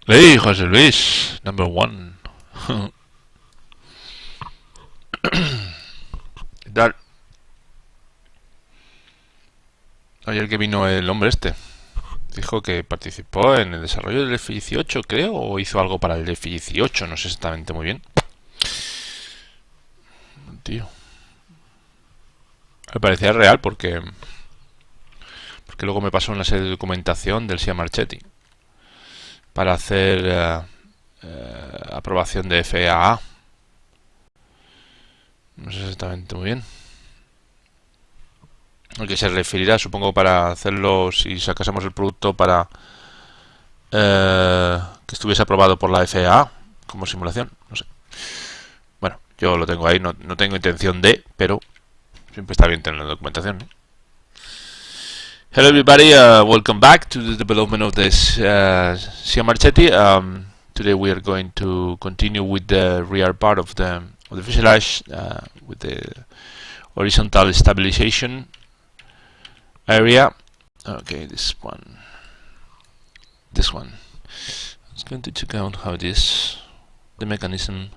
Hey, José Luis, number one. ¿Qué tal? Ayer que vino el hombre este, dijo que participó en el desarrollo del F-18, creo, o hizo algo para el F-18, no sé exactamente muy bien. Tío. Me parecía real porque luego me pasó una serie de documentación del SIA Marchetti para hacer aprobación de FAA. No sé exactamente muy bien. Al que se referirá, supongo, para hacerlo si sacásemos el producto para que estuviese aprobado por la FAA como simulación. No sé. Bueno, yo lo tengo ahí, no tengo intención de, pero siempre está bien tener la documentación, ¿no? Hello everybody, welcome back to the development of this SIA Marchetti. Today we are going to continue with the rear part of the fuselage with the horizontal stabilization area. Okay, this one. I'm just going to check out how the mechanism.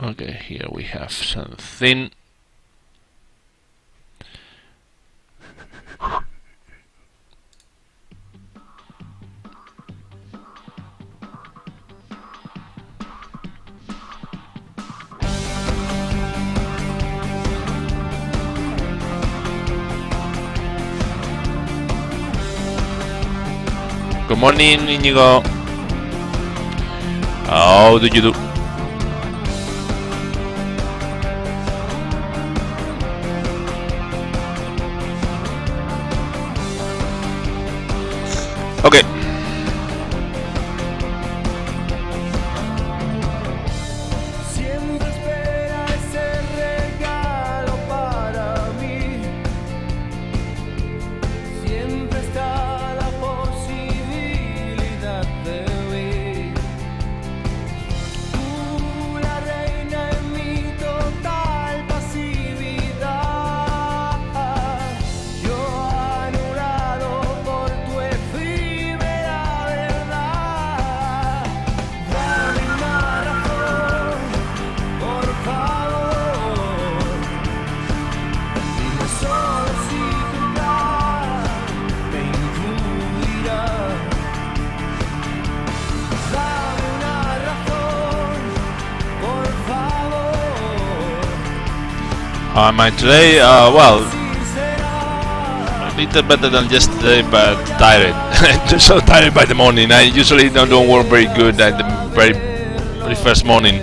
Okay, here we have something. Good morning, Inigo. How do you do? Okay. How am I today? Well, a little better than yesterday, but tired. Just so tired by the morning. I usually don't work very good at the very first morning.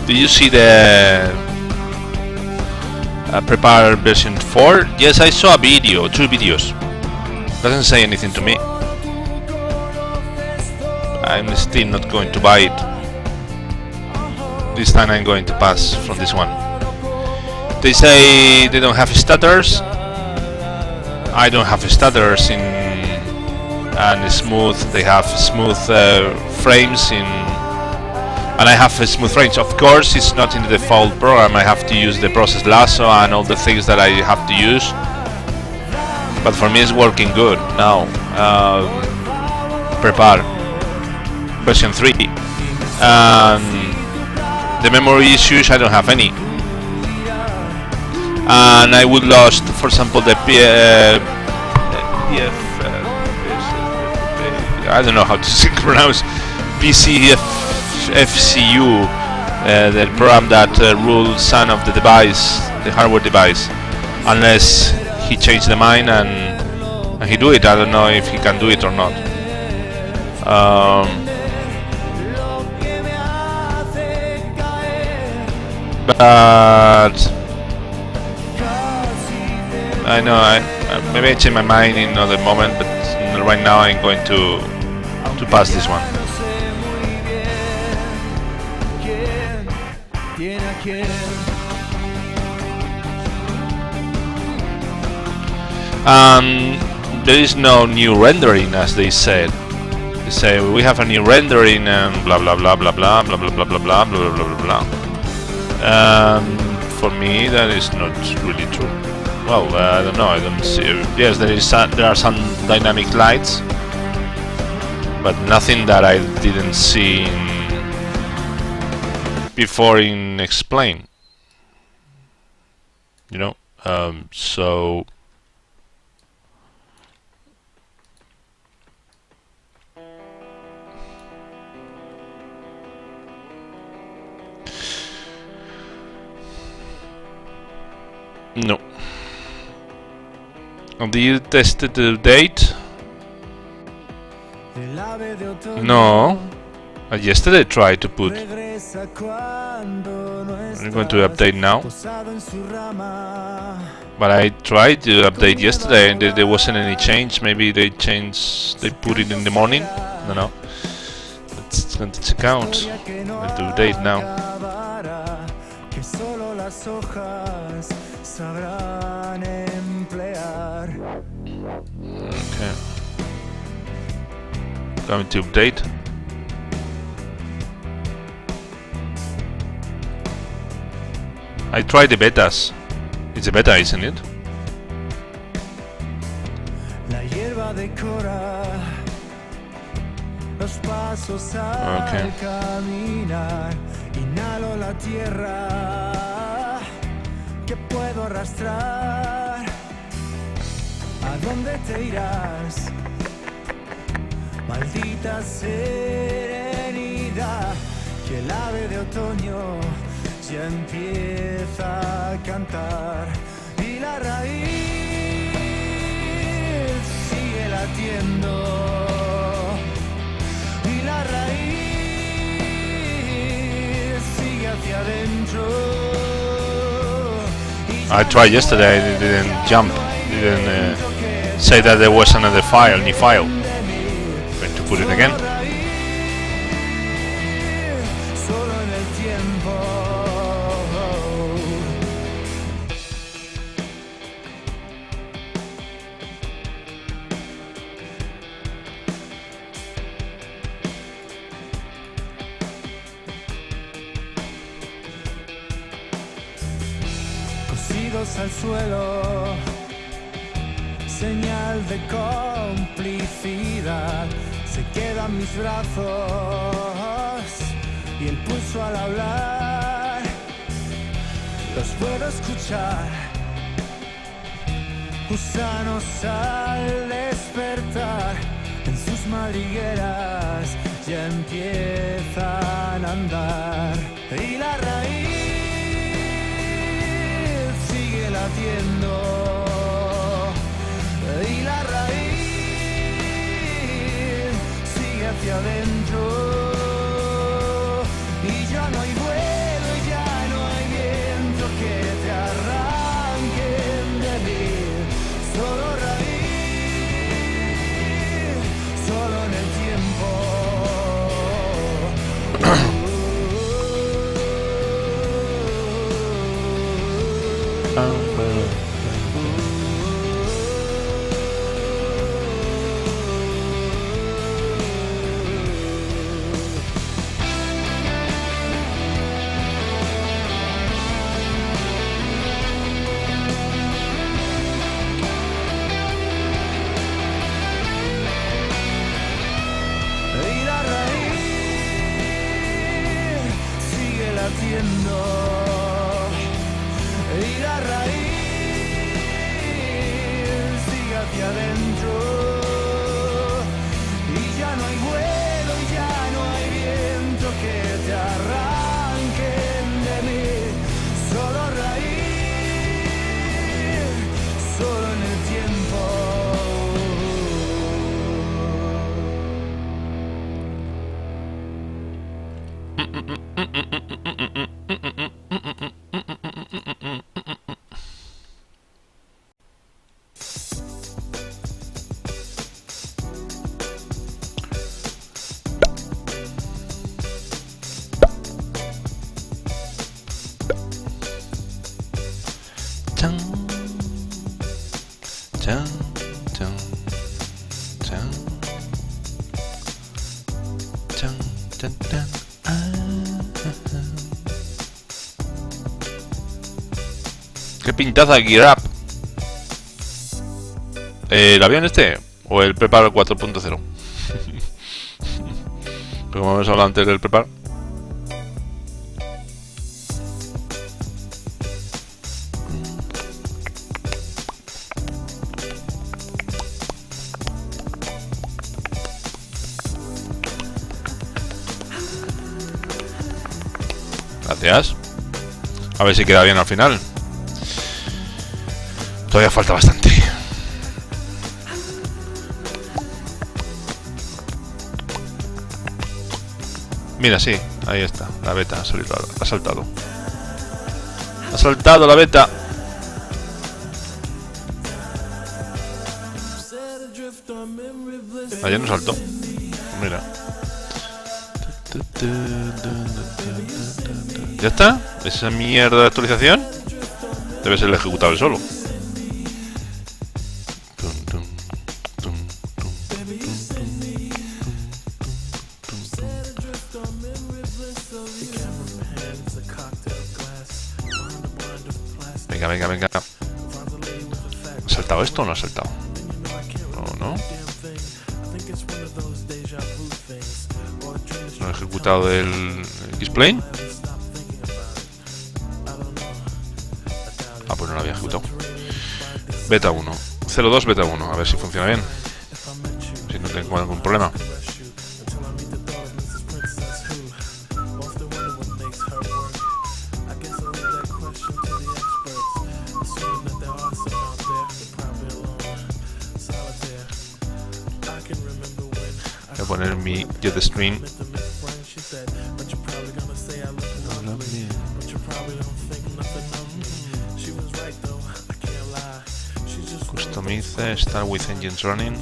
Did you see the prepare version 4? Yes, I saw a video, 2 videos. Doesn't say anything to me. I'm still not going to buy it. This time I'm going to pass from this one. They say they don't have stutters. I don't have stutters and smooth. They have smooth frames and I have a smooth frames. Of course, it's not in the default program. I have to use the process lasso and all the things that I have to use. But for me, it's working good now. Prepare version 3. The memory issues, I don't have any. And I would lost, for example, the I don't know how to pronounce PCFCU, the program that rules some of the device, the hardware device, unless he changed the mind and he do it. I don't know if he can do it or not. But I know. Maybe I change my mind in another moment, but right now I'm going to pass this one. There is no new rendering, as they said. They say we have a new rendering and blah blah blah blah blah blah blah blah blah blah blah blah blah. For me, that is not really true. Well, I don't know. I don't see. Yes, there are some dynamic lights, but nothing that I didn't see before in Explain. You know, so. No. Do you tested the date? No. Yesterday I tried to put. I'm going to update now. But I tried to update yesterday and there wasn't any change. Maybe they changed. They put it in the morning. I don't know. Let's going to check out. I'll do date now. Okay. Going to update. I tried the betas. It's a beta, isn't it? Okay. Que puedo arrastrar. ¿A dónde te irás? Maldita serenidad. Que el ave de otoño ya empieza a cantar. Y la raíz sigue latiendo. Y la raíz sigue hacia adentro. I tried yesterday, it didn't jump, didn't say that there was another file, new file. Going to put it again. Al suelo, señal de complicidad, se quedan mis brazos y el pulso al hablar, los puedo escuchar, gusanos al despertar, en sus madrigueras ya empiezan a andar, y la raíz latiendo, y la raíz sigue hacia adentro, y ya no hay vuelo, y ya no hay viento que te arranquen de mí, solo raíz, solo en el tiempo. Y la raíz sigue hacia adentro, y ya no hay vuelo, y ya no hay viento que te arranquen de mí, solo raíz, solo en el tiempo. Chan, chan, chan. Chan, chan, chan. ¡Qué pintaza, Gear Up! ¿El avión este? ¿O el Prepar 4.0? Como hemos hablado antes del Prepar. Gracias. A ver si queda bien al final. Todavía falta bastante. Mira, sí, ahí está. La beta ha saltado. Ha saltado la beta. Ayer no saltó. Mira. ¿Ya está? ¿Esa mierda de actualización? Debe ser el ejecutable solo. Venga. ¿Ha saltado esto o no ha saltado? No. ¿No ha ejecutado el X-Plane? Ah, pues no lo había ejecutado. Beta 1. 02 beta 1. A ver si funciona bien. Si no tengo algún problema. Voy a poner mi Jetstream. Customize, start with engines running,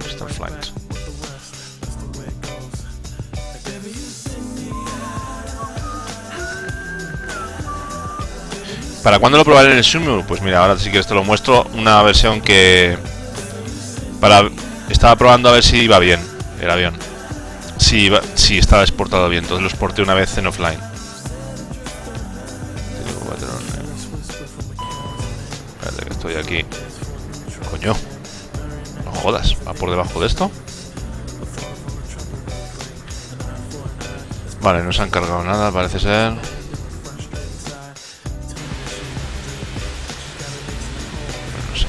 start flight. ¿Para cuándo lo probaré en el Sumo? Pues mira, ahora sí que te lo muestro. Una versión que... Estaba probando a ver si iba bien el avión. Si estaba exportado bien. Entonces lo exporté una vez en offline. Espérate que estoy aquí. Coño. No jodas. ¿Va por debajo de esto? Vale, no se han cargado nada, parece ser. No sé.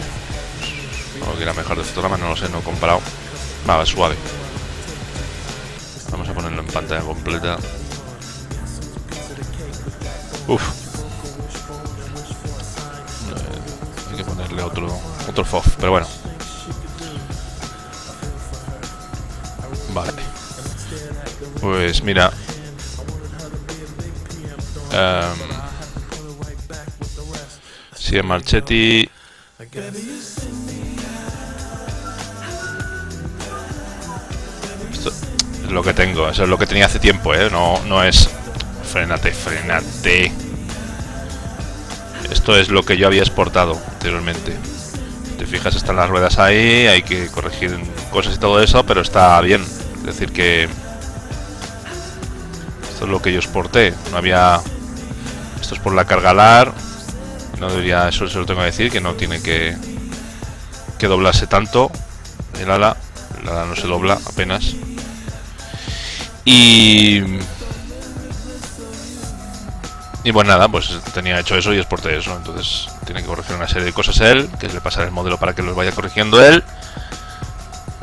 Como que era mejor de fotograma, no lo sé, no he comparado. Va, suave. Vamos a ponerlo en pantalla completa. Uf. Hay que ponerle otro FOV, pero bueno. Vale. Pues mira. Si es Marchetti. Esto es lo que tengo, eso es lo que tenía hace tiempo, no es. Frénate. Esto es lo que yo había exportado anteriormente. Te fijas, están las ruedas ahí, hay que corregir cosas y todo eso, pero está bien. Es decir que esto es lo que yo exporté. No había. Esto es por la carga alar. No debería, eso se lo tengo que decir, que no tiene que doblarse tanto el ala. El ala no se dobla apenas. Y bueno, nada, pues tenía hecho eso y exporté eso. Entonces tiene que corregir una serie de cosas él, que es le pasar el modelo para que los vaya corrigiendo él.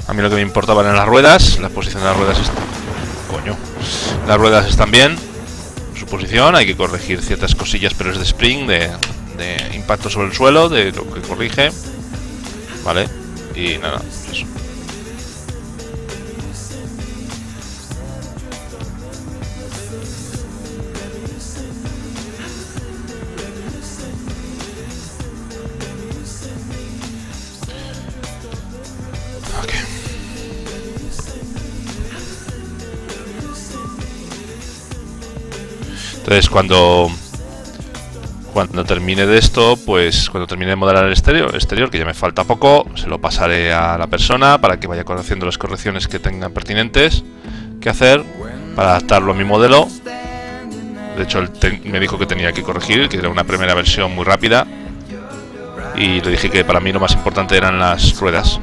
A mí lo que me importaba eran las ruedas. La posición de las ruedas las ruedas están bien. Su posición, hay que corregir ciertas cosillas, pero es de spring, de impacto sobre el suelo, de lo que corrige. Vale, y nada, eso. Entonces cuando Cuando termine de esto, pues cuando termine de modelar el exterior, que ya me falta poco, se lo pasaré a la persona para que vaya haciendo las correcciones que tengan pertinentes que hacer para adaptarlo a mi modelo. De hecho, me dijo que tenía que corregir, que era una primera versión muy rápida, y le dije que para mí lo más importante eran las ruedas,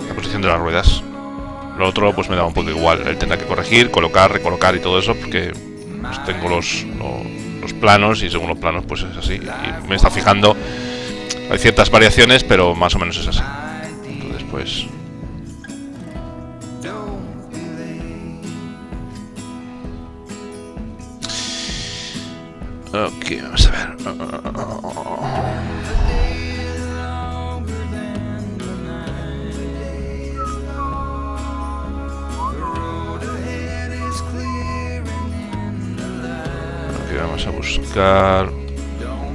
la posición de las ruedas. Lo otro pues me da un poco igual, él tendrá que corregir, colocar, recolocar y todo eso, porque pues, tengo los planos y según los planos pues es así. Y me está fijando, hay ciertas variaciones, pero más o menos es así. Entonces pues... Ok, vamos a ver. Vamos a buscar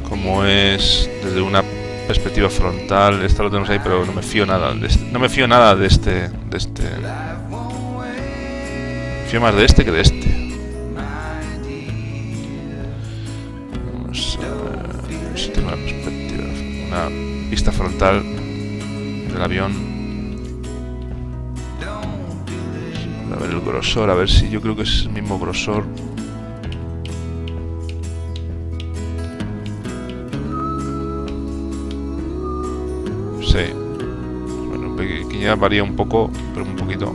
cómo es desde una perspectiva frontal. Esta lo tenemos ahí, pero no me fío nada de este. No me fío nada de este. Me fío más de este que de este. Vamos a ver si tengo una perspectiva, una vista frontal del avión. A ver el grosor, a ver si yo creo que es el mismo grosor. Sí. Bueno, pequeña varía un poco, pero un poquito.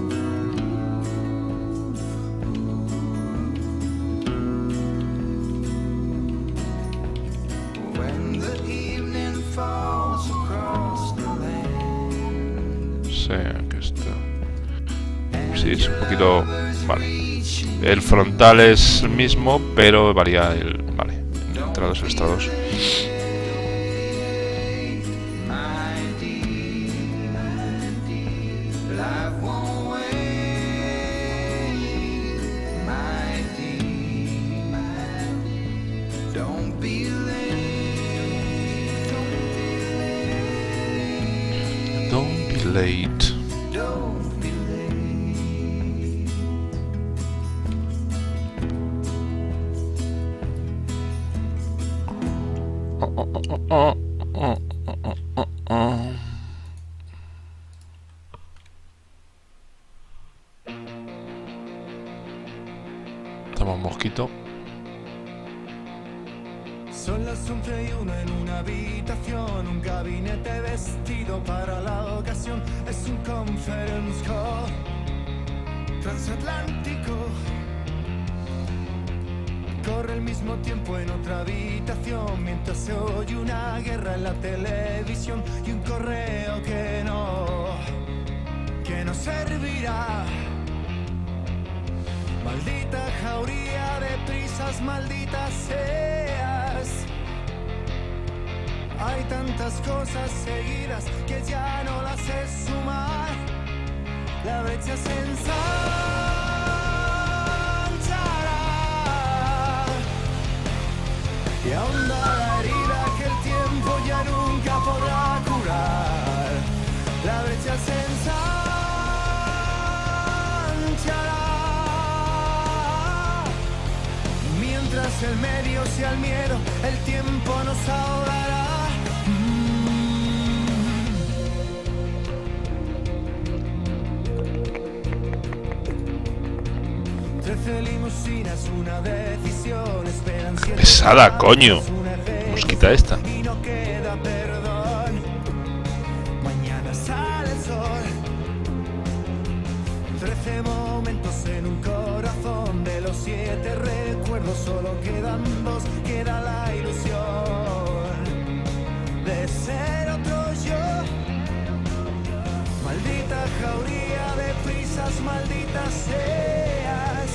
Sí, aquí está. Sí, es un poquito... Vale. El frontal es el mismo, pero varía el... Vale. Entrados y estados. Late. Toma un mosquito. Son las 11:01 en una habitación, un gabinete vestido para la ocasión. Es un conference call transatlántico. Corre al mismo tiempo en otra habitación, mientras se oye una guerra en la televisión y un correo que no servirá. Maldita jauría de prisas, malditas seas. Hay tantas cosas seguidas que ya no las sé sumar. La brecha se ensanchará y ahonda la herida que el tiempo ya nunca podrá curar. La brecha se ensanchará mientras el medio sea el miedo, el tiempo nos ahogará. 13 limusinas, una decisión, esperan siete Pesada, coño. Mosquita esta. y no queda perdón. Mañana sale el sol. 13 momentos en un corazón. De los 7 recuerdos solo quedan 2. Queda la ilusión de ser otro yo. Maldita jauría de prisas, malditas seas.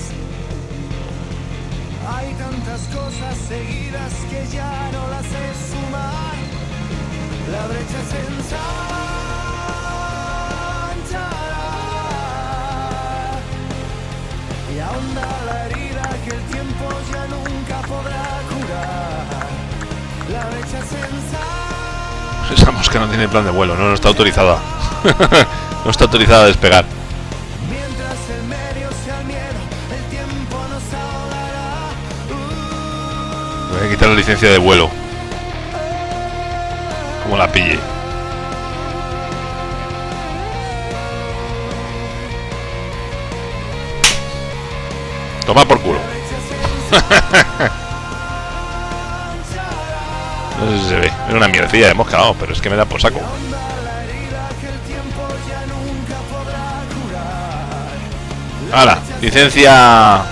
Hay tantas cosas seguidas que ya no las sé sumar. La brecha se ensanchará y ahonda la herida que el tiempo ya nunca podrá curar. La brecha se ensanchará. Esa mosca no tiene plan de vuelo, no está autorizada. No está autorizada a despegar. Mientras el medio sea el miedo, el tiempo nos ahogará. quitar la licencia de vuelo. Como la pille. Toma por culo. No sé si se ve. Es una mierdecilla, hemos cagado, pero es que me da por saco. ¡Hala! Licencia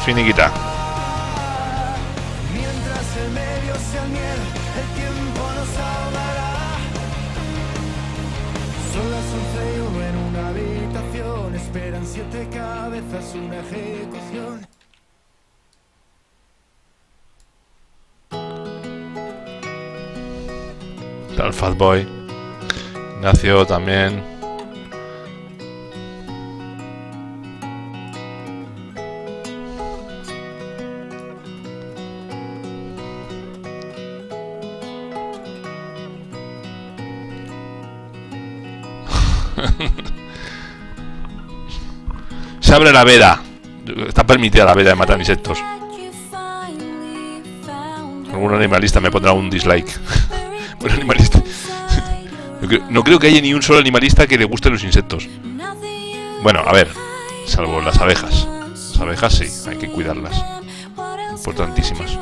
finiquita. Son las 11:01 en una habitación. Esperan 7 cabezas una ejecución. Está el Fatboy. Ignacio también. Se abre la veda. Está permitida la veda de matar insectos. Algún animalista me pondrá un dislike. Bueno, animalista. No creo que haya ni un solo animalista que le gusten los insectos. Bueno, a ver, salvo las abejas. Las abejas sí, hay que cuidarlas. Importantísimas.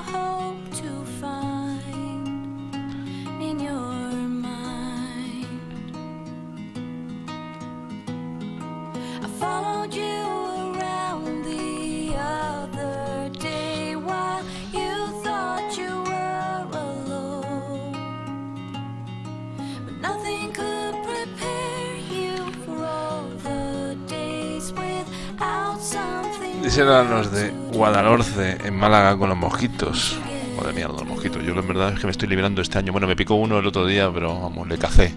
Eran los de Guadalhorce en Málaga con los mosquitos. Madre mía, los mosquitos. Yo la verdad es que me estoy librando este año. Bueno, me picó uno el otro día, pero vamos, le cacé.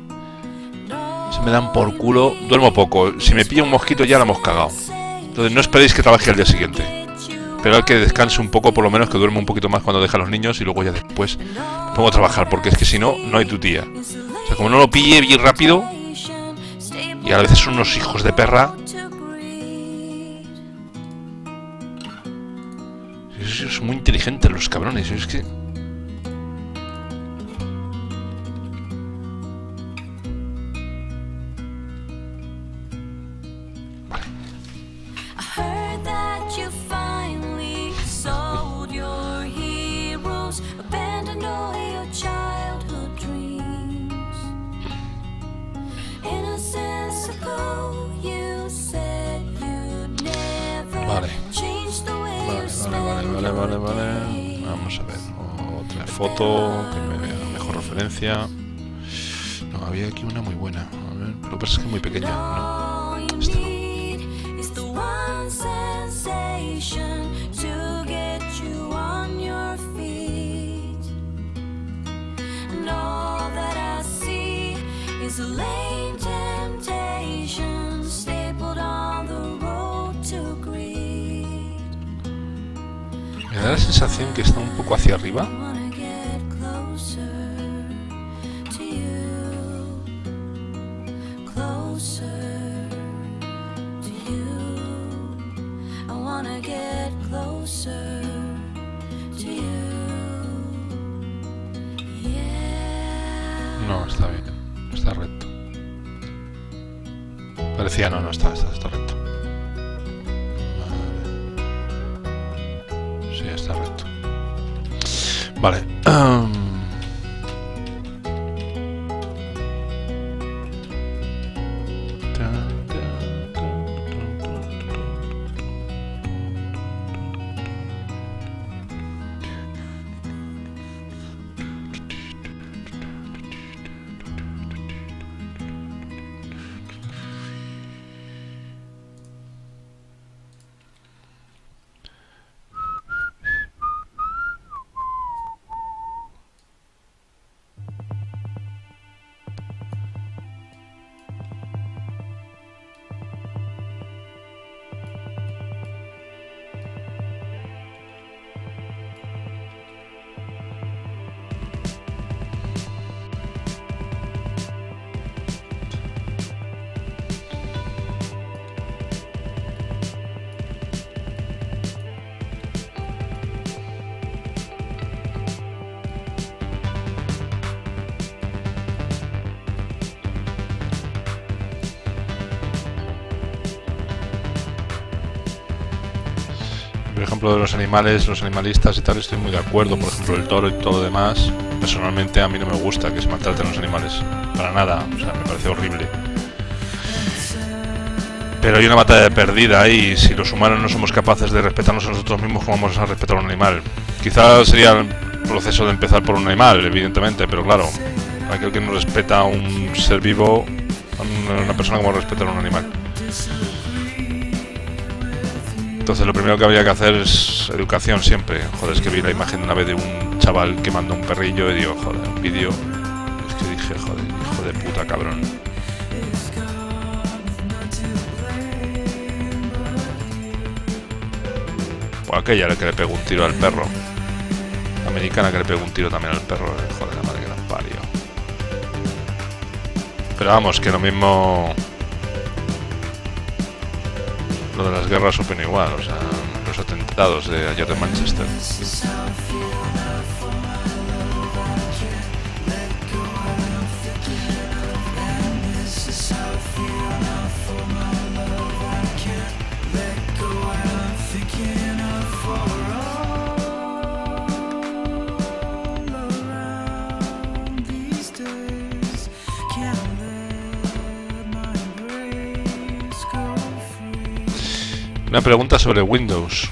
Se me dan por culo. Duermo poco. Si me pilla un mosquito ya la hemos cagado. Entonces no esperéis que trabaje al día siguiente. Pero hay que descanse un poco, por lo menos que duerme un poquito más cuando deja a los niños y luego ya después me pongo a trabajar, porque es que si no, no hay tu tía. O sea, como no lo pille bien rápido, y a veces son unos hijos de perra. Son muy inteligentes los cabrones. Es que... Vale. Vale. Vamos a ver. Otra foto que me vea mejor referencia. No, había aquí una muy buena. A ver, pero lo que pasa es que es muy pequeña. No, esta no. Me da la sensación que está un poco hacia arriba. No, está bien. Está recto. Parecía, no, está recto. Sí, está recto. Vale. ejemplo, de los animales, los animalistas y tal, estoy muy de acuerdo. Por ejemplo, el toro y todo lo demás. Personalmente a mí no me gusta que se maltraten los animales. Para nada. O sea, me parece horrible. Pero hay una batalla perdida ahí. Si los humanos no somos capaces de respetarnos a nosotros mismos, ¿cómo vamos a respetar a un animal? Quizás sería el proceso de empezar por un animal, evidentemente. Pero claro, aquel que no respeta a un ser vivo, a una persona, como respetar a un animal. Entonces lo primero que habría que hacer es educación siempre. Joder, es que vi la imagen una vez de un chaval quemando un perrillo y digo, joder, un vídeo. Es que dije, joder, hijo de puta, cabrón. O aquella que le pegó un tiro al perro. La americana que le pegó un tiro también al perro. Joder, la madre que nos parió. Pero vamos, que lo mismo... Lo de las guerras opina igual, o sea, los atentados de ayer de Manchester. Una pregunta sobre Windows.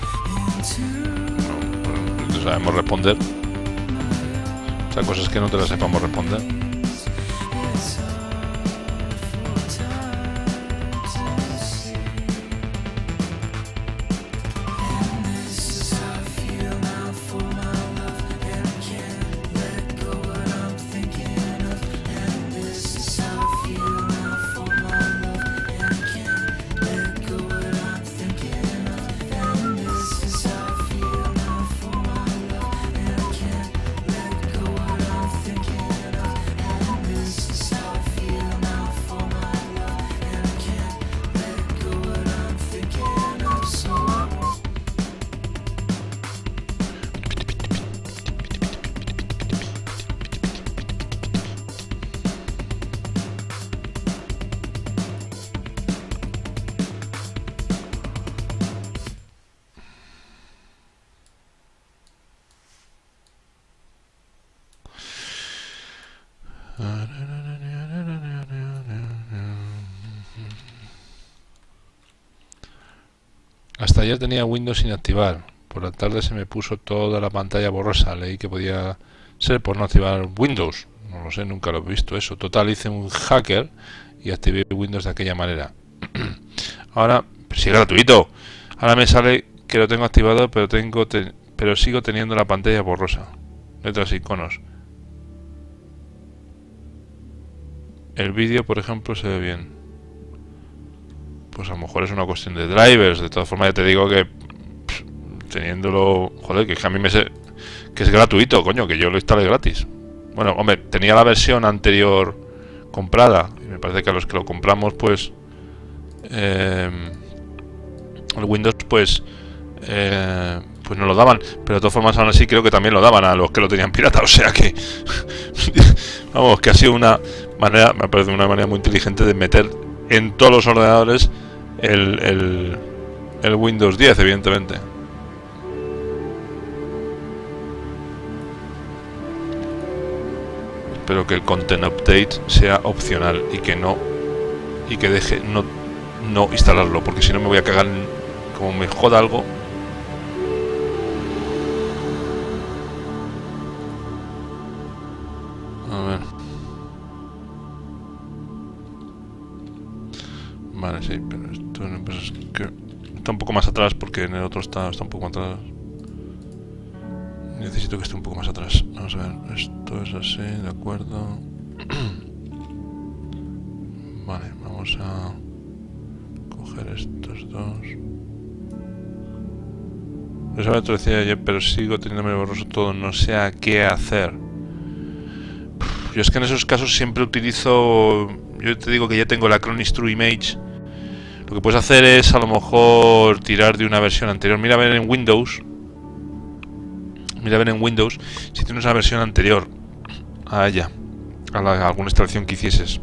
No sabemos responder. O sea, cosas que no te las sepamos responder. Hasta ayer tenía Windows sin activar. Por la tarde se me puso toda la pantalla borrosa. Leí que podía ser por no activar Windows. No lo sé, nunca lo he visto eso. Total, hice un hacker y activé Windows de aquella manera. Ahora, pero sí, gratuito. Ahora me sale que lo tengo activado, pero sigo teniendo la pantalla borrosa. Letras y iconos. El vídeo, por ejemplo, se ve bien. Pues a lo mejor es una cuestión de drivers. De todas formas, ya te digo que teniéndolo, joder, que a mí me sé que es gratuito, coño, que yo lo instalé gratis. Bueno, hombre, tenía la versión anterior comprada y me parece que a los que lo compramos, pues el Windows, pues no lo daban, pero de todas formas aún así creo que también lo daban a los que lo tenían pirata, o sea que vamos, que ha sido una manera, me parece una manera muy inteligente de meter en todos los ordenadores el Windows 10, evidentemente. Espero que el Content Update sea opcional y que deje no instalarlo, porque si no me voy a cagar como me joda algo. A ver. Vale, sí, pero esto no pasa, es que está un poco más atrás, porque en el otro está un poco más atrás. Necesito que esté un poco más atrás. Vamos a ver, esto es así, de acuerdo. Vale, vamos a coger estos dos. Eso me lo decía ayer, pero sigo teniéndome borroso todo, no sé a qué hacer. Yo es que en esos casos siempre utilizo... Yo te digo que ya tengo la Chronic True Image. Lo que puedes hacer es a lo mejor tirar de una versión anterior. Mira a ver en Windows. Si tienes una versión anterior a ella, a alguna instalación que hicieses,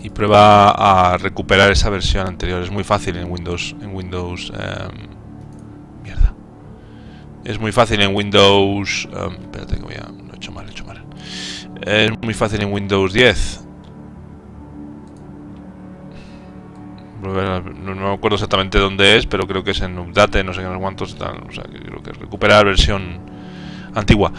y prueba a recuperar esa versión anterior. Es muy fácil en Windows Es muy fácil en Windows... espérate que lo he hecho mal, Es muy fácil en Windows 10. No me acuerdo exactamente dónde es, pero creo que es en Update, no sé qué, no sé cuántos y tal. O sea, que creo que es recuperar versión antigua.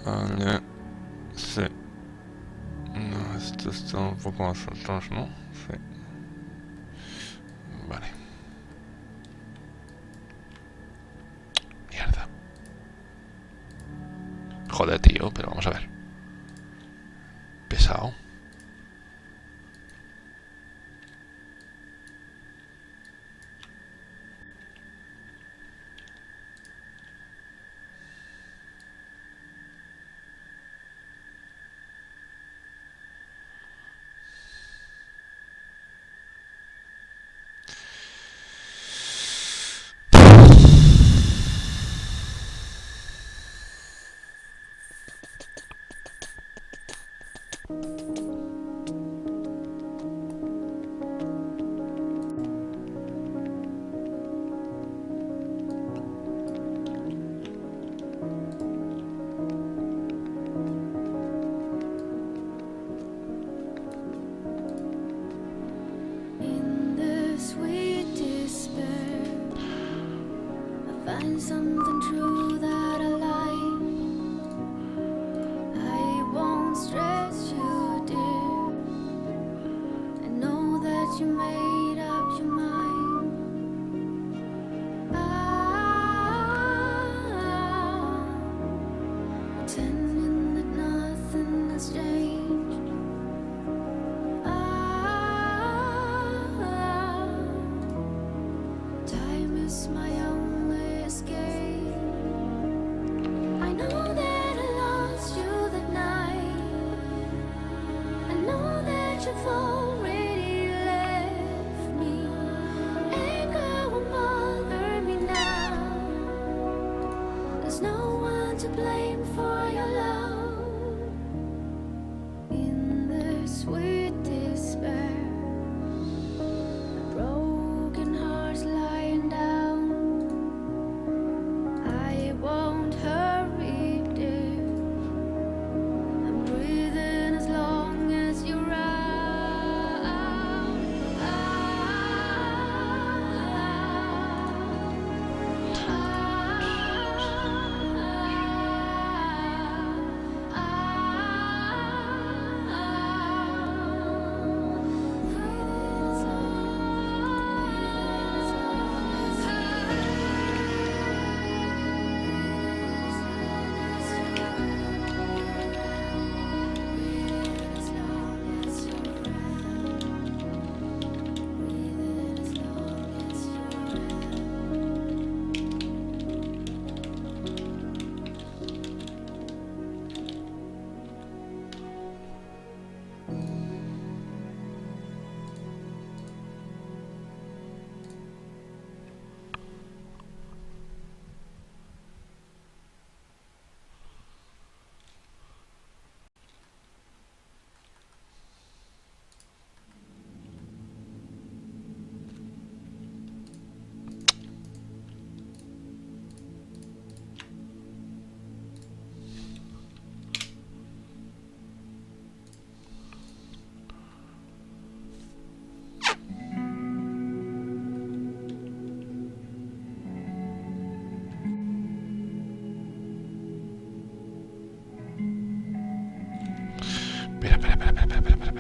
Vale. Sí. No, esto está un poco más atrás, ¿no? Sí. Vale. Mierda. Joder, tío, pero vamos a ver. Pesado. In the sweet despair, I find something true that I like. I won't stress you, dear. I know that you made up your mind. Pretending that nothing has changed. Time is my only escape. I know that I lost you that night. I know that you've already left me. Anger will bother me now. There's no one to blame for your love. In the sweet despair, a broken heart's lying down. I won't hurry, dear. I'm breathing as long as you're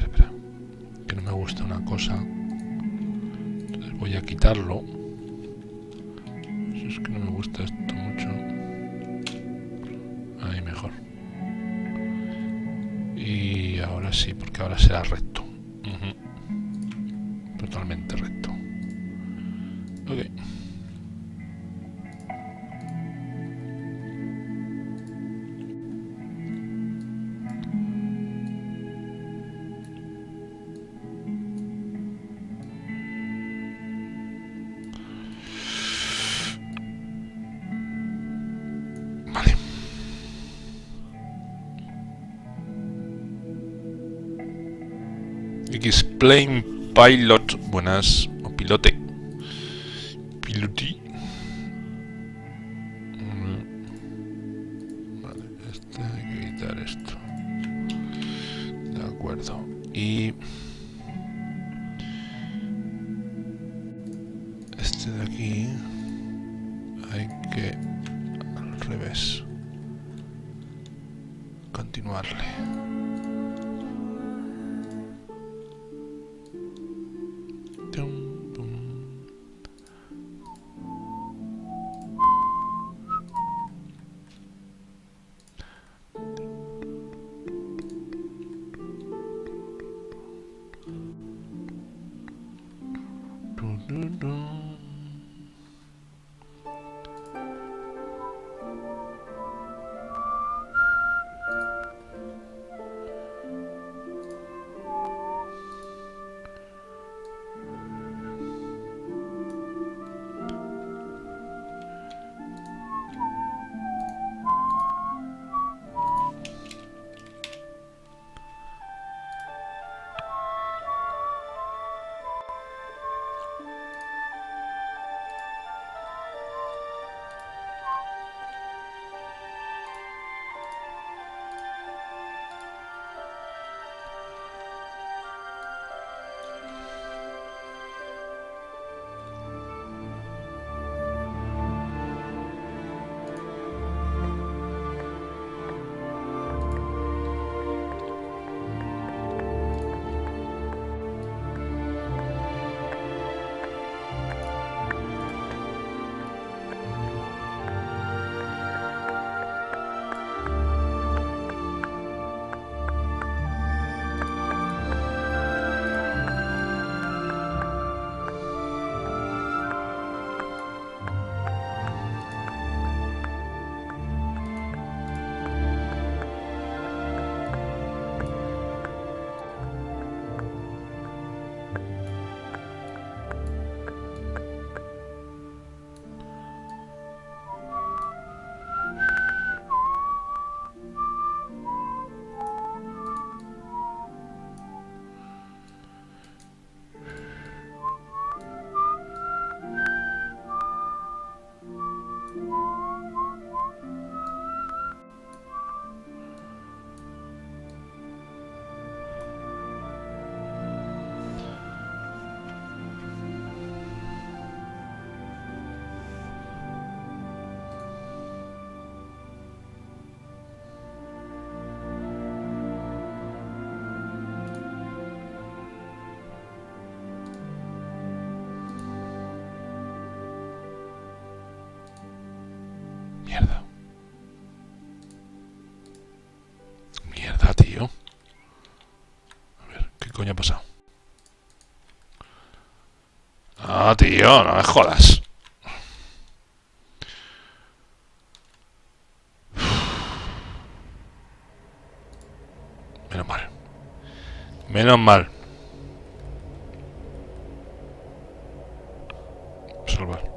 Espera. Que no me gusta una cosa. Entonces voy a quitarlo. Es que no me gusta esto mucho. Ahí mejor. Y ahora sí, porque ahora será recto. Totalmente recto. Ok. X-Plane Pilot. Buenas. O pilote. Piloti. Vale, hay que quitar esto. De acuerdo. Y este de aquí hay que al revés continuarle. Mierda. Mierda, tío. A ver, ¿qué coño ha pasado? Ah, tío, no me jodas. Menos mal. Menos mal. Salvar.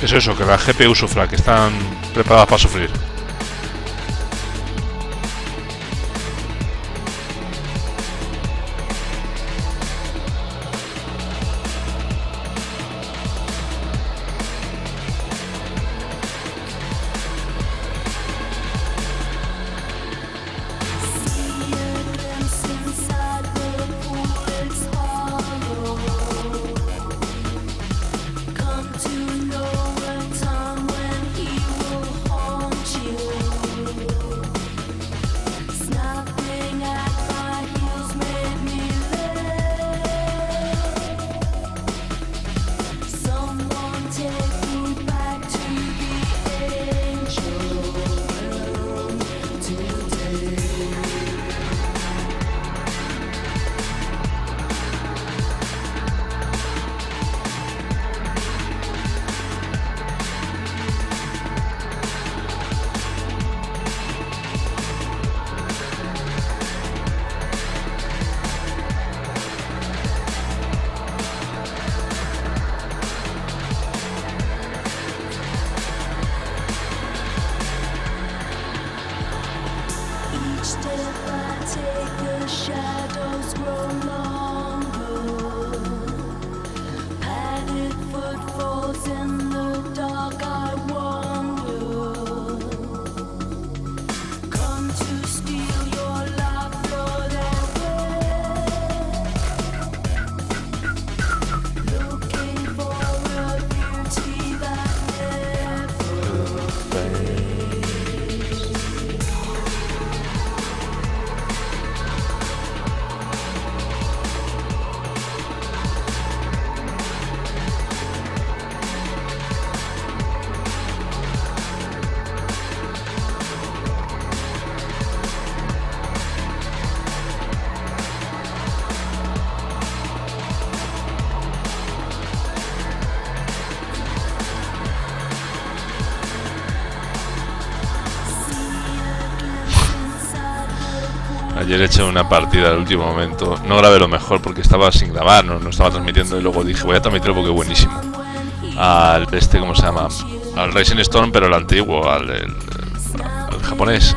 Es eso, que la GPU sufra, que están preparadas para sufrir. Ayer he hecho una partida al último momento. No grabé lo mejor porque estaba sin grabar, no estaba transmitiendo. Y luego dije, voy a transmitirlo porque es buenísimo. Al ¿cómo se llama? Al Rising Storm, pero el antiguo, al japonés.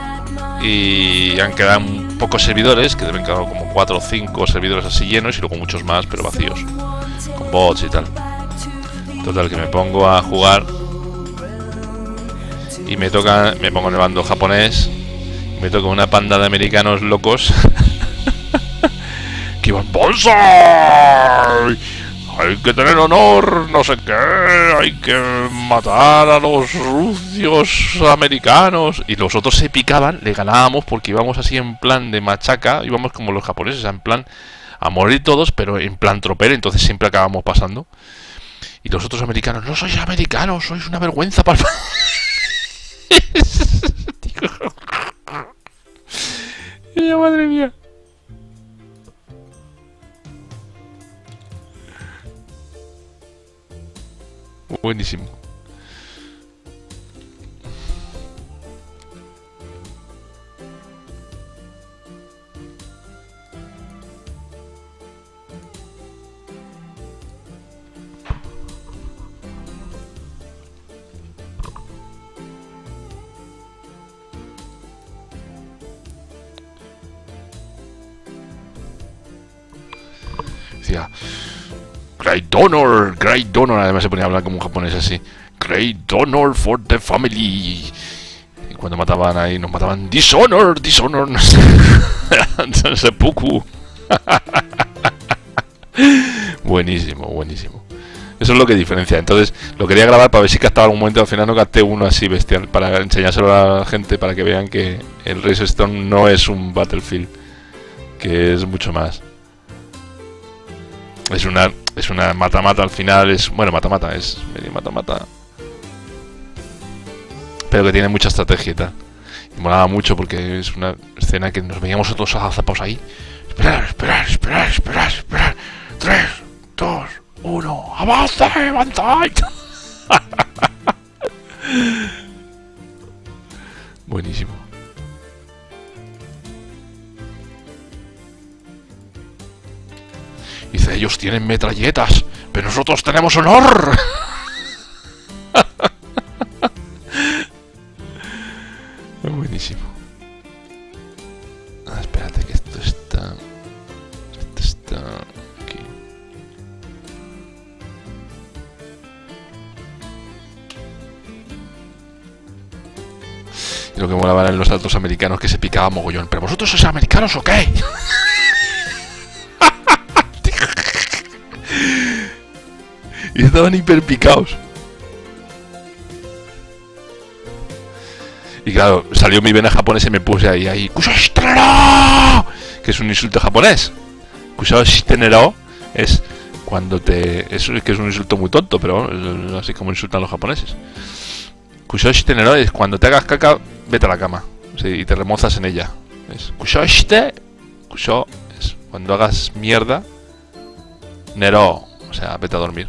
Y han quedado pocos servidores, que deben quedar como 4 o 5 servidores así llenos. Y luego muchos más, pero vacíos, con bots y tal. Total, que me pongo a jugar y me pongo en el bando japonés. Me toca una panda de americanos locos que iban ¡Bolsa! Hay que tener honor, no sé qué, hay que matar a los rucios americanos. Y los otros se picaban, le ganábamos porque íbamos así en plan de machaca, íbamos como los japoneses, en plan a morir todos, pero en plan tropel, entonces siempre acabamos pasando. Y los otros americanos, no sois americanos, sois una vergüenza para el ¡ay, madre mía! Buenísimo. Decía great honor, además se ponía a hablar como un japonés así. Great honor for the family. Y cuando mataban ahí, nos mataban dishonor, no sé. Seppuku. Buenísimo. Eso es lo que diferencia. Entonces lo quería grabar para ver si captaba algún momento. Al final no capté uno así bestial, para enseñárselo a la gente, para que vean que el Race Stone no es un Battlefield, que es mucho más. Es una mata-mata al final, es medio mata-mata, pero que tiene mucha estrategia y tal. Y molaba mucho porque es una escena que nos veíamos todos azapados ahí. Esperar. 3, 2, 1, avanzad. Buenísimo. Dice, ellos tienen metralletas, pero nosotros tenemos honor. Y lo que molaba eran los altos americanos que se picaban mogollón. ¿Pero vosotros sois americanos o qué? Y estaban hiper picados. Y claro, salió mi vena japonesa y me puse ahí Kushashitenero, que es un insulto japonés. Kushashitenero es cuando te... Es que es un insulto muy tonto, pero así como insultan los japoneses. Kushashitenero es cuando te hagas caca, vete a la cama, sí, y te remozas en ella. Es Kushashite. Kusho es cuando hagas mierda. Nero, o sea, vete a dormir.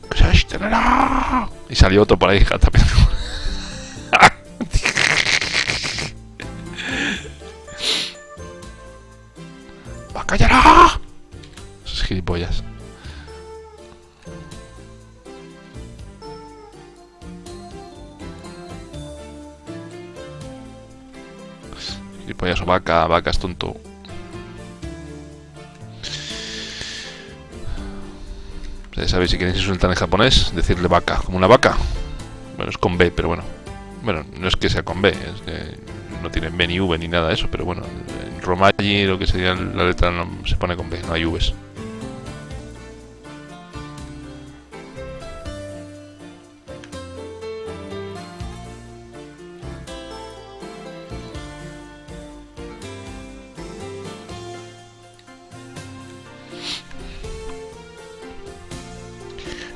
Kushashitenero. Y salió otro por ahí también. ¡Callará! Esos gilipollas. Gilipollas o vaca, vaca es tonto. Ya sabéis, si queréis insultar en japonés, decirle vaca, como una vaca. Bueno, es con B, pero bueno. Bueno, no es que sea con B, es que no tienen B ni V ni nada de eso, pero bueno, en Romaji lo que sería la letra no se pone con B, no hay Vs.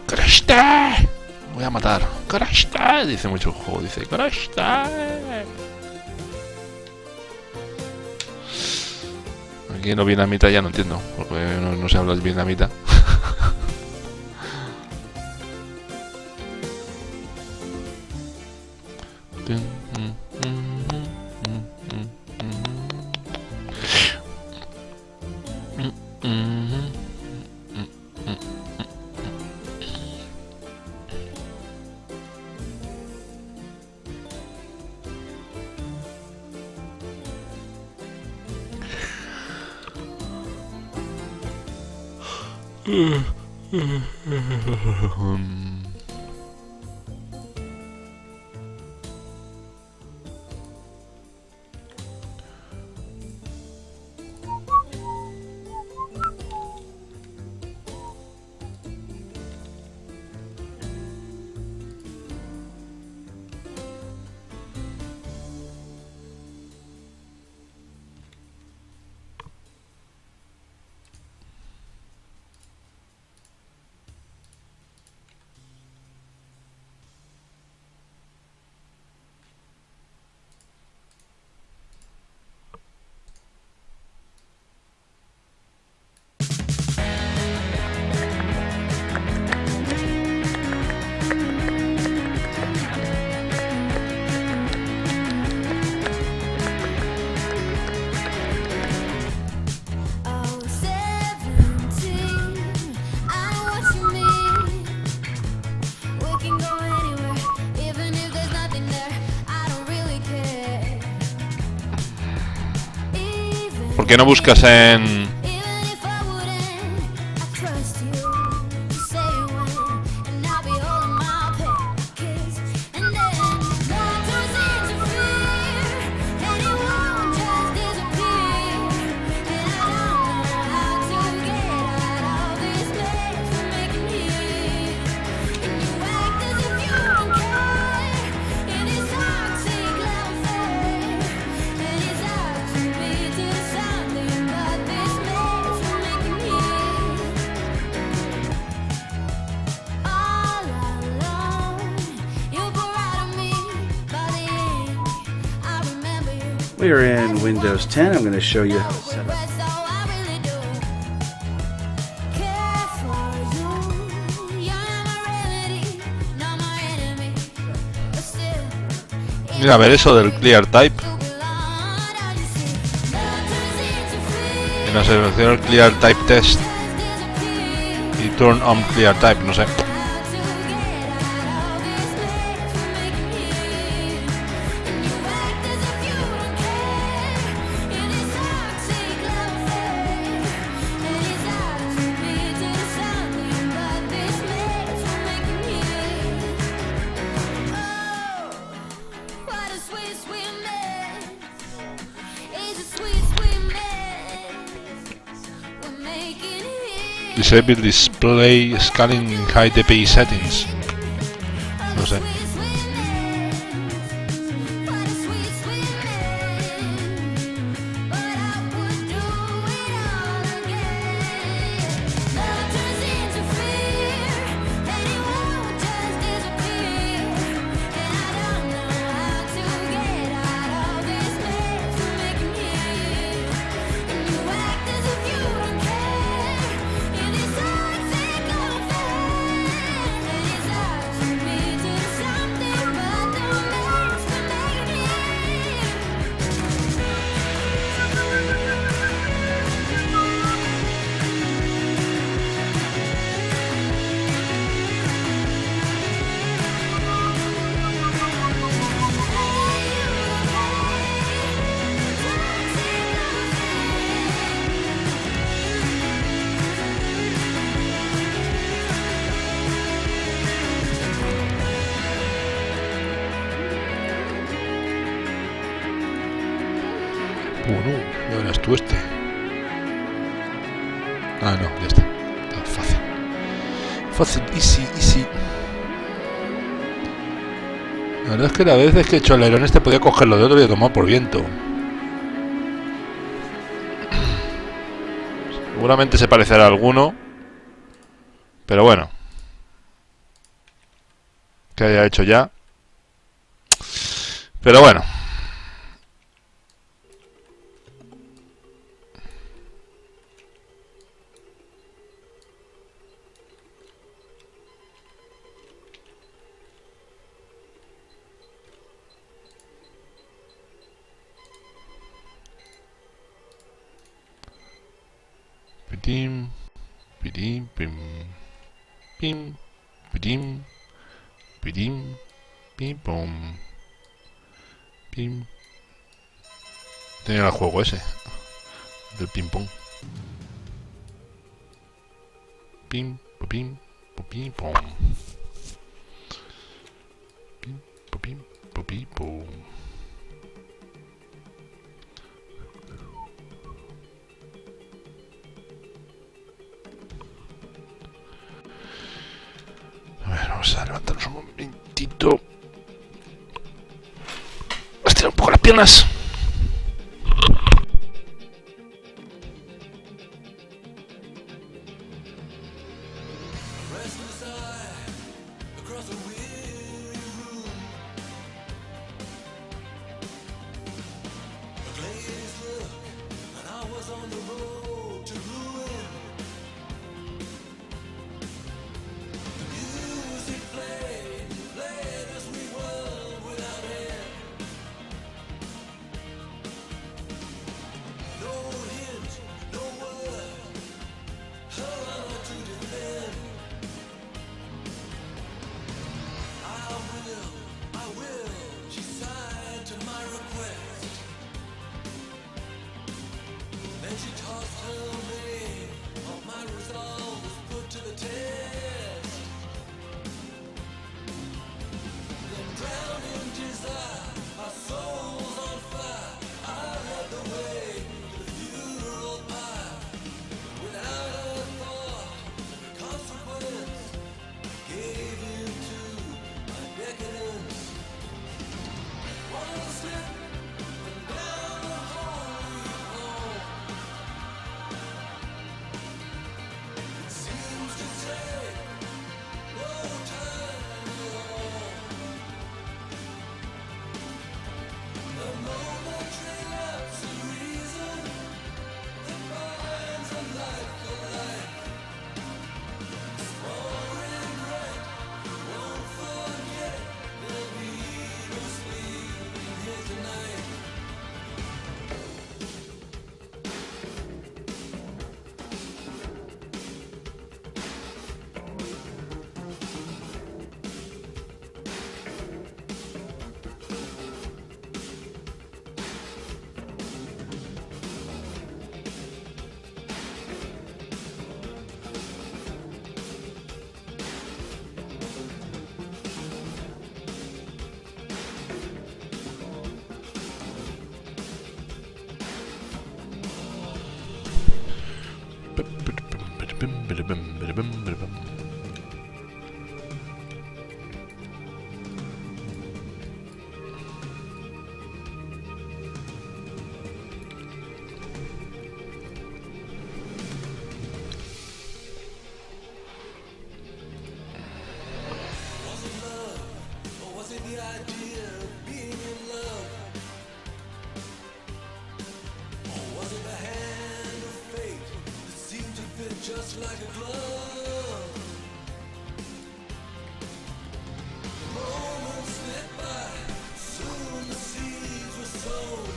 ¡Corashite! Voy a matar. ¡Corashite! Dice mucho el juego, dice ¡Corashite! Aquí no vietnamita ya no entiendo, porque no se habla el vietnamita. ¿Por qué no buscas en... We are in Windows 10. I'm going to show you how to set up. Mira, a ver eso del ClearType. En la selección ClearType Test y Turn on ClearType, no sé. Disable display scaling in high DPI settings. No sé. No, ya verás tú este. Ah, no, ya está. Está fácil. Fácil, easy, easy. La verdad es que la vez que he hecho el alerón este podía cogerlo de otro y tomar por viento. Seguramente se parecerá a alguno. Pero bueno. Que haya hecho ya. Pero bueno. Pidim, pidim, pim, pim, pidim, pidim, pim, pum, pim. Tenía el juego ese del ping pong. Pim, pim, pim, pum. Pim, pim, pim, pum. Vamos a levantarnos un momentito. Estirar un poco las piernas. Just like a glove, the moments slip by, soon the seeds were sown.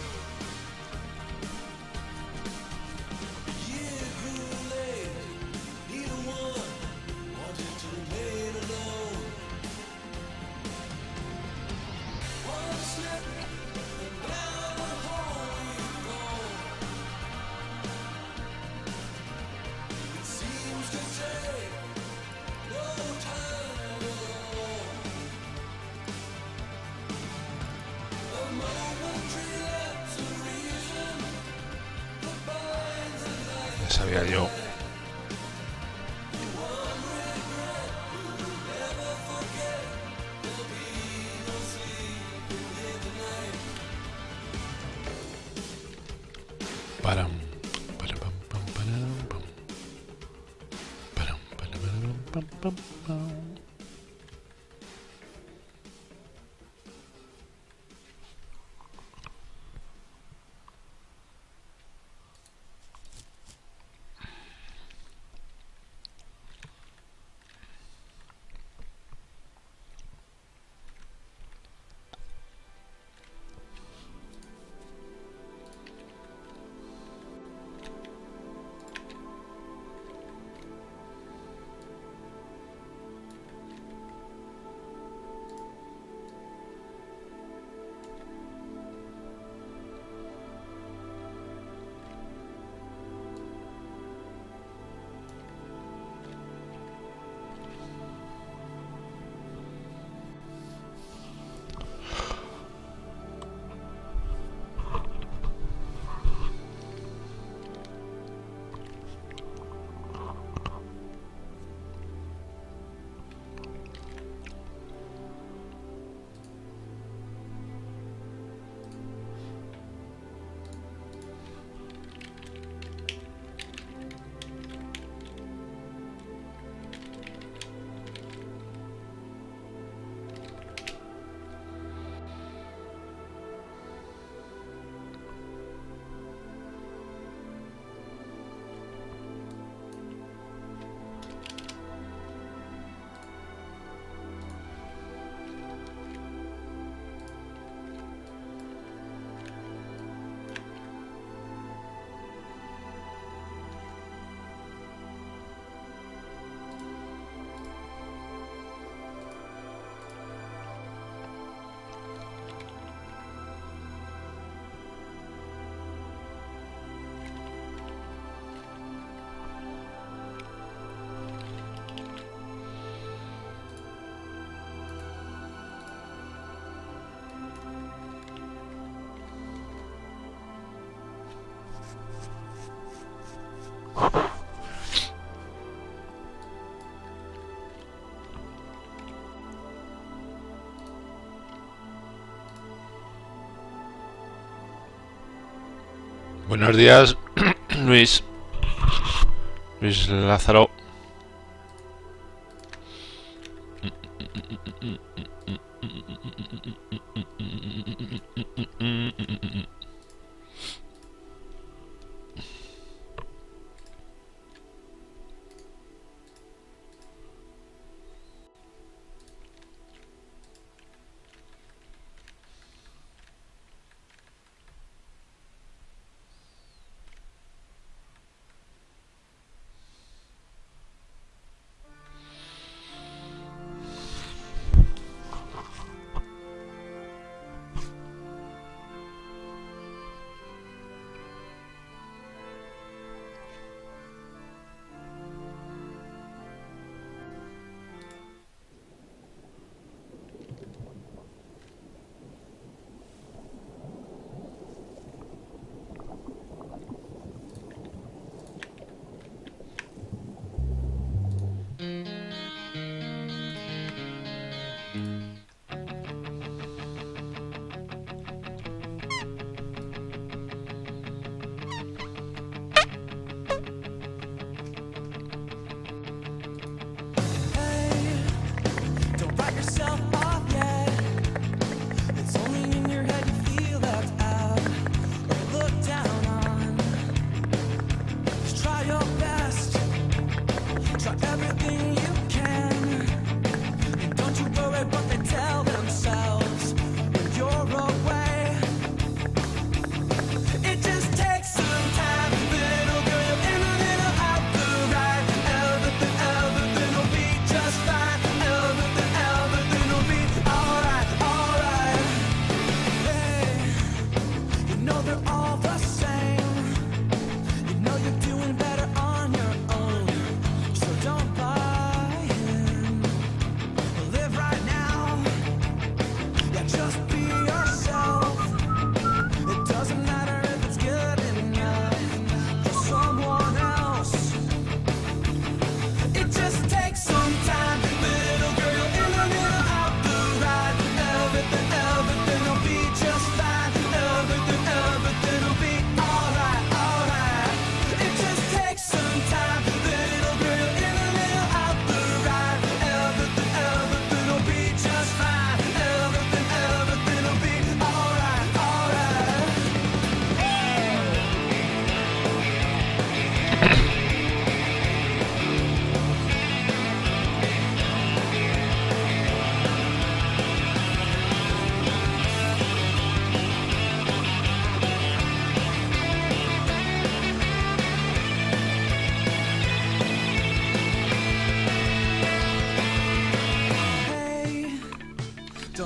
A year grew late, neither one wanted to remain alone. One slip, and down the hole we've gone. It seems to take no time at all. A momentary lapse of reason that binds a life. Ya sabía yo. One regret we'll never forget. There'll be no sleep in here tonight. Param, param, pam, pam, param, pam. Param, param, param, pam, pam, pam. Buenos días, Luis. Luis Lázaro.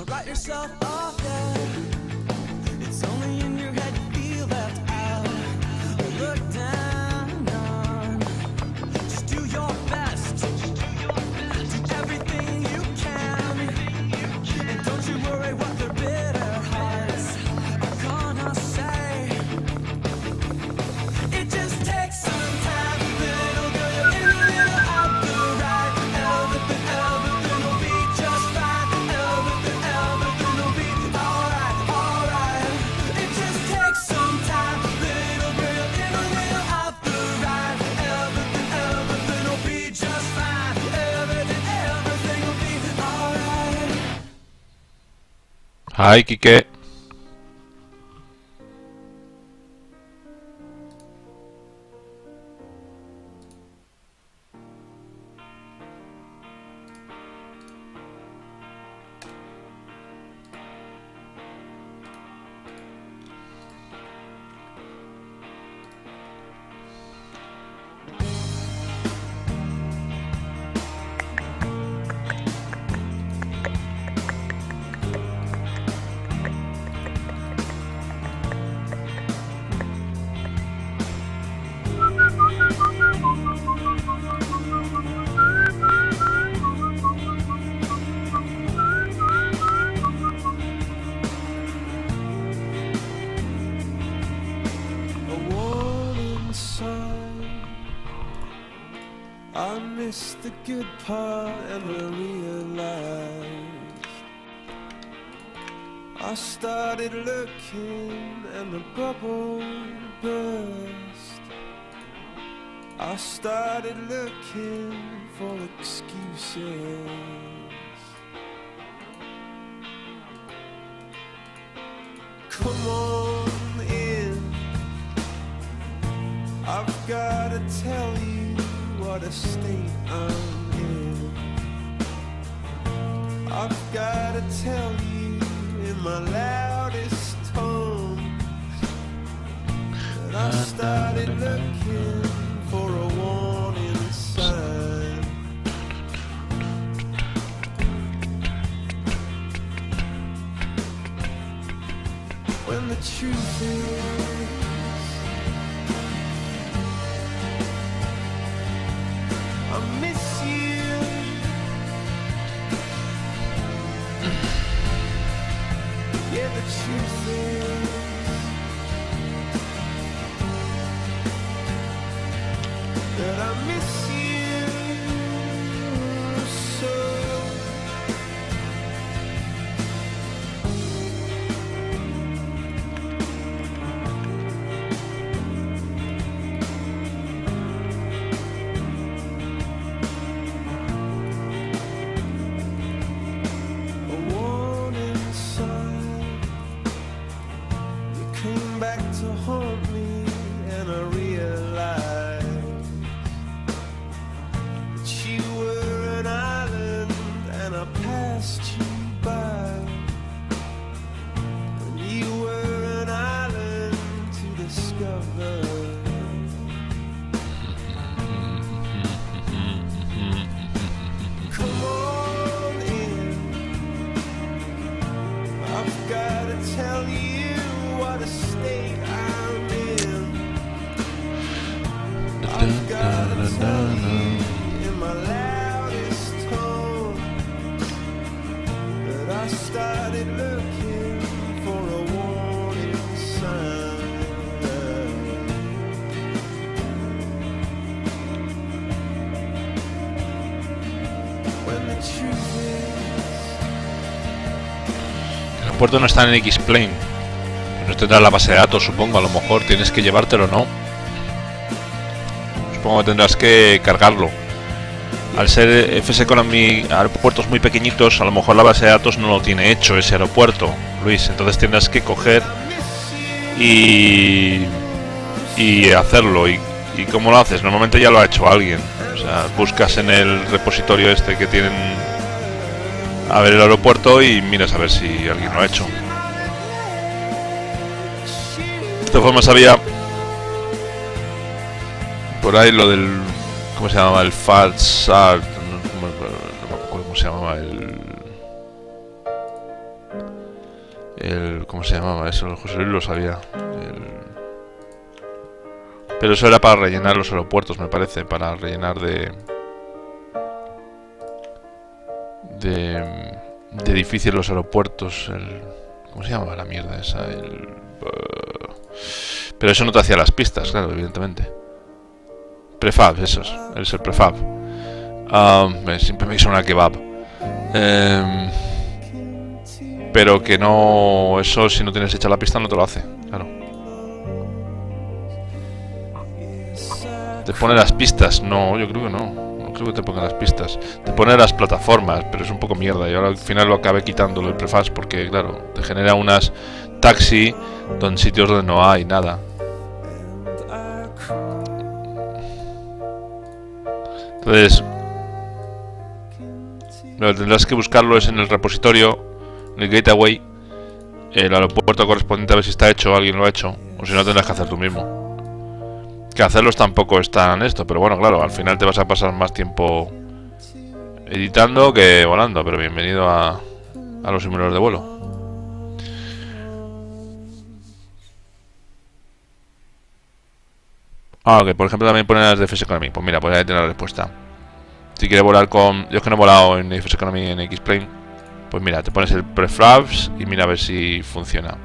Don't write yourself off yet. It's only in your head you feel left out or looked down on. Just do your best. Do everything you can. And don't you worry what their bitter hearts are gonna say. It just takes some time, little girl. You're in a little out the right. Everything will be just fine. Everything will be alright, alright. It just takes some time, little girl. You're in a little out the right. Everything will be just fine. Everything will be alright. Hi, Kike. A warning sign. I missed the good part and I realized I started looking and the bubble burst. I started looking for excuses. Come on in. I've gotta tell you what a state I'm in. I've gotta tell you in my loudest tones that I started looking for a warning sign. When the truth is I miss you. Yeah, the truth is that I miss you so. A warning sign. You came back to haunt me, and I realized that you were an island, and I passed you by. And you were an island to discover. Come on in. I've gotta tell you what a state I'm in. I've gotta tell you in my loudest tone that I started looking for a warning sign. When the truth is El puerto no está en X-Plane. No tendrás la base de datos, supongo. A lo mejor tienes que llevártelo, ¿no? Supongo que tendrás que cargarlo. Al ser FS Economy aeropuertos muy pequeñitos, a lo mejor la base de datos no lo tiene hecho ese aeropuerto, Luis. Entonces tendrás que coger y hacerlo. ¿Y cómo lo haces? Normalmente ya lo ha hecho alguien. O sea, buscas en el repositorio este que tienen a ver el aeropuerto y miras a ver si alguien lo ha hecho. De todas formas había por ahí lo del, ¿cómo se llamaba? El false art, no me acuerdo cómo se llamaba, el ¿Cómo se llamaba eso? El José Luis lo sabía. Pero eso era para rellenar los aeropuertos, me parece. Para rellenar de edificios los aeropuertos. ¿Cómo se llamaba la mierda esa? Pero eso no te hacía las pistas, claro, evidentemente. Prefab, esos. Es el prefab. Siempre me suena a kebab. Pero que no... Eso, si no tienes hecha la pista, no te lo hace, claro. ¿Te pone las pistas? No, yo creo que no. No creo que te ponga las pistas. Te pone las plataformas, pero es un poco mierda. Y ahora al final lo acabé quitándolo el prefab porque, claro, te genera unas taxi en sitios donde no hay nada. Entonces, lo que tendrás que buscarlo es en el repositorio, en el gateway, el aeropuerto correspondiente, a ver si está hecho, alguien lo ha hecho, o si no tendrás que hacer tú mismo. Que hacerlos tampoco es tan esto, pero bueno, claro, al final te vas a pasar más tiempo editando que volando, pero bienvenido a los simuladores de vuelo. Que por ejemplo también ponen las de FS Economy. Pues mira, pues ahí tiene la respuesta. Si quieres volar con... Yo es que no he volado en FS Economy en X-Plane. Pues mira, te pones el prefabs y mira a ver si funciona.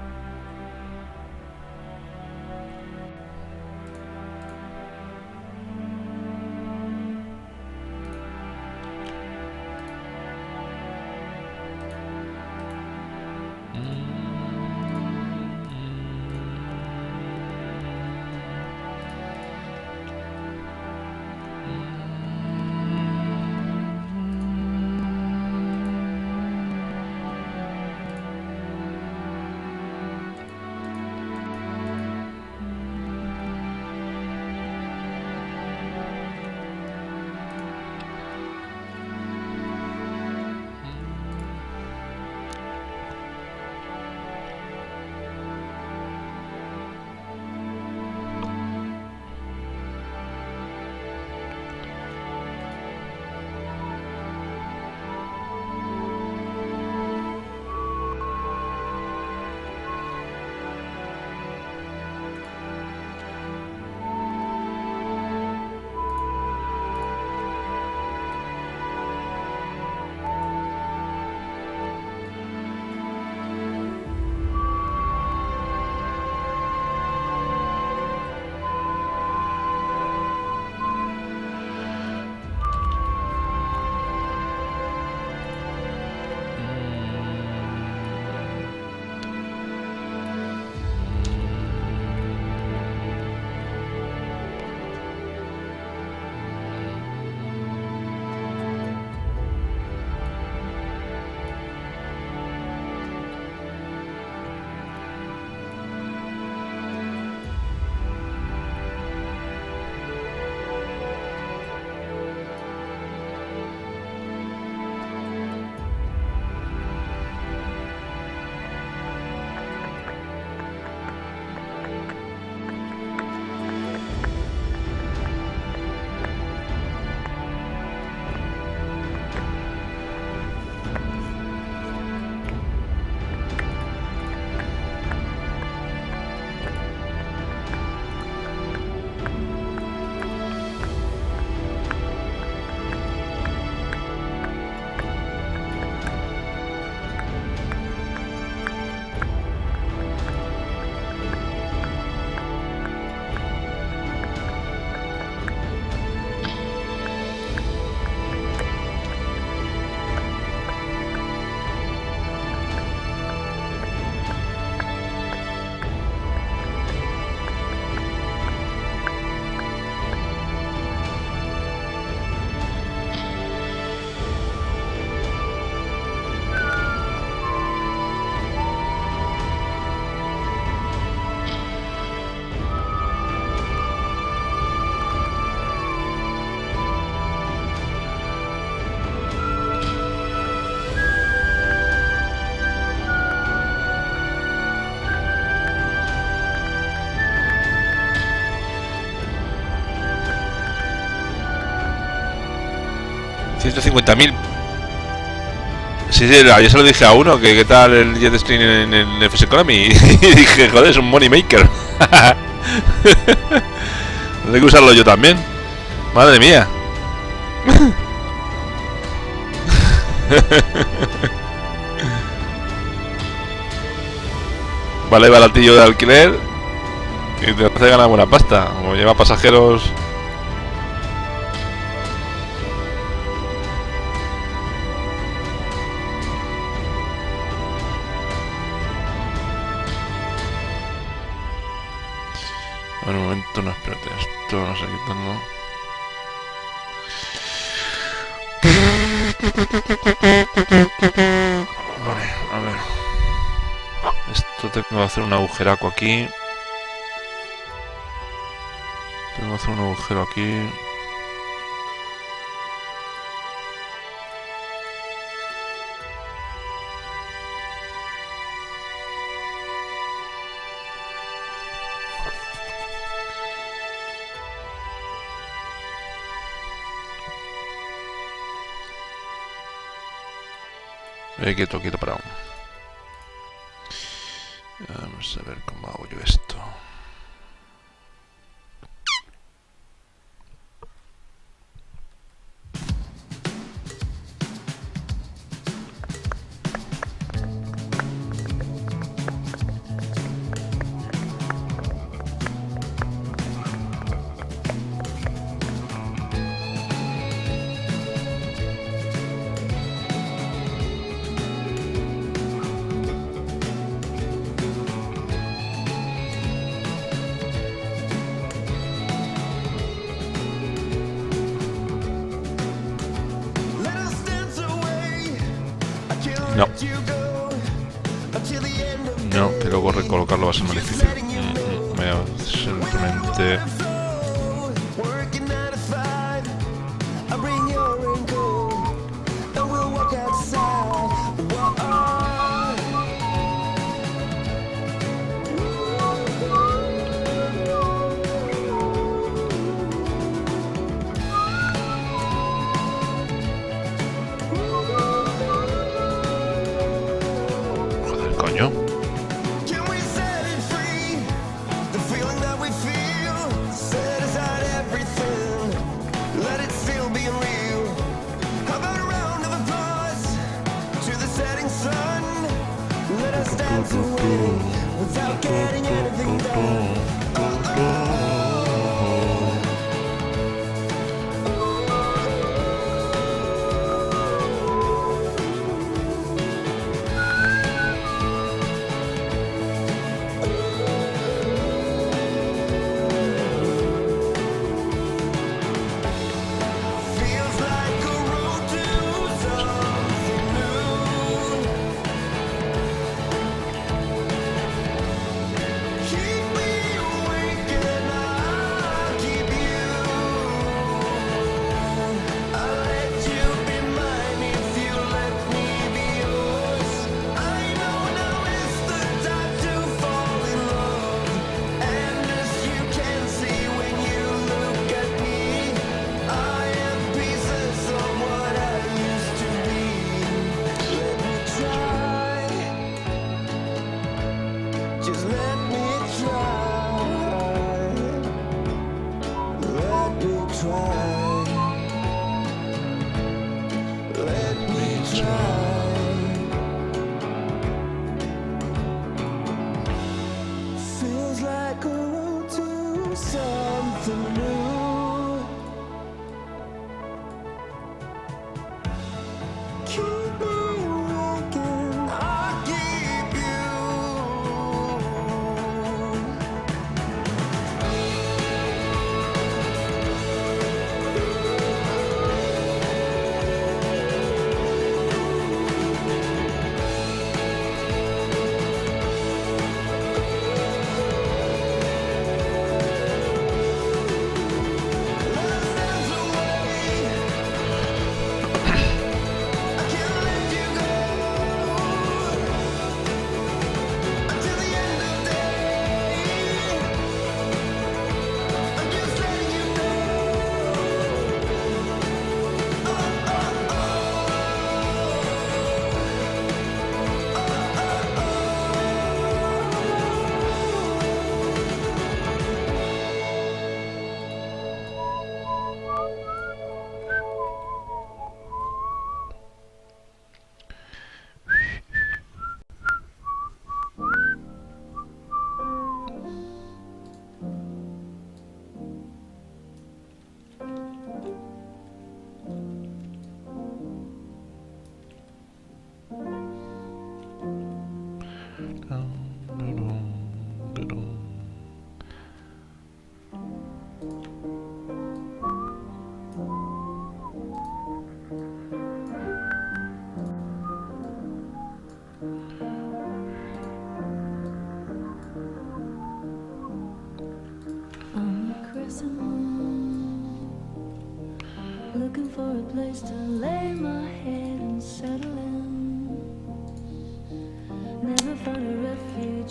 $150.000 Sí, sí, ayer se lo dije a uno que qué tal el Jetstream en FS Economy y dije, joder, es un money maker. Tendré que usarlo yo también. Madre mía. Vale, baratillo de alquiler y te hace ganar buena pasta. Como lleva pasajeros. A ver, un momento, no, espérate, esto no sé quitarlo. Vale, a ver. Esto tengo que hacer un agujeraco aquí. Tengo que hacer un agujero aquí. Quieto, quieto, parado. Vamos a ver cómo hago yo esto. No. No, que luego recolocarlo va a ser más difícil. Voy a simplemente... Joder, coño.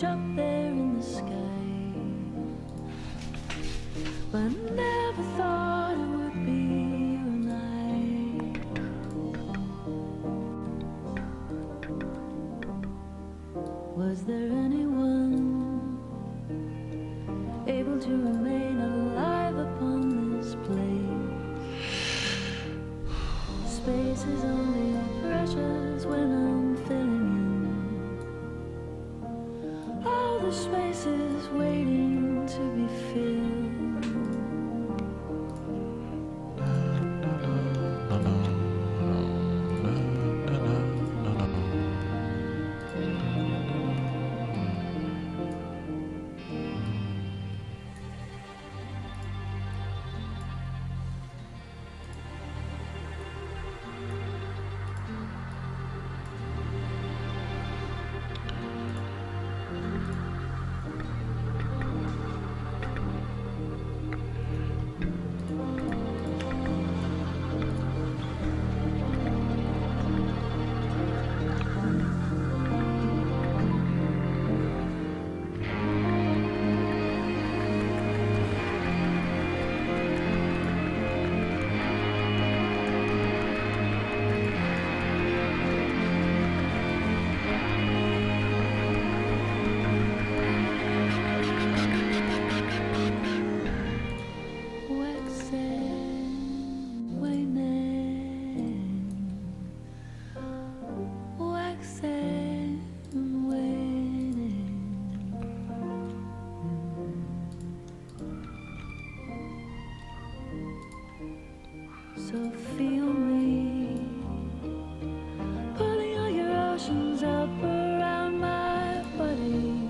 up there in the sky, but I never thought it would be you and I. Was there anyone able to remain alive upon this place? Space is only precious when I'm filling in all the spaces waiting to be filled. So feel me pulling all your oceans up around my body.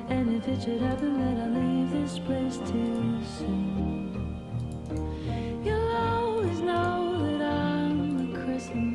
And if it should happen that I leave this place too soon, you'll always know that I'm a crescent moon.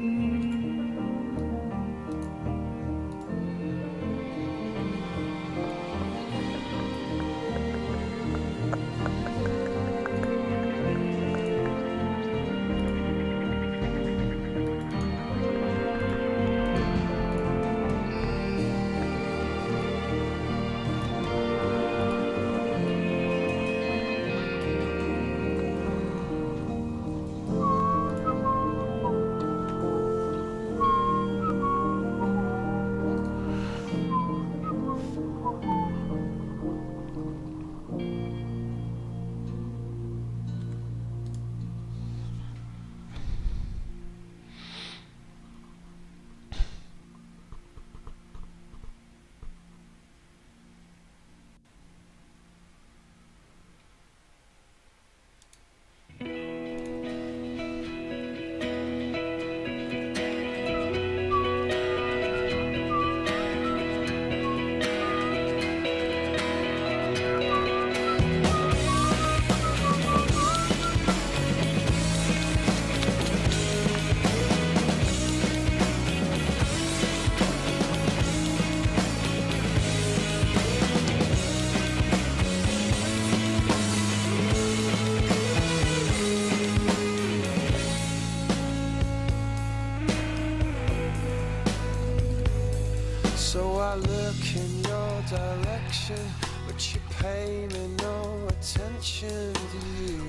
So I look in your direction, but you pay me no attention, do you?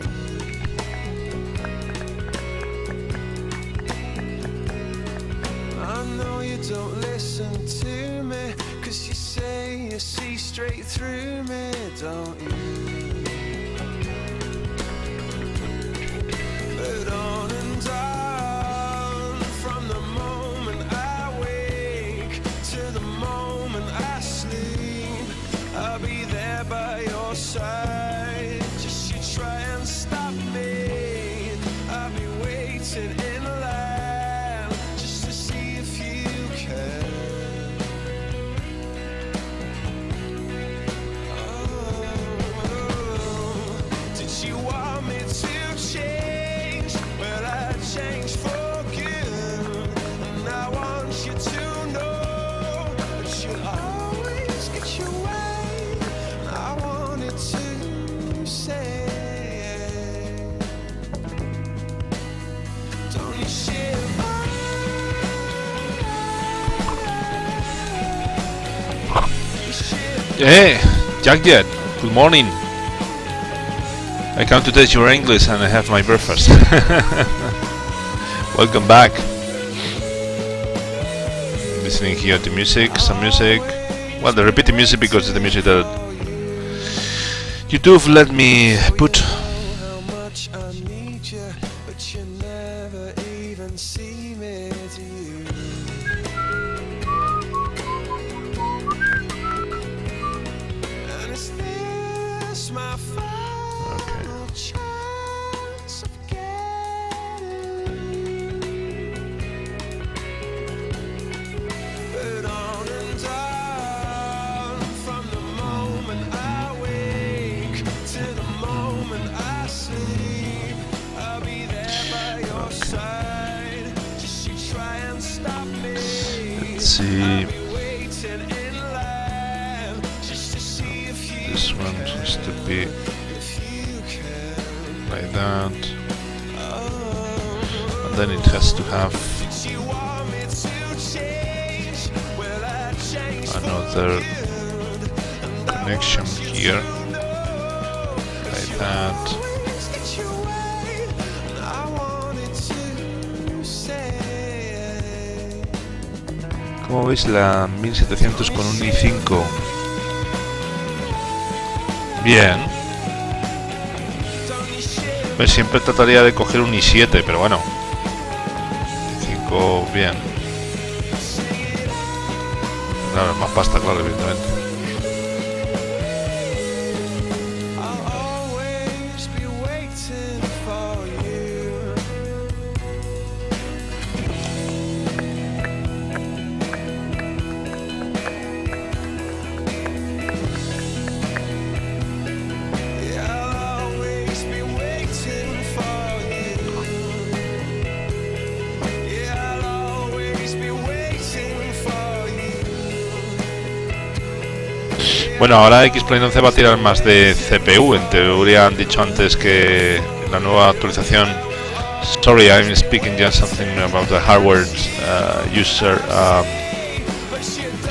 I know you don't listen to me, 'cause you say you see straight through me, don't you? But on and on, from the moment I wake to the moment I sleep, I'll be there by your side. Just you try and stop me, I'll be waiting in line just to see if you can. Oh, did you want me to change? Well, I changed for good, and I want you to know that you'll always get your way. I wanted to Hey, Jack Jet, good morning. I come to test your English and I have my breakfast. Welcome back. Listening here to music, some music. Well, the repeated music because it's the music that YouTube let me put. How much I need you, but you never even see me to you. And is this my final chance of getting but on and on from the moment I wake to the moment I sleep, I'll be there by your side. Just you try and stop me. Let's see. I'll be waiting in line just to see if you This one has to be if you can. like that. And then it has to have You want me to change? Will I change for another you? And I connection want you here. to know Like that. always get your way, and I wanted to say. Como veis, la 1700 con un i5. Bien. Pues siempre trataría de coger un i7, pero bueno. i5, bien. Claro, es más pasta, claro, evidentemente. I'll always be waiting for you. Yeah, I'll always be waiting for you. Yeah, I'll always be waiting for you. Bueno, ahora X-Plane 11 va a tirar más de CPU. En teoría han dicho antes que la nueva actualización. Sorry, I'm speaking just something about the hardware user.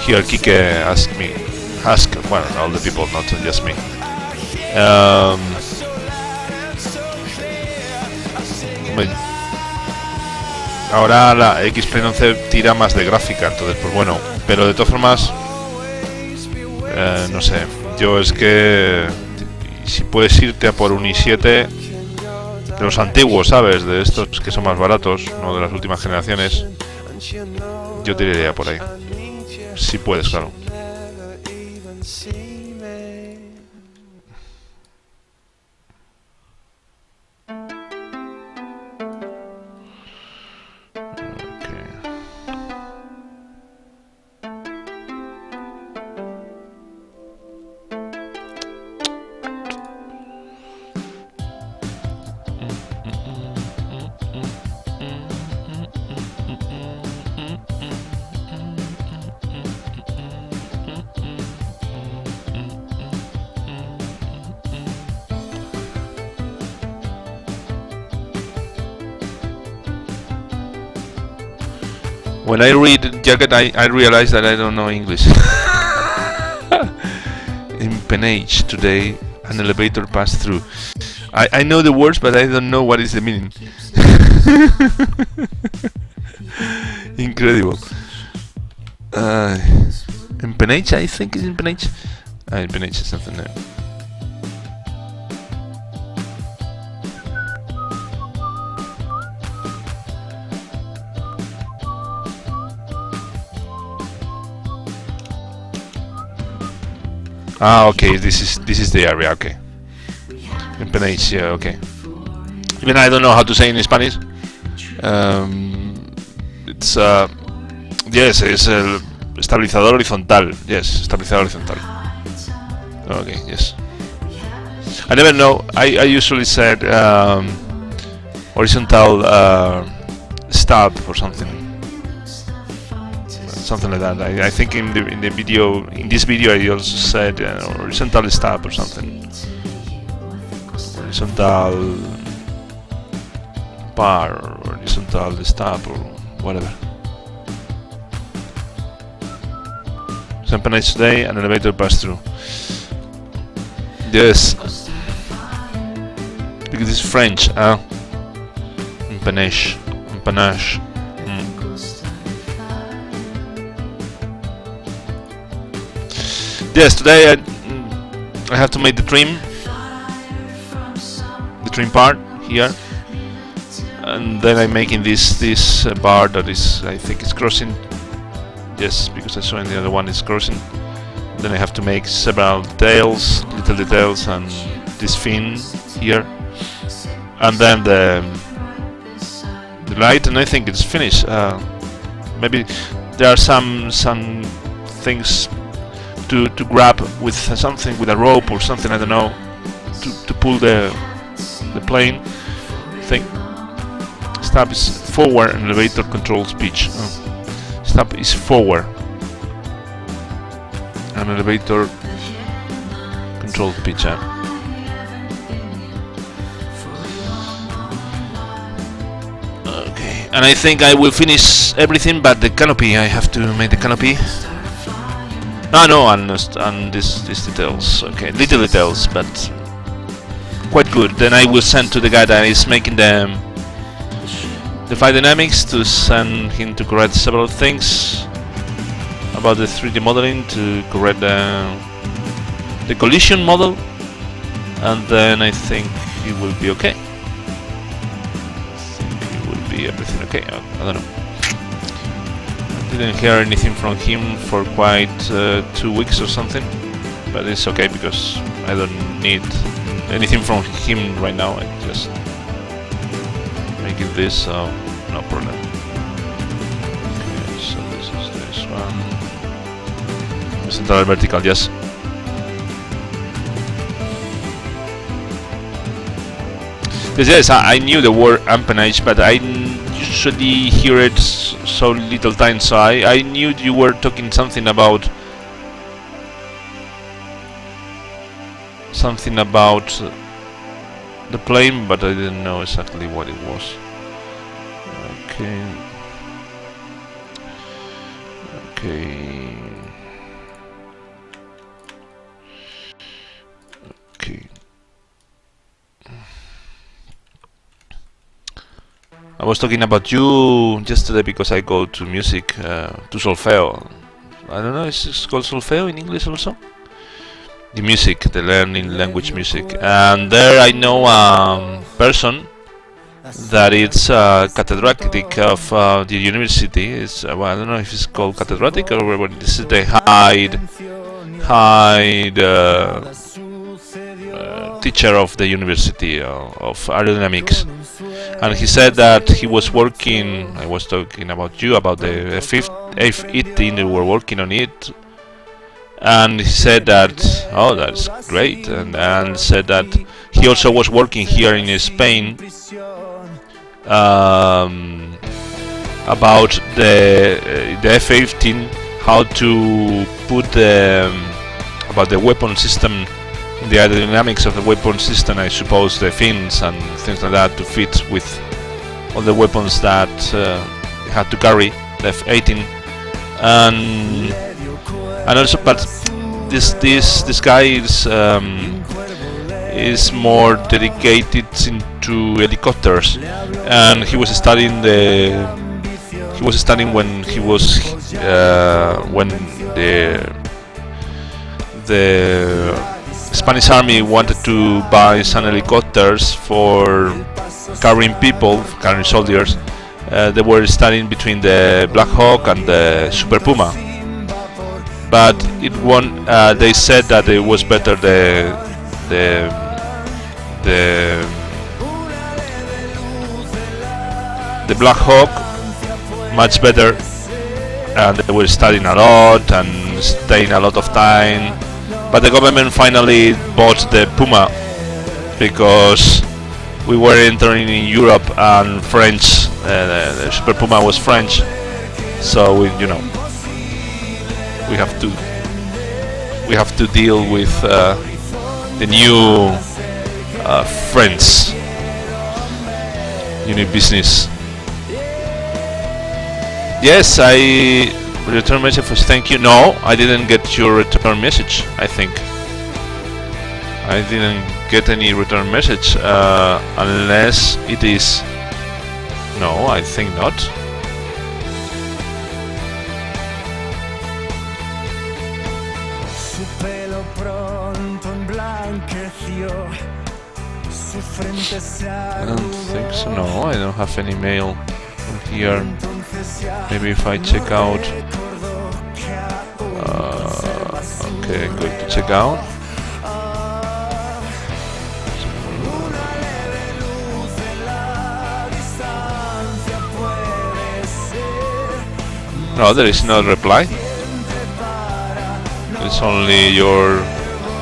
Here, Kike asked me. Well, all the people, not just me. Ahora la X-Plane 11 tira más de gráfica, entonces pues bueno, pero de todas formas no sé, yo es que si puedes irte a por un i7 de los antiguos, ¿sabes? De estos que son más baratos, no de las últimas generaciones, yo te iría por ahí. Si puedes, claro. When I read Jacket, I realize that I don't know English. In Penage today, an elevator passed through. I know the words, but I don't know what is the meaning. Incredible. In Penage, I think it's in Penage. In Penage is something there. Ah, okay. This is the area. Okay. In Penage, yeah, okay. Even I don't know how to say in Spanish. It's yes, it's estabilizador horizontal. Yes, estabilizador horizontal. Okay, yes. I never know. I usually said horizontal stop or something like that. I think in the video, in this video, I also said horizontal stop or something. Horizontal bar or horizontal stop or whatever. Empennage today, an elevator passed through. Yes. Because it's French, Empennage. Empennage. Yes, today I have to make the trim part here, and then I'm making this bar that is, I think it's crossing. Yes, because I saw in the other one is crossing. Then I have to make several details, little details, and this fin here, and then the light, and I think it's finished. Maybe there are some things to grab with something, with a rope or something, I don't know, to pull the plane thing. Stop is forward and elevator controls pitch. Stop is forward and elevator control pitch. Okay, and I think I will finish everything but the canopy. I have to make the canopy. No, and these details. Okay, little details, but quite good. Then I will send to the guy that is making the flight dynamics to send him to correct several things about the 3D modeling, to correct the collision model, and then I think it will be okay. I think it will be everything okay. I don't know. Didn't hear anything from him for quite 2 weeks or something, but it's okay because I don't need anything from him right now. I just make it this, so no problem. Okay, so this is this one. Central vertical, yes. Yes, I knew the word empennage, but I usually hear it so little times, so I knew you were talking something about the plane, but I didn't know exactly what it was. Okay. I was talking about you yesterday because I go to music, to solfeo. I don't know, it's called solfeo in English also? The music, the learning language music. And there I know a person that is catedrátic of the university. It's, well, I don't know if it's called catedrátic or whatever. This is the high teacher of the university of aerodynamics, and he said that he was working. I was talking about you about the F-18. They were working on it, and he said that that's great, and said that he also was working here in Spain about the F-18, how to put about the weapon system, the aerodynamics of the weapon system, I suppose the fins and things like that, to fit with all the weapons that they had to carry, the F-18, and also, but this guy is more dedicated into helicopters, and he was studying when he was when the Spanish army wanted to buy some helicopters for carrying people, carrying soldiers. They were studying between the Black Hawk and the Super Puma, but it won. They said that it was better the Black Hawk, much better, and they were studying a lot and staying a lot of time. But the government finally bought the Puma because we were entering in Europe, and French, the Super Puma was French, so we have to deal with the new French business. Yes, return message was thank you. No, I didn't get your return message. I think I didn't get any return message unless it is. No, I think not. Su pelo pronto emblanqueció, su frente se I don't think so. No, I don't have any mail from here. Maybe if I check out. Okay, I'm going to check out. No, there is no reply. It's only your.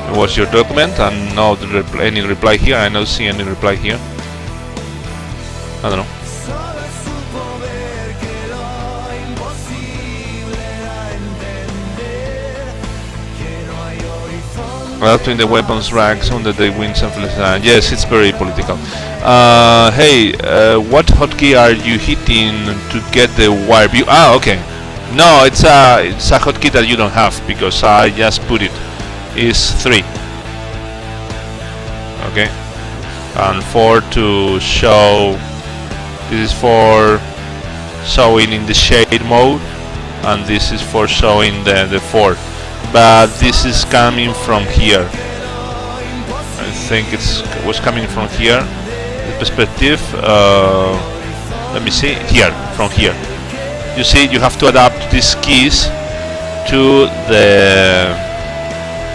It was your document and no any reply here. I don't see any reply here. I don't know. Between the weapons racks under the wings and yes, it's very political. Hey, what hotkey are you hitting to get the wire view? Ah, okay. No, it's a hotkey that you don't have because I just put it. Is 3. Okay, and 4 to show. This is for showing in the shade mode, and this is for showing the 4. But this is coming from here. I think it was coming from here. The perspective. Let me see. Here, from here. You see, you have to adapt these keys to the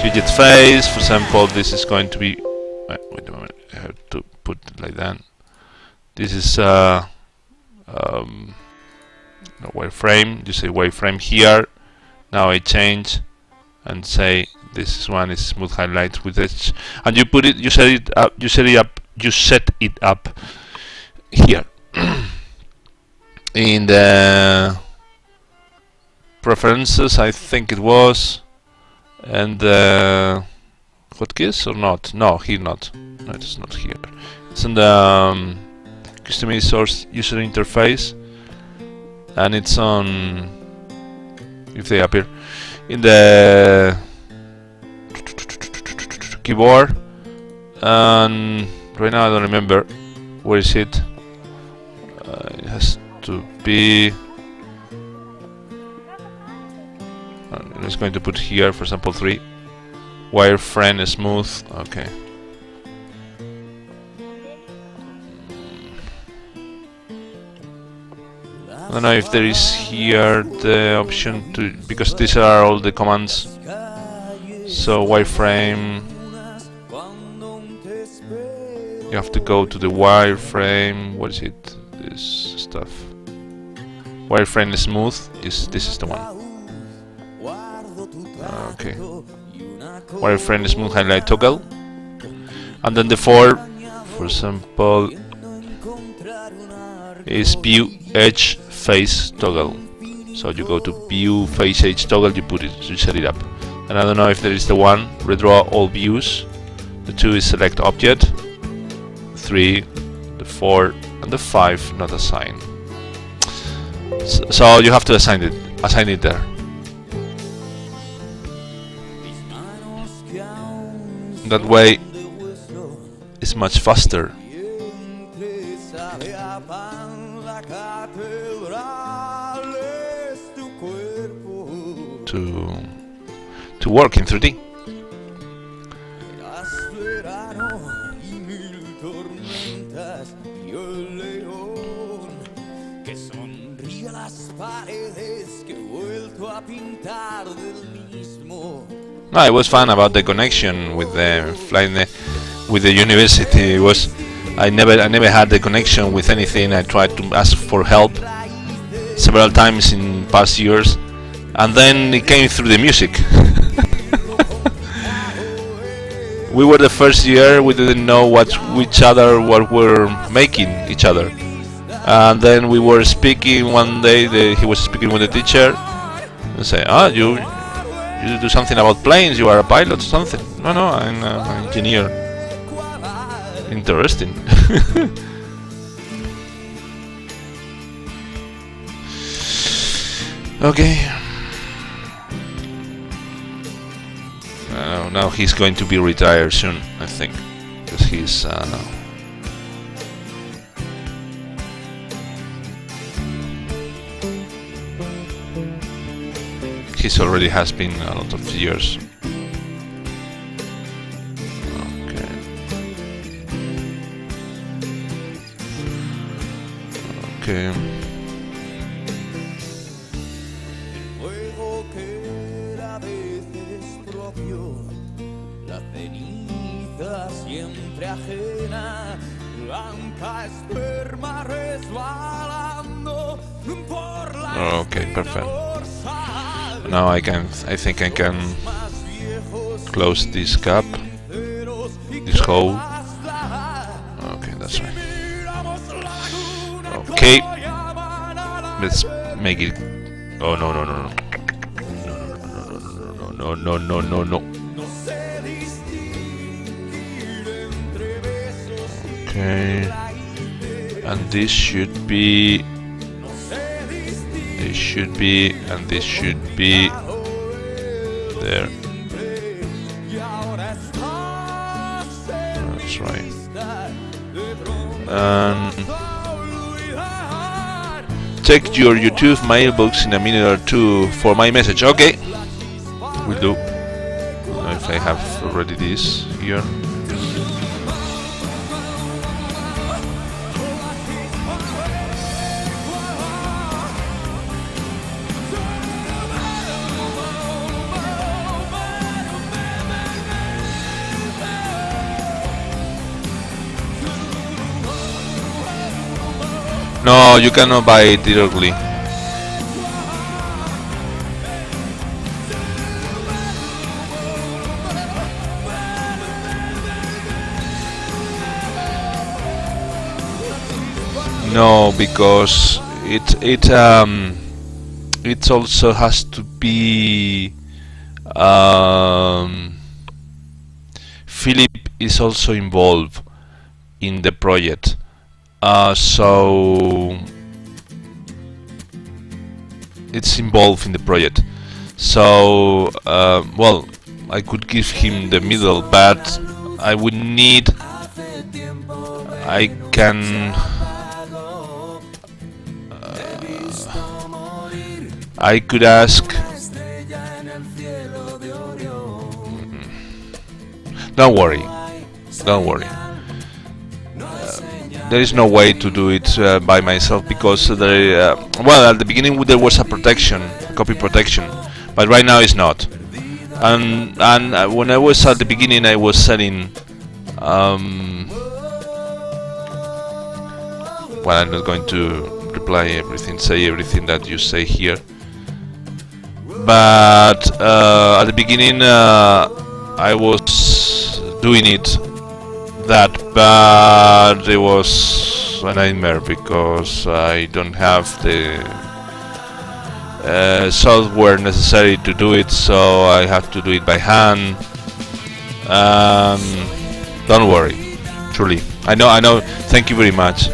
digit face. For example, this is going to be. Wait a moment. I have to put it like that. This is wireframe. You say wireframe here. Now I change and say this one is smooth highlights with edge, and you put it. You set it up. You set it up. You set it up here in the preferences. I think it was, and the hotkeys or not? No, here not. No, it's not here. It's in the customize source user interface, and it's on. If they appear in the keyboard, and right now I don't remember where is it. It has to be. I'm just going to put here, for example, 3 wireframe smooth. Okay. I don't know if there is here the option to, because these are all the commands. So wireframe, you have to go to the wireframe. What is it? This stuff. Wireframe smooth is this is the one. Okay. Wireframe smooth highlight toggle, and then the 4, for example, is view edge face toggle. So you go to view face edge toggle, you put it, you set it up. And I don't know if there is the 1 redraw all views. The 2 is select object. 3, the 4, and the 5 not assign. So you have to assign it there. That way it's much faster to work in 3D. No, it was fun about the connection with the flying with the university. It was I never had the connection with anything. I tried to ask for help several times in past years, and then it came through the music. We were the first year, we didn't know what we're making each other, and then we were speaking one day. He was speaking with the teacher and say, you do something about planes, you are a pilot or something. No, I'm an engineer. Interesting. Okay. now he's going to be retired soon, I think, because he's already has been a lot of years. Okay. El fuego que era a veces propio, la ceniza siempre ajena, blanca esperma resbalando por la Okay, perfect. Now I think I can close this gap, this hole. Okay, that's right. Okay, let's make it. Oh no no no no no no no no no. Okay, and this should be. This should be, and this should be there. That's right. And check your YouTube mailbox in a minute or two for my message. Okay, will do. If I have already this here. No, you cannot buy it directly. No, because it also has to be Philip is also involved in the project. So it's involved in the project. So well, I could give him the middle, but I would need. I can. I could ask. Don't worry. Don't worry. There is no way to do it by myself because well, at the beginning there was a protection, copy protection, but right now it's not. And when I was at the beginning, I was selling. Well, I'm not going to reply everything, say everything that you say here. But at the beginning, I was doing it. That, but it was a nightmare because I don't have the software necessary to do it, so I have to do it by hand. Don't worry, truly. I know. Thank you very much.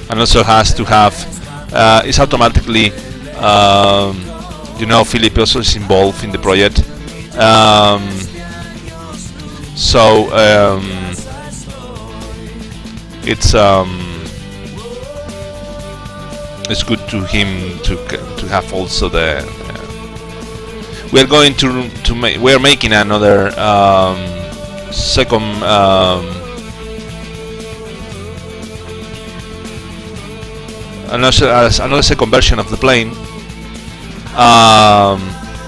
And also has to have it's automatically you know, Philip also is involved in the project, so it's good to him to have also the we are going to make, we are making another second another second version of the plane.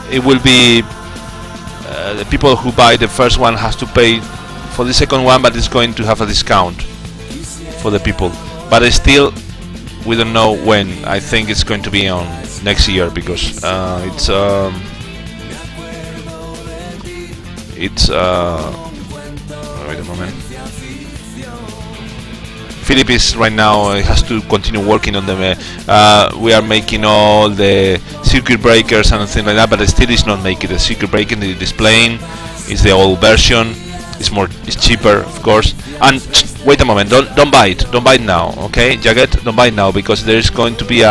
It will be the people who buy the first one has to pay for the second one, but it's going to have a discount for the people. But still, we don't know when. I think it's going to be on next year because it's wait a moment. Philip is right now has to continue working on them. We are making all the circuit breakers and things like that, but still is not making the circuit breaking. The displaying is the old version. It's cheaper, of course. And wait a moment, don't buy it now, okay, Jagged, don't buy it now, because there's going to be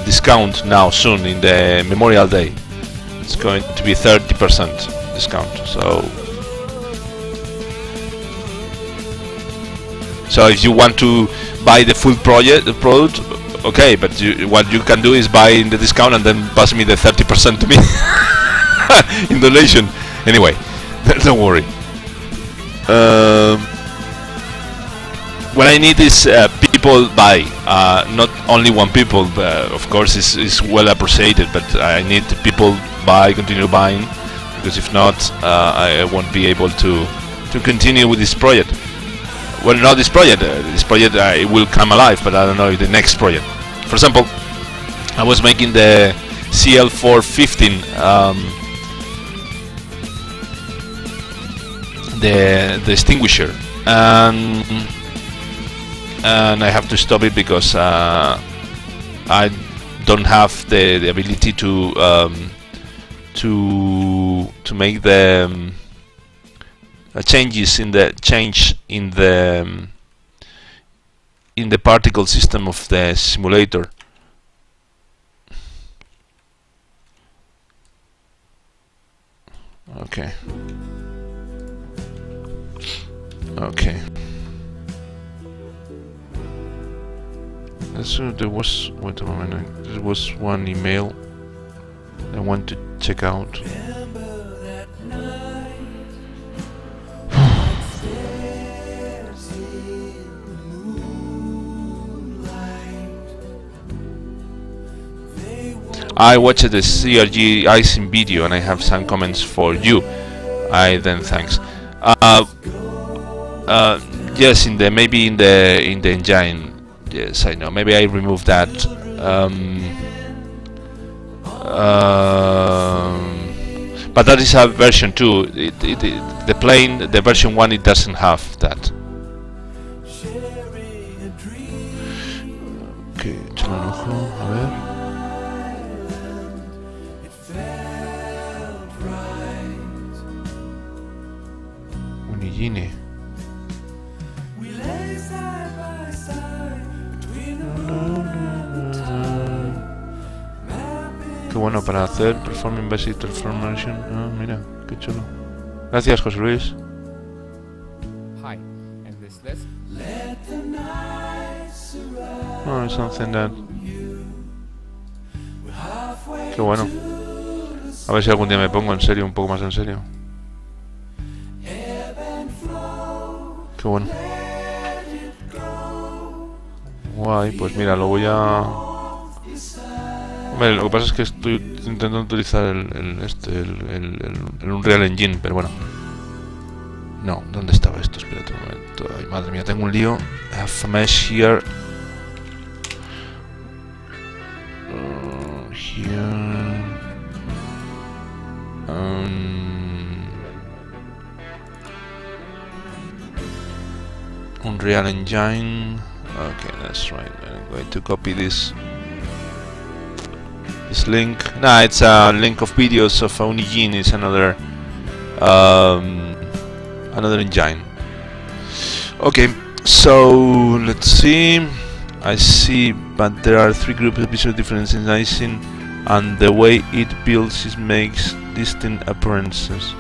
discount now soon in the Memorial Day. It's going to be 30% discount. So if you want to buy the full product, okay, but what you can do is buy in the discount and then pass me the 30% to me in donation. Anyway, don't worry. What I need is people buy, not only one people. Of course, is well appreciated, but I need people buy, continue buying, because if not, I won't be able to continue with this project. Well, not this project. It will come alive, but I don't know if the next project. For example, I was making the CL415, the extinguisher, and I have to stop it because I don't have the ability to make the change in the particle system of the simulator. Okay. There was, wait a moment, there was one email I want to check out. I watched the CRG icing video and I have some comments for you. Thanks. Yes, maybe in the engine. Yes, I know. Maybe I removed that. But that is a version 2. The version 1, it doesn't have that. Okay, échale un ojo, a ver. Unigine. Qué bueno para hacer Performing Basic Transformation. Ah, mira, qué chulo. Gracias, José Luis. Hi, and this list. Oh, something that... Qué bueno. A ver si algún día me pongo en serio, un poco más en serio. Qué bueno. Guay, pues mira, lo voy a... Hombre, lo que pasa es que estoy intentando utilizar el Unreal Engine, pero bueno. No, ¿dónde estaba esto? Espérate un momento. Ay, madre mía, tengo un lío. I have a mesh here. Here. Unreal Engine. Okay, that's right. I'm going to copy this link. Nah, it's a link of videos of Unigine. It's another engine. Okay, so let's see. I see, but there are 3 groups of visual differences in icing, and the way it builds it makes distinct appearances.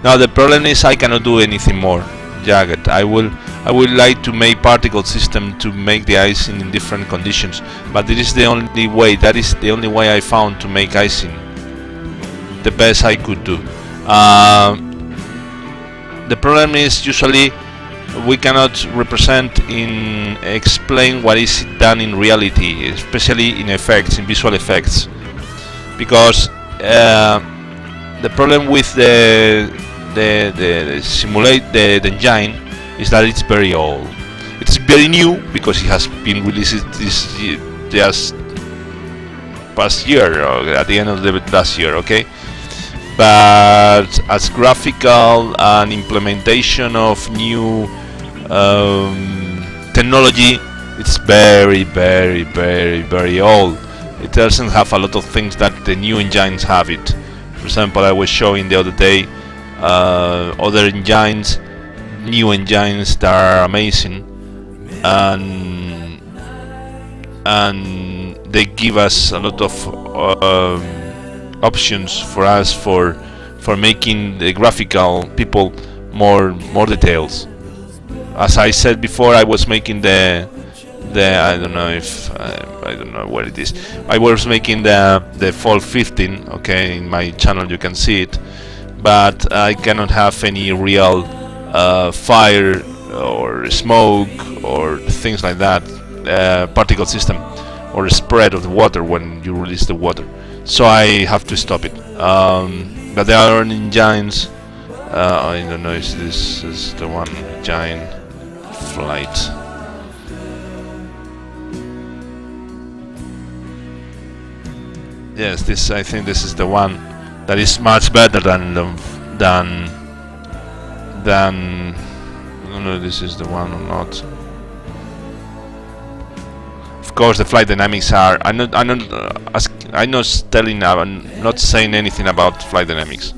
Now the problem is I cannot do anything more. Jagged. I would like to make particle system to make the icing in different conditions, but this is the only way. That is the only way I found to make icing. The best I could do. The problem is usually we cannot represent explain what is done in reality, especially in effects, in visual effects, because the problem with the engine is that it's very old. It's very new because it has been released this just past year, or at the end of the last year, okay? But as graphical and implementation of new technology, it's very, very, very, very old. It doesn't have a lot of things that the new engines have it. For example, I was showing the other day other engines, new engines that are amazing, and they give us a lot of options for us for making the graphical people more details. As I said before, I was making the I don't know if I don't know where it is. I was making the fall 15. Okay, in my channel you can see it, but I cannot have any real fire or smoke or things like that, particle system or spread of the water when you release the water. So I have to stop it. But there are engines. I don't know if this is the one, giant flight. Yes, this, I think this is the one that is much better than I don't know if this is the one or not. Of course, the flight dynamics are. I'm not saying anything about flight dynamics.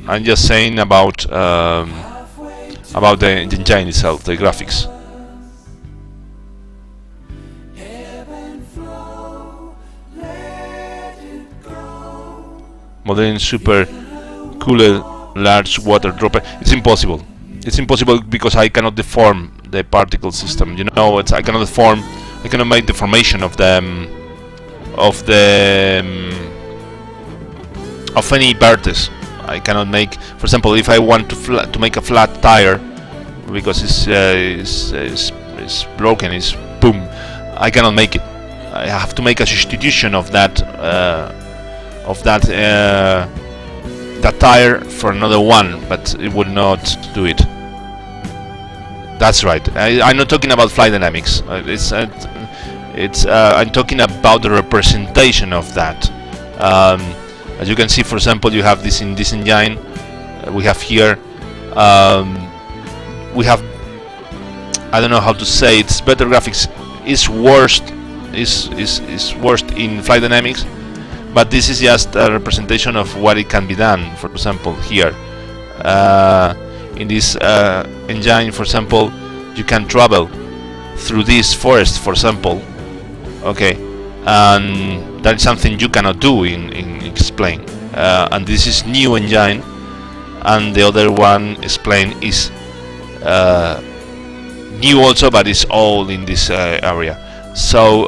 I'm just saying about the engine itself, the graphics. Modern super cooler large water dropper. It's impossible. It's impossible because I cannot deform the particle system. You know, I cannot deform. I cannot make deformation of any vertex. I cannot make, for example, if I want to make a flat tire because it's broken, it's boom. I cannot make it. I have to make a substitution of that tire for another one, but it would not do it. That's right. I'm not talking about flight dynamics. I'm talking about the representation of that. As you can see, for example, you have this in this engine. We have here. We have. I don't know how to say. It's better graphics. Is worst. Is worst in flight dynamics. But this is just a representation of what it can be done. For example, here in this engine, for example, you can travel through this forest, for example. Okay, and that is something you cannot do in Explain. And this is new engine, and the other one Explain is new also, but it's all in this area. So.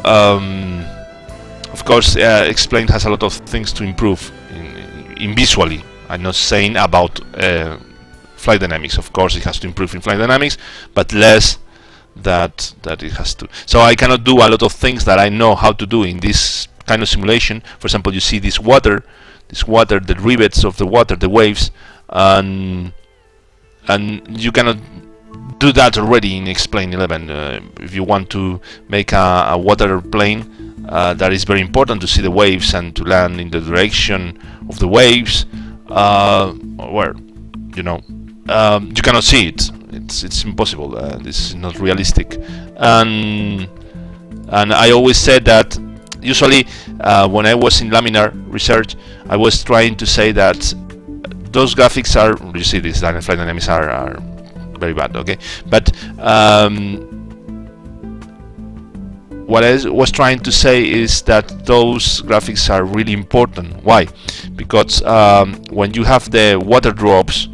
Of course, Explain has a lot of things to improve in visually. I'm not saying about flight dynamics. Of course, it has to improve in flight dynamics, but less that it has to. So I cannot do a lot of things that I know how to do in this kind of simulation. For example, you see this water, the rivets of the water, the waves, and you cannot do that already in Explain 11. If you want to make a water plane. That is very important to see the waves and to land in the direction of the waves. Where, you know, you cannot see it. It's impossible. This is not realistic. And I always said that usually when I was in laminar research, I was trying to say that those graphics are. You see, these flight dynamics are very bad. Okay, but. What I was trying to say is that those graphics are really important. Why? Because when you have the water drops,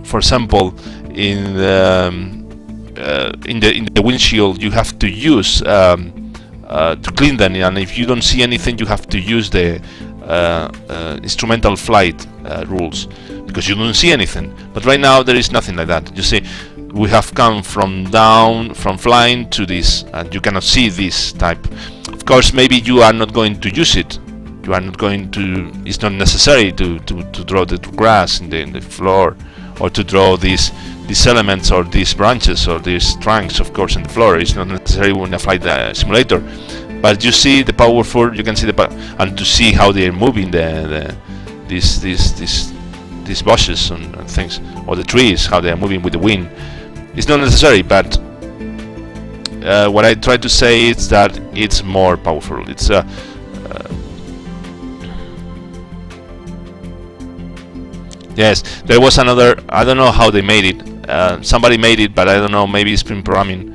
for example, in the windshield, you have to use to clean them, and if you don't see anything, you have to use the instrumental flight rules because you don't see anything. But right now there is nothing like that. You see. We have come from flying to this, and you cannot see this type. Of course, maybe you are not going to use it. You are not going to. It's not necessary to draw the grass in the floor, or to draw these elements or these branches or these trunks. Of course, in the floor, it's not necessary when I fly the simulator. But you see the powerful. You can see and to see how they are moving these bushes and things, or the trees, how they are moving with the wind. It's not necessary, but what I try to say is that it's more powerful. It's Yes, there was another. I don't know how they made it. Somebody made it, but I don't know. Maybe it's been programming.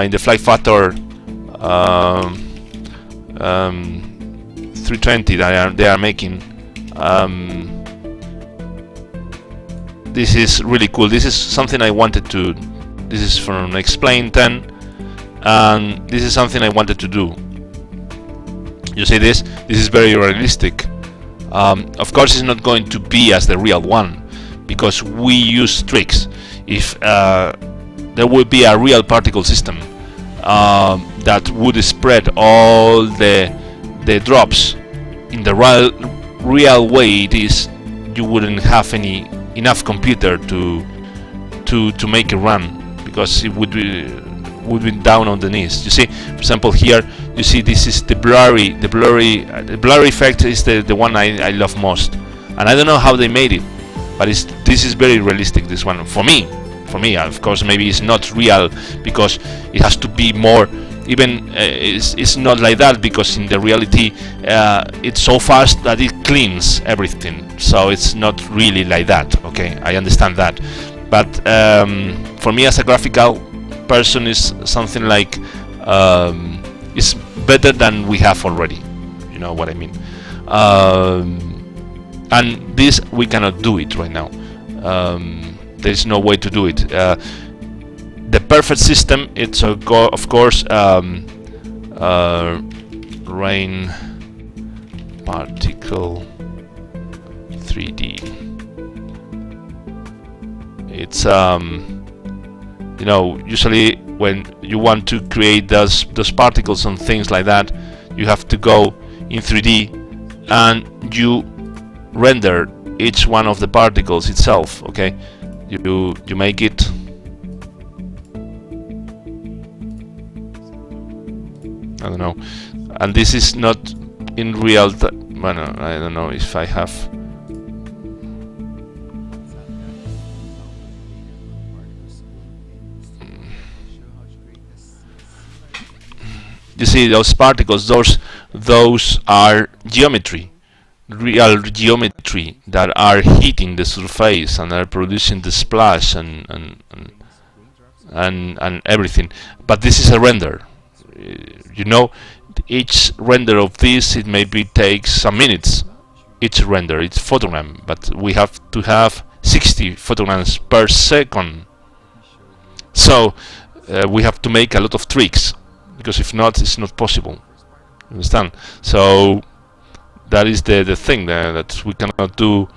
In the Flight Factor 320 that they are making. This is really cool. This is something I wanted to. This is from Explain 10, and this is something I wanted to do. You see this? This is very realistic. Of course, it's not going to be as the real one because we use tricks. If there would be a real particle system that would spread all the drops in the real way it is, you wouldn't have enough computer to make it run because it would be down on the knees. You see, for example, here you see this is the blurry effect is the one I love most, and I don't know how they made it, but this is very realistic. This one for me, of course, maybe it's not real because it has to be more. Even it's not like that because in the reality it's so fast that it cleans everything. So it's not really like that. Okay, I understand that, but for me as a graphical person is something like it's better than we have already. You know what I mean? And this we cannot do it right now. There is no way to do it. The perfect system, it's of course rain particle 3D. It's you know, usually when you want to create those particles and things like that, you have to go in 3D and you render each one of the particles itself. Okay, you make it. I don't know, and this is not in real time. Well, I don't know if I have. You see those particles? Those are geometry, real geometry that are hitting the surface and are producing the splash and everything. But this is a render. You know, each render of this, it maybe takes some minutes. Each render, it's photogram, but we have to have 60 photograms per second. So we have to make a lot of tricks because if not, it's not possible. Understand? So that is the thing that we cannot do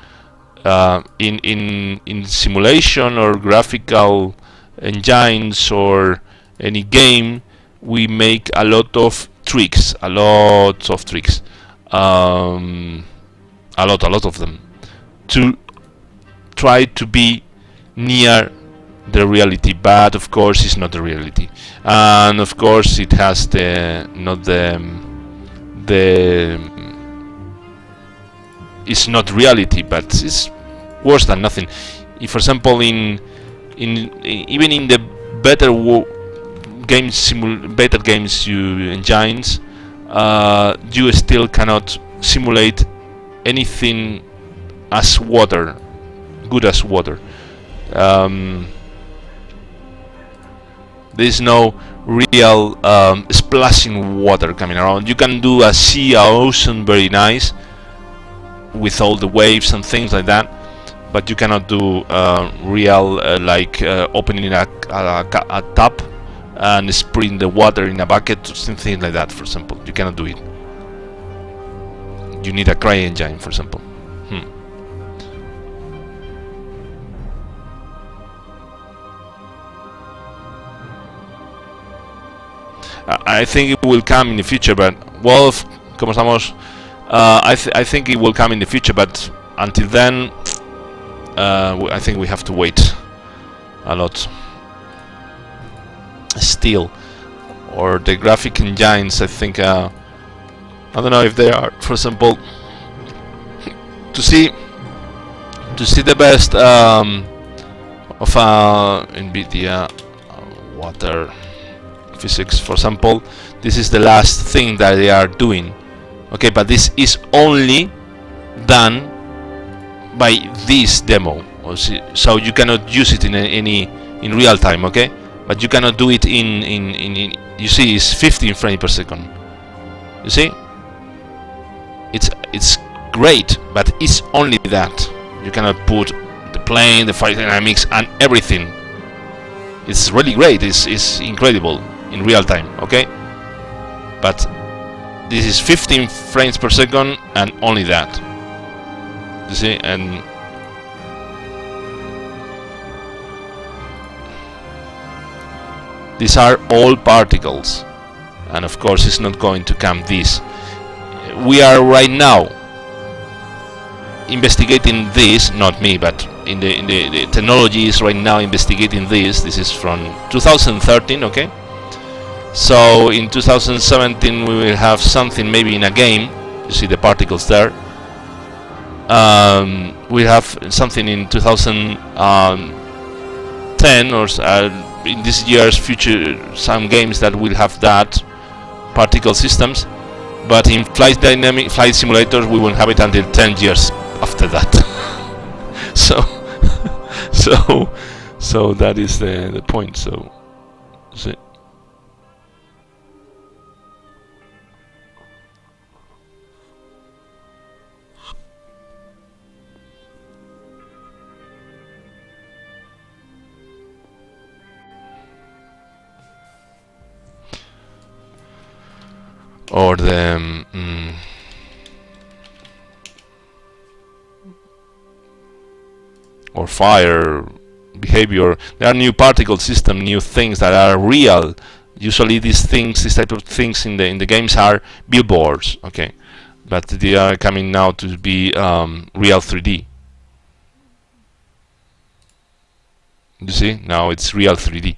in simulation or graphical engines or any game. We make a lot of tricks, a lot of them, to try to be near the reality, but of course it's not the reality, and of course it has it's not reality, but it's worse than nothing. If, for example, even in the better games engines, you still cannot simulate anything as water, good as water. There is no real splashing water coming around. You can do a sea, a ocean, very nice with all the waves and things like that, but you cannot do real like opening a tap and spraying the water in a bucket, something like that. For example, you cannot do it. You need a CryEngine, for example. I think it will come in the future, but Wolf, ¿cómo estamos? I think it will come in the future, but until then, I think we have to wait a lot. Still, or the graphic engines, I think. I don't know if they are, for example, to see the best of NVIDIA water physics, for example. This is the last thing that they are doing. Okay, but this is only done by this demo, so you cannot use it in in real time, okay? But you cannot do it in you see, it's 15 frames per second. You see, it's great, but it's only that. You cannot put the plane, the flight dynamics, and everything. It's really great. It's incredible in real time, okay? But this is 15 frames per second and only that. You see, and these are all particles, and of course it's not going to come this. We are right now investigating this, not me, but in the technology is right now investigating this. This is from 2013, okay? So in 2017 we will have something maybe in a game. You see the particles there. We have something in 2010 or in this year's future, some games that will have that particle systems. But in flight simulators we won't have it until 10 years after that. so that is the point. So see. Or the or fire behavior. There are new particle system, new things that are real. Usually these things, this type of things in the games are billboards, okay, but they are coming now to be real 3D. You see, now it's real 3D,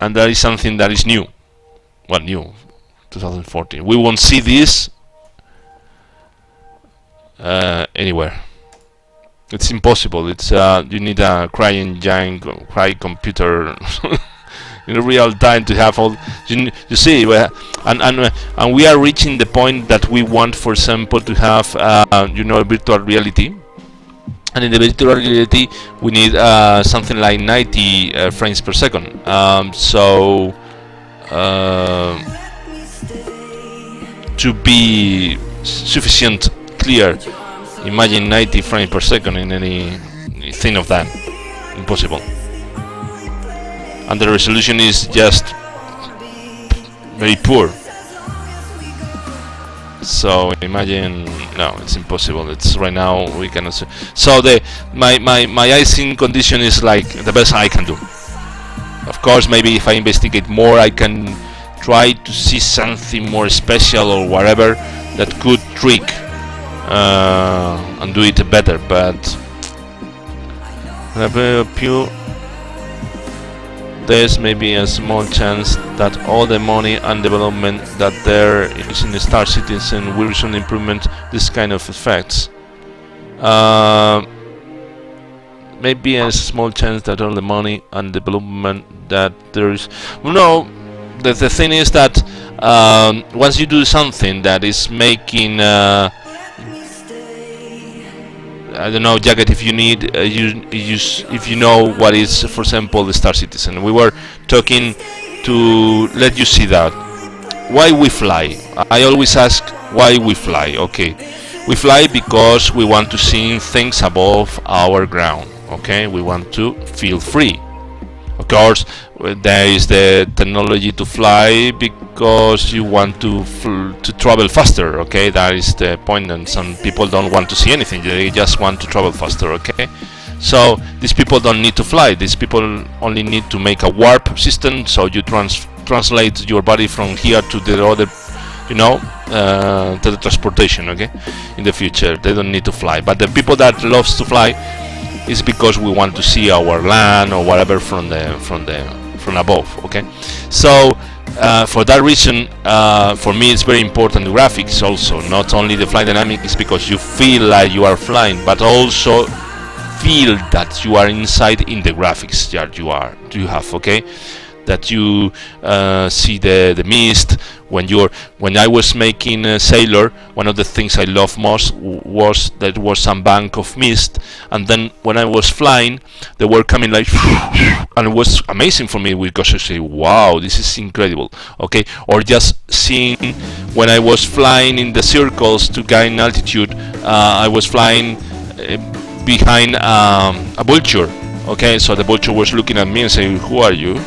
and that is something that is new. Well, new 2014. We won't see this anywhere. It's impossible. It's you need a crying giant cry computer in real time to have all. You see, and we are reaching the point that we want, for example, to have virtual reality. And in the virtual reality, we need something like 90 frames per second. To be sufficient clear, imagine 90 frames per second in anything of that. Impossible. And the resolution is just very poor. So imagine, no, it's impossible. It's right now we cannot see. So my icing condition is like the best I can do. Of course, maybe if I investigate more, I can try to see something more special or whatever that could trick and do it better. But there's maybe a small chance that all the money and development that there is in the Star Citizen will result in improvement this kind of effects. Maybe a small chance that all the money and development that there is. No, the thing is that once you do something that is making, I don't know, Jacket, if you need, if you know what is, for example, the Star Citizen. We were talking to let you see that. Why we fly? I always ask why we fly. Okay, we fly because we want to see things above our ground. Okay, we want to feel free. Of course, there is the technology to fly because you want to travel faster. Okay, that is the point. And some people don't want to see anything; they just want to travel faster. Okay, so these people don't need to fly. These people only need to make a warp system. So you translate your body from here to the other, teletransportation. Okay, in the future they don't need to fly. But the people that loves to fly is because we want to see our land or whatever from above. Okay, so for that reason, for me it's very important the graphics also, not only the flight dynamics, because you feel like you are flying, but also feel that you are inside in the graphics that you have. Okay, that you see the mist when I was making Sailor. One of the things I loved most was that there was some bank of mist, and then when I was flying they were coming like and it was amazing for me because I say, wow, this is incredible. Okay, or just seeing when I was flying in the circles to gain altitude, I was flying behind a vulture. Okay, so the vulture was looking at me and saying, who are you?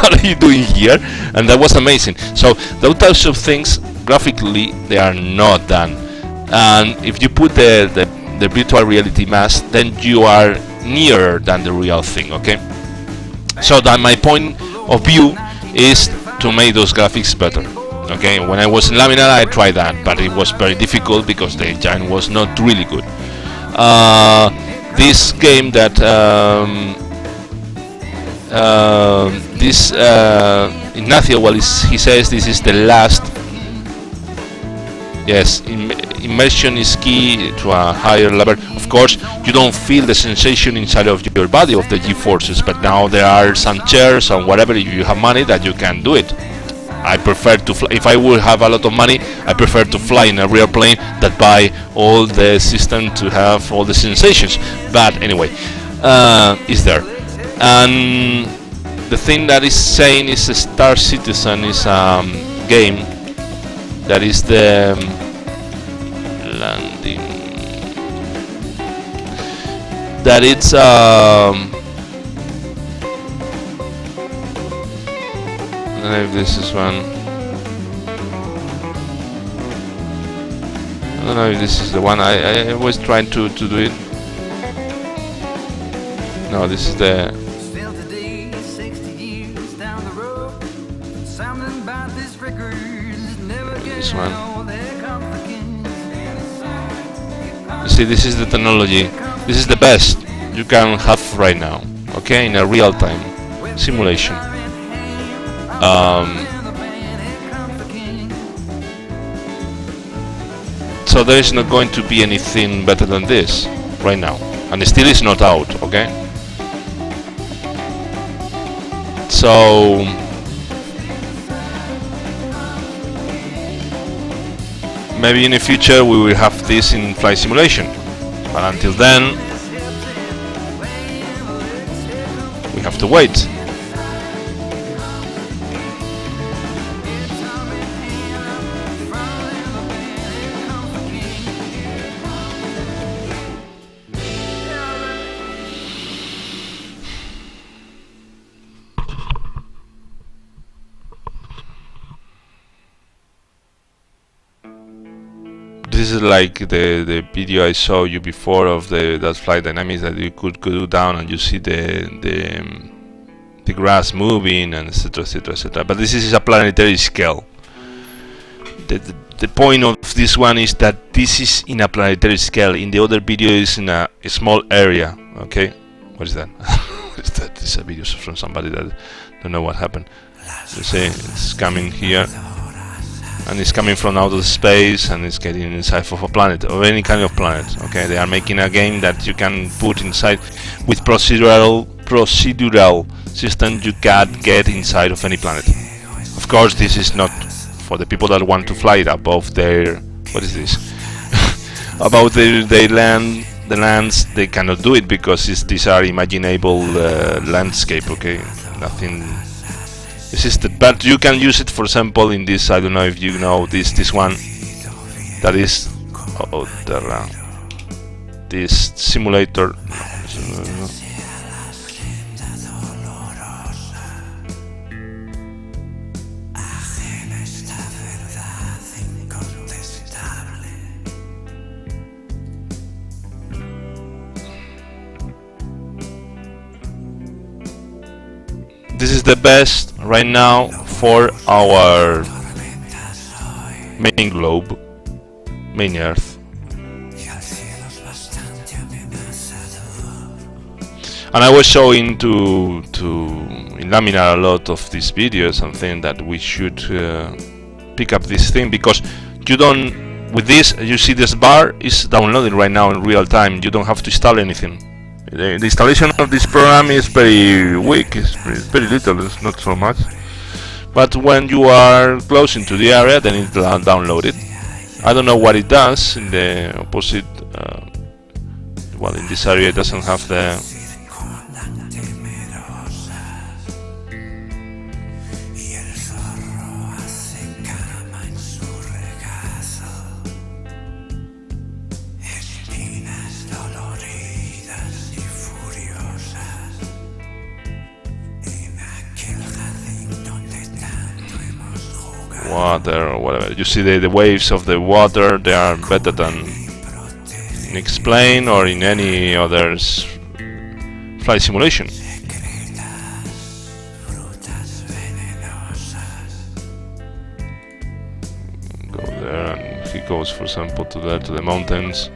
What are you doing here? And that was amazing. So those types of things graphically they are not done, and if you put the virtual reality mask, then you are nearer than the real thing. Okay, so that my point of view is to make those graphics better. Okay, when I was in Laminar I tried that, but it was very difficult because the engine was not really good. This game that Ignacio, well, he says this is the last. Yes, immersion is key to a higher level. Of course, you don't feel the sensation inside of your body of the G-forces, but now there are some chairs and whatever. If you have money, that you can do it. I prefer to fly. If I would have a lot of money, I prefer to fly in a real plane that buy all the system to have all the sensations. But anyway, is there. And the thing that is saying is Star Citizen is a game that is the landing. That it's I don't know if this is one. I don't know if this is the one. I was trying to do it. No, this is the. Still today, 60 years down the road, something about this record is never This getting one. old. There comes the king. You see, this is the technology. This is the best you can have right now. Okay, in a real-time simulation. So there is not going to be anything better than this right now, and it still is not out. Okay. So maybe in the future we will have this in flight simulation, but until then we have to wait. This is like the video I showed you before of that flight dynamics that you could go down and you see the grass moving and etc, etc, etc. But this is a planetary scale. The point of this one is that this is in a planetary scale. In the other video is in a small area. Okay, what is that? What is that? It's a video from somebody that don't know what happened. You see, it's coming here. And it's coming from outer space and it's getting inside of a planet or any kind of planet. Okay, they are making a game that you can put inside with procedural system. You can get inside of any planet. Of course, this is not for the people that want to fly it above their what is this? Above their land. The lands they cannot do it because these are imaginable landscape. Okay, nothing. This is but you can use it, for example, in this. I don't know if you know this one. That is this simulator. No. This is the best right now for our main globe, main Earth. And I was showing to in Laminar a lot of these videos and saying that we should pick up this thing because you don't. With this, you see this bar is downloading right now in real time. You don't have to install anything. The installation of this program is very weak. It's very little. It's not so much. But when you are close into the area, then it download it. I don't know what it does in the opposite. Well, in this area, it doesn't have the. Water or whatever. You see the waves of the water, they are better than in Explain or in any other flight simulation. Go there and he goes, for example, to the mountains.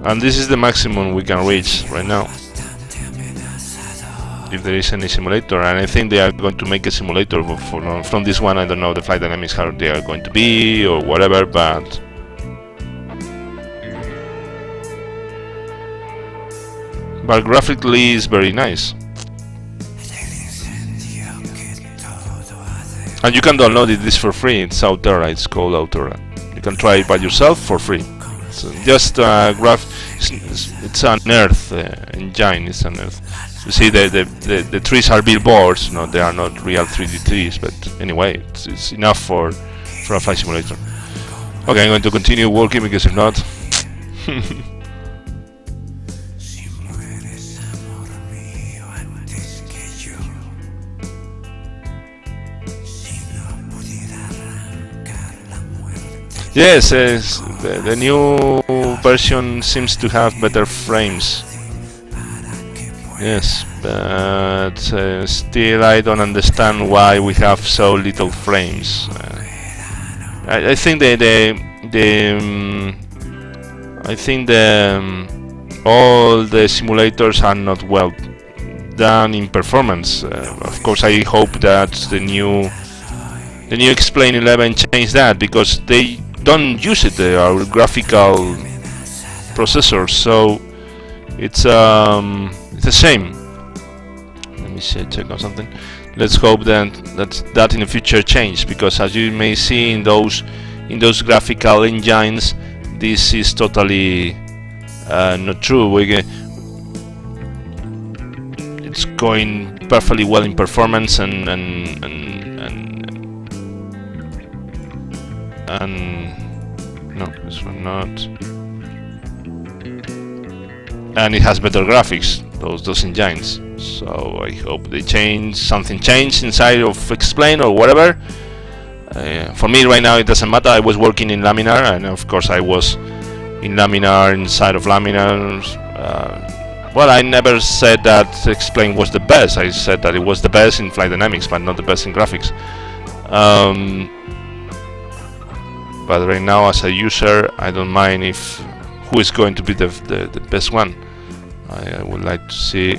And this is the maximum we can reach right now, if there is any simulator. And I think they are going to make a simulator from this one. I don't know the flight dynamics, how they are going to be or whatever, but graphically it's very nice. And you can download this for free. It's Autora. It's called Autora. You can try it by yourself for free. Just it's an Earth engine. It's an Earth. You see, the trees are billboards. No, they are not real 3D trees. But anyway, it's enough for a flight simulator. Okay, I'm going to continue working because if not. Yes, the new version seems to have better frames. Yes, but still I don't understand why we have so little frames. I think all the simulators are not well done in performance. Of course, I hope that the new Explain 11 changed that, because they don't use it. They are graphical processors, so it's a shame. Let me check on something. Let's hope that in the future change, because as you may see in those graphical engines, this is totally not true. It's going perfectly well in performance and no, this one not. And it has better graphics, those engines. So I hope they something changed inside of Explain or whatever. For me right now it doesn't matter. I was working in Laminar, and of course I was in Laminar, inside of Laminar. Well, I never said that Explain was the best. I said that it was the best in flight dynamics, but not the best in graphics. But right now, as a user, I don't mind who is going to be the best one. I would like to see,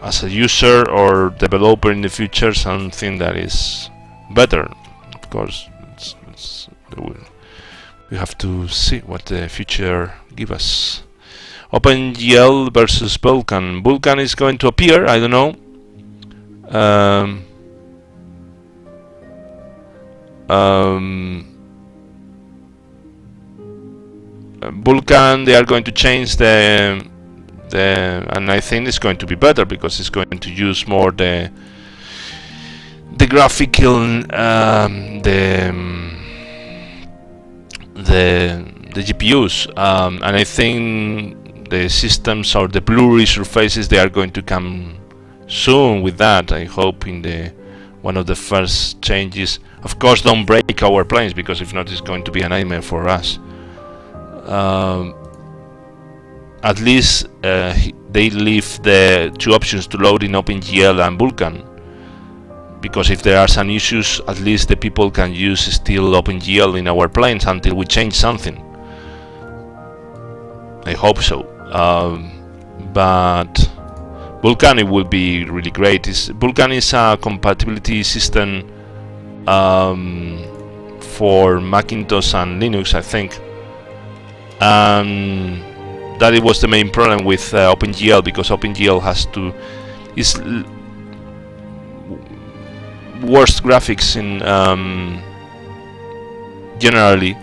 as a user or developer in the future, something that is better. Of course, we have to see what the future gives us. OpenGL versus Vulkan. Vulkan is going to appear. I don't know. Vulkan, they are going to change the and I think it's going to be better, because it's going to use more the graphical the GPUs, and I think the systems or the blurry surfaces, they are going to come soon with that. I hope in one of the first changes. Of course, don't break our planes, because if not, it's going to be a nightmare for us. At least they leave the two options to load in OpenGL and Vulkan, because if there are some issues, at least the people can use still OpenGL in our planes until we change something. I hope so. But Vulkan, it will be really great. Vulkan is a compatibility system for Macintosh and Linux, I think. And that it was the main problem with OpenGL, because OpenGL is worst graphics in generally,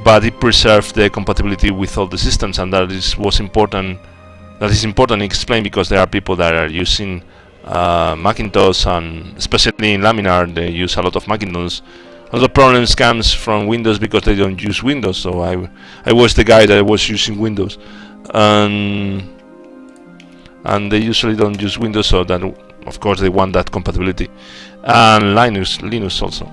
but it preserved the compatibility with all the systems, and that is important. That is important to explain, because there are people that are using Macintosh, and especially in Laminar they use a lot of Macintosh. A lot of problems comes from Windows because they don't use Windows. So I was the guy that was using Windows, and they usually don't use Windows, so that of course they want that compatibility, and Linux also.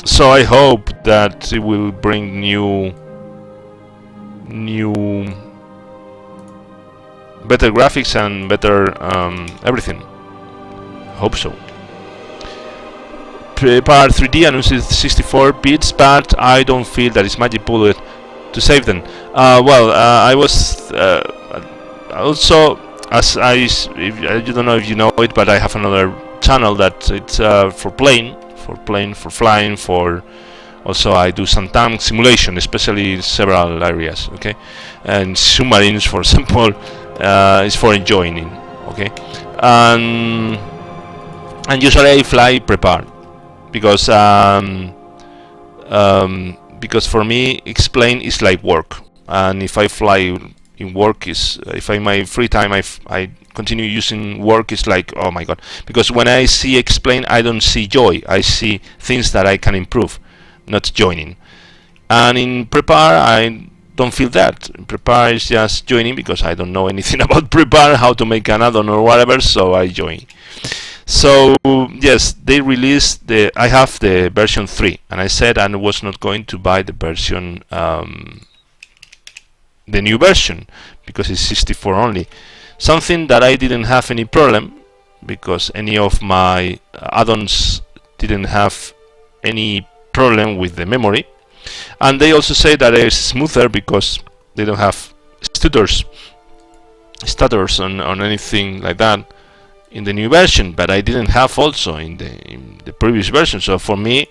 So I hope that it will bring new better graphics and better everything. Hope so. Prepare 3D announces 64 bits, but I don't feel that it's magic bullet to save them. I was also, as I don't know if you know it, but I have another channel that it's for flying. Also I do some tank simulation, especially in several areas. Okay, and submarines, for example, is for enjoying. Okay, and usually I fly prepared, because for me explain is like work, and if I fly in work if I my free time I continue using work, is like, oh my god, because when I see explain I don't see joy, I see things that I can improve, not joining. And in prepare I don't feel that. Prepare is just joining because I don't know anything about prepare, how to make an add-on or whatever, so I join. So yes, they released I have the version 3, and I said I was not going to buy the version, the new version, because it's 64 only. Something that I didn't have any problem, because any of my add-ons didn't have any problem with the memory, and they also say that it's smoother because they don't have stutters on anything like that in the new version, but I didn't have also in the previous version. So for me,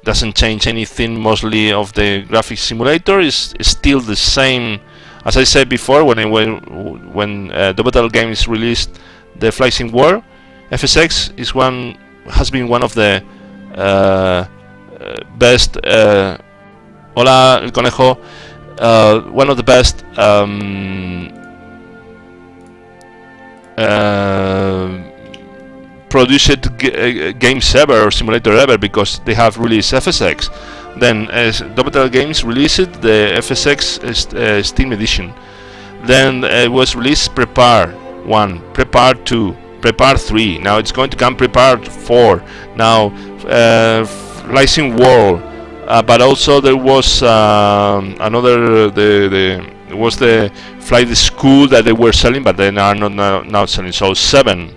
doesn't change anything. Mostly of the graphics simulator is still the same. As I said before, when the Battle Games released the Flight Sim War, FSX has been one of the best. Hola, el conejo. One of the best produced games ever, or simulator ever, because they have released FSX. Then Battle Games released the FSX Steam Edition. Then it was released Prepare 1, Prepare 2, Prepare 3. Now it's going to come Prepare 4. Now Rising World. But also there was another there was the Flight School that they were selling, but they are not now selling. So seven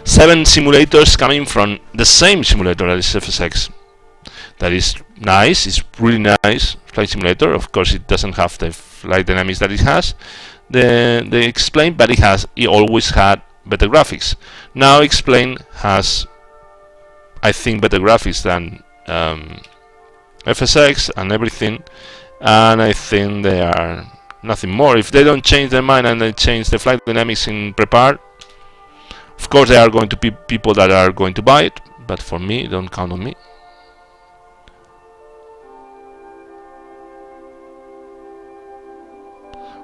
simulators coming from the same simulator, that is FSX. That is nice. It's really nice flight simulator. Of course, it doesn't have the flight dynamics that it has. They explain, but it always had better graphics. Now explain has, I think, better graphics than FSX and everything, and I think they are nothing more. If they don't change their mind and they change the flight dynamics in Prepare, of course there are going to be people that are going to buy it, but for me, don't count on me.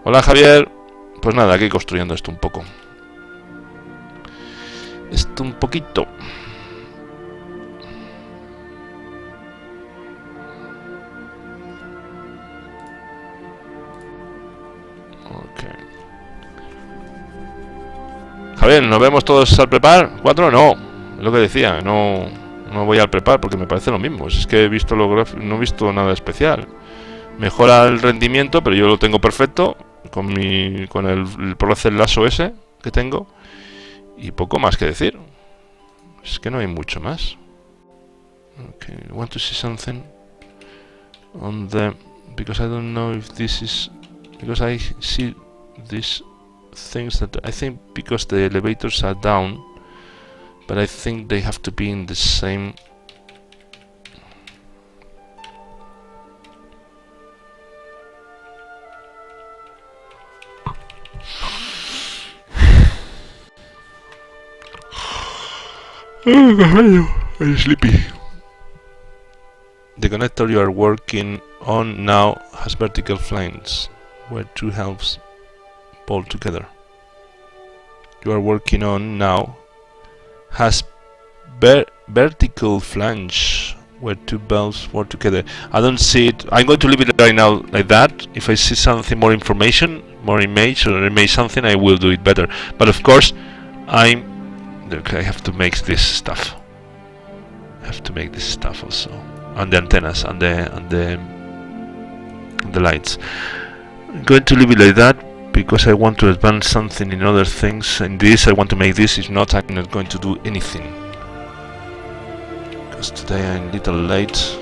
Hola Javier, pues nada, aquí construyendo esto un poco. Esto un poquito. Ok. Javier, ¿nos vemos todos al prepar? ¿4? No, es lo que decía, no voy al prepar porque me parece lo mismo. Es que he visto no he visto nada especial. Mejora el rendimiento, pero yo lo tengo perfecto con el Procer Lasso S que tengo, y poco más que decir. Es que no hay mucho más. Okay, I want to see something on the, because I don't know if this is, because I see this things that I think because the elevators are down, but I think they have to be in the same. I'm sleepy. The connector you are working on now has vertical flanges where two halves bolt together. You are working on now has vertical flange where two valves work together. I don't see it. I'm going to leave it right now like that. If I see something more information, more image or image something, I will do it better. But of course, I have to make this stuff. I have to make this stuff also, and the antennas and the lights. I'm going to leave it like that because I want to advance something in other things. In this, I want to make this. If not, I'm not going to do anything. Because today I'm a little late.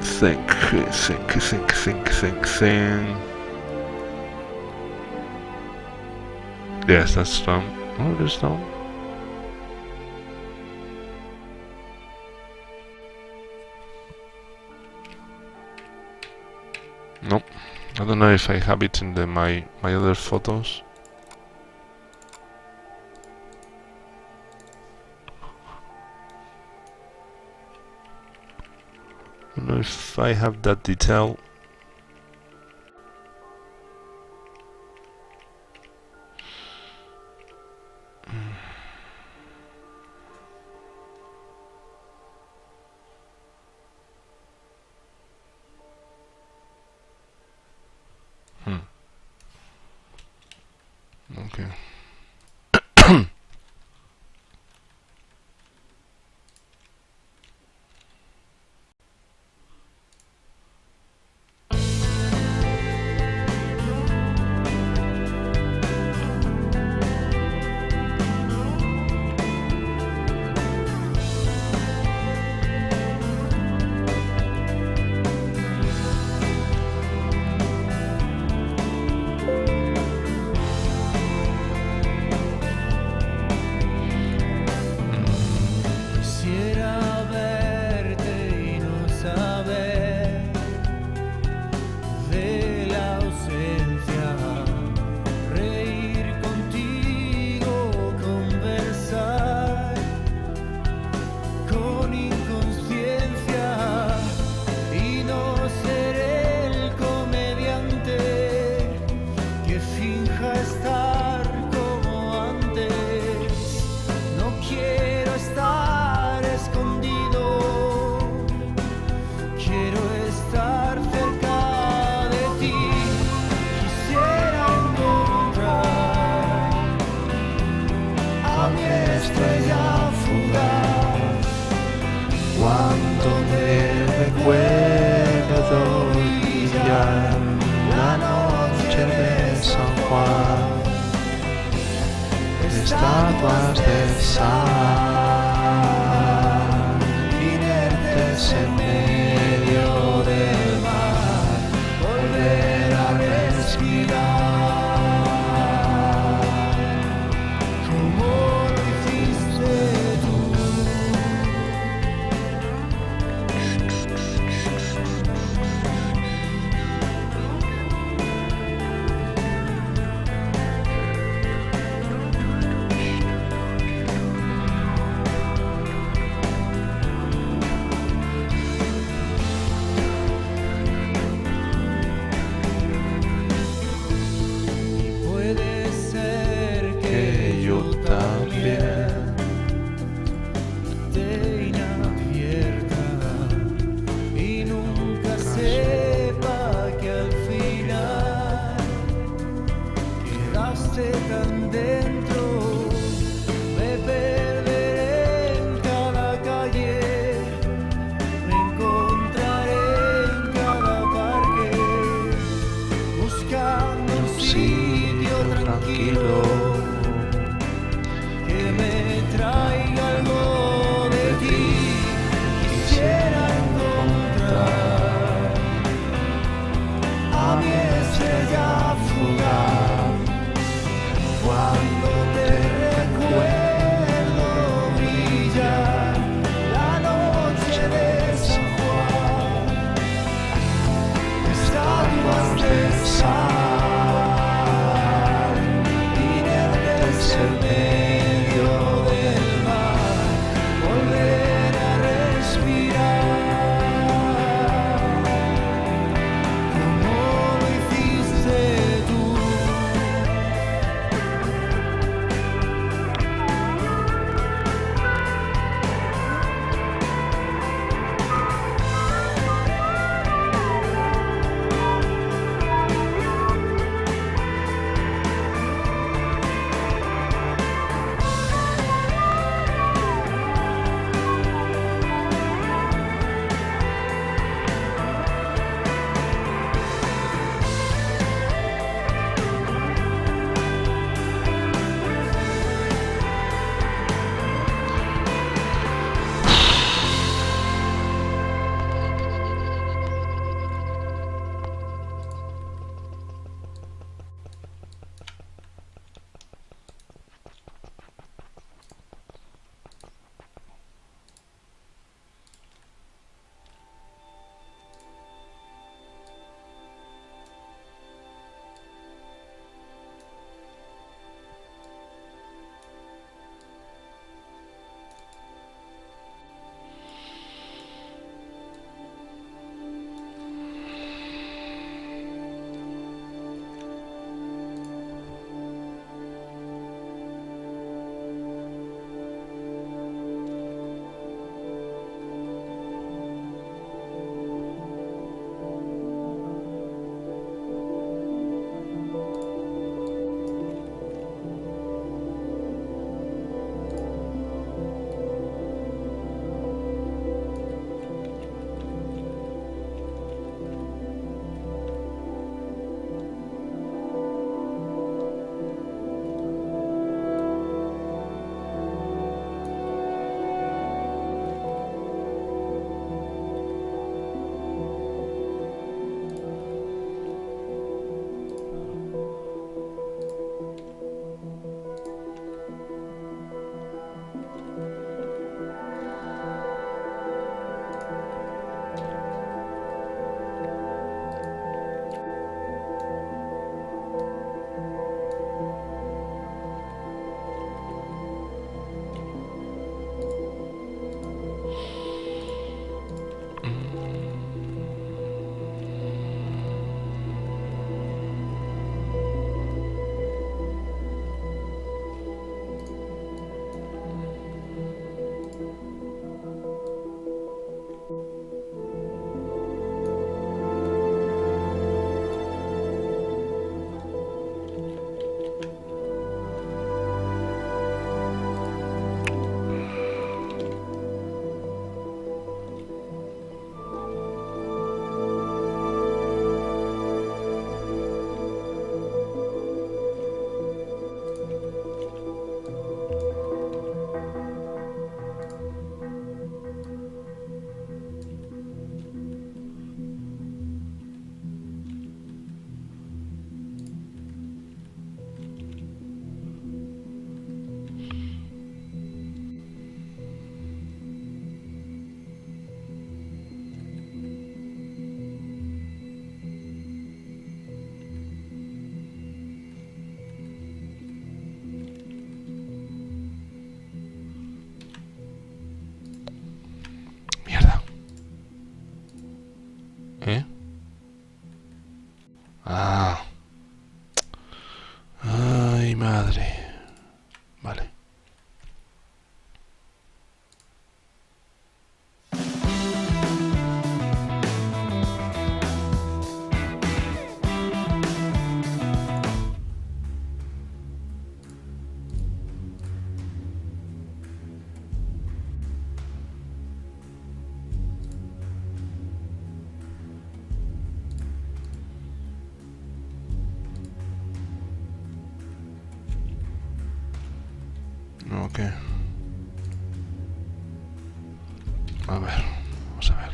Think. Yes, that's down. Oh, that's down. Nope. I don't know if I have it in my other photos. I don't know if I have that detail. Okay. Quisiera verte y no saber de la ausencia, reír contigo, conversar con inconsciencia y no ser el comediante que finja estar como antes. No quiero estar escondido, quiero estar cerca de ti. Quisiera encontrar a mi estrella fugaz cuando me recuerdo brillar la noche de San Juan. Estatuas de sal, inertes en medio del mar, volver a respirar, como lo hiciste tú. Puede ser que yo también te inadvierta y nunca sepa que al final quedaste tan dentro. Me perderé en cada calle, me encontraré en cada parque, buscando un sitio tranquilo que me traiga algo de ti. Cuando te recuerdo brillar la noche de San Juan, estatuas de sal, inertes en medio del mar, volver a respirar, como lo hiciste tú. ¿Eh? Ah. Ay, madre. Vale. Ok. A ver, vamos a ver.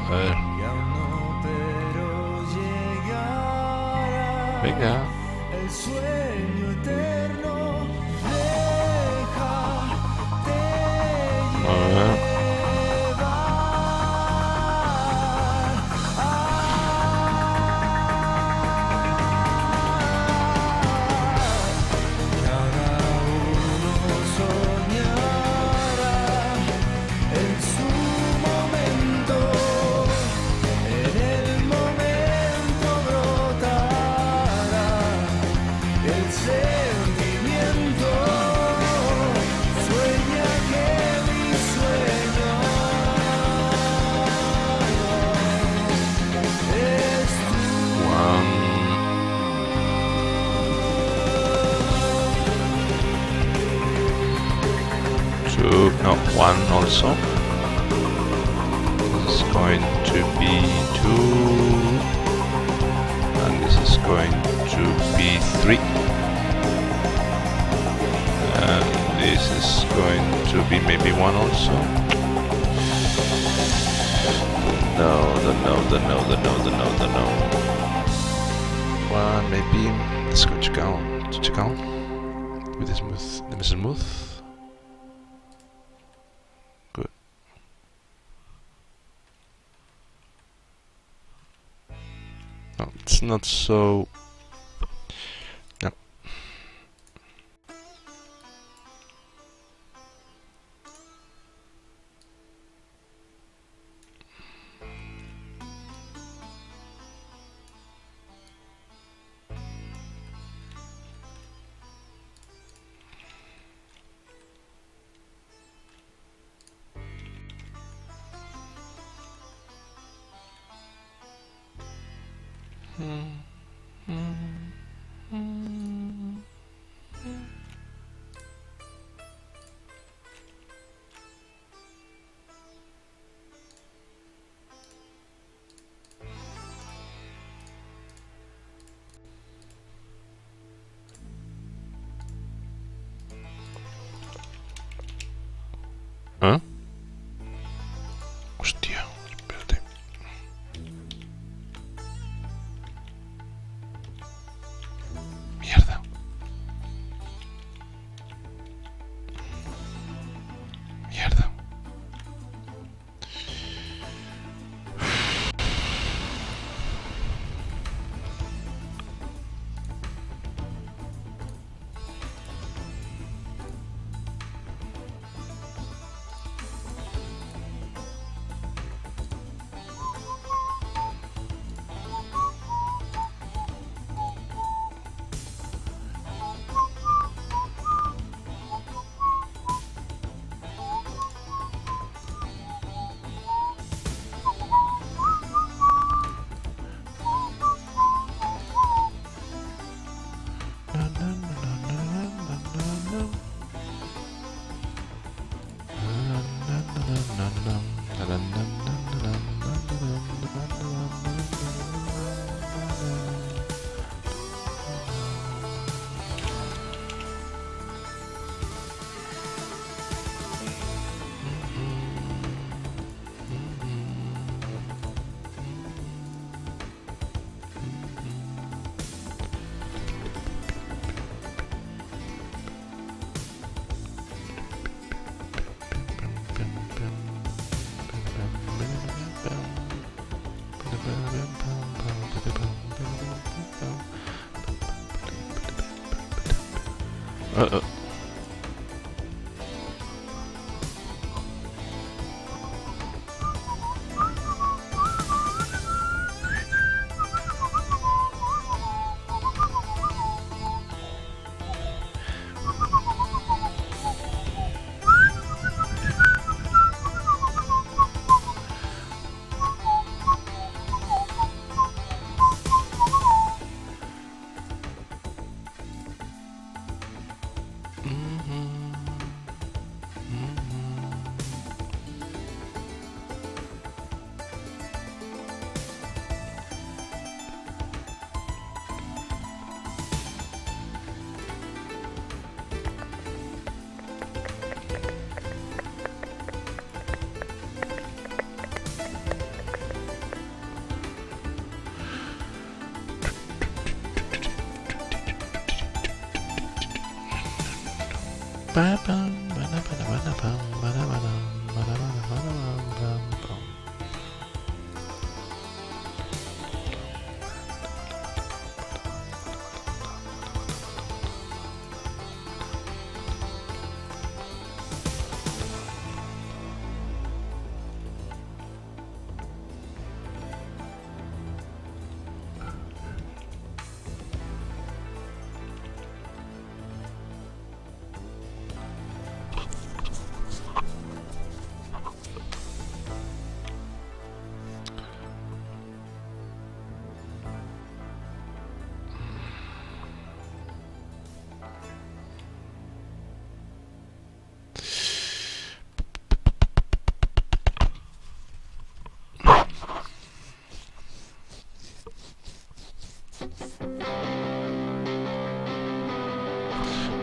A ver. y aún no, pero llegará Venga. el sueño eterno. Déjate A ver. No, one also. This is going to be 2, and this is going to be 3, and this is going to be maybe 1 also. No. One maybe. Let's go check out. With this smooth. Good. No, it's not so. No. ¿Ah? Hostia, espérate. Mierda.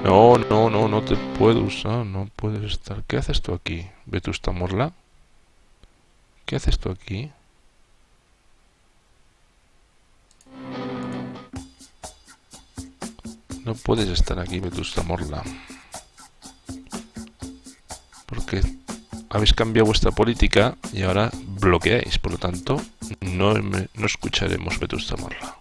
No, no, no, no te puedo usar, no puedes estar. ¿Qué haces tú aquí, Vetusta Morla? ¿Qué haces tú aquí? No puedes estar aquí, Vetusta Morla. Porque habéis cambiado vuestra política y ahora bloqueáis. Por lo tanto, no escucharemos Vetusta Morla.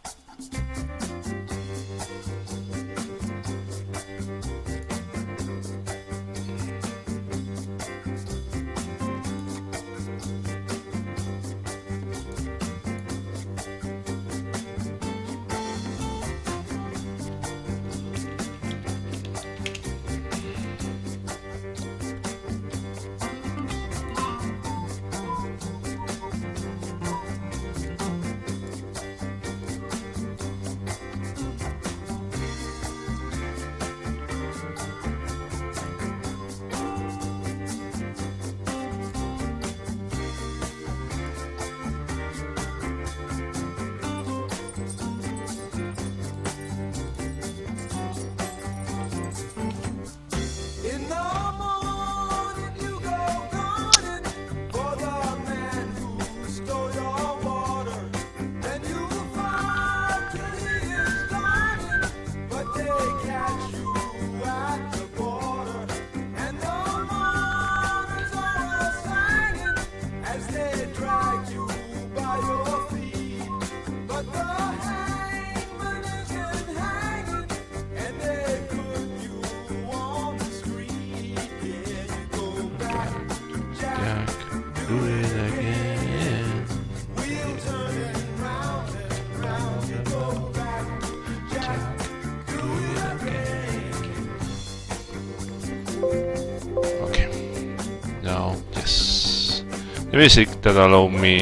The music that allow me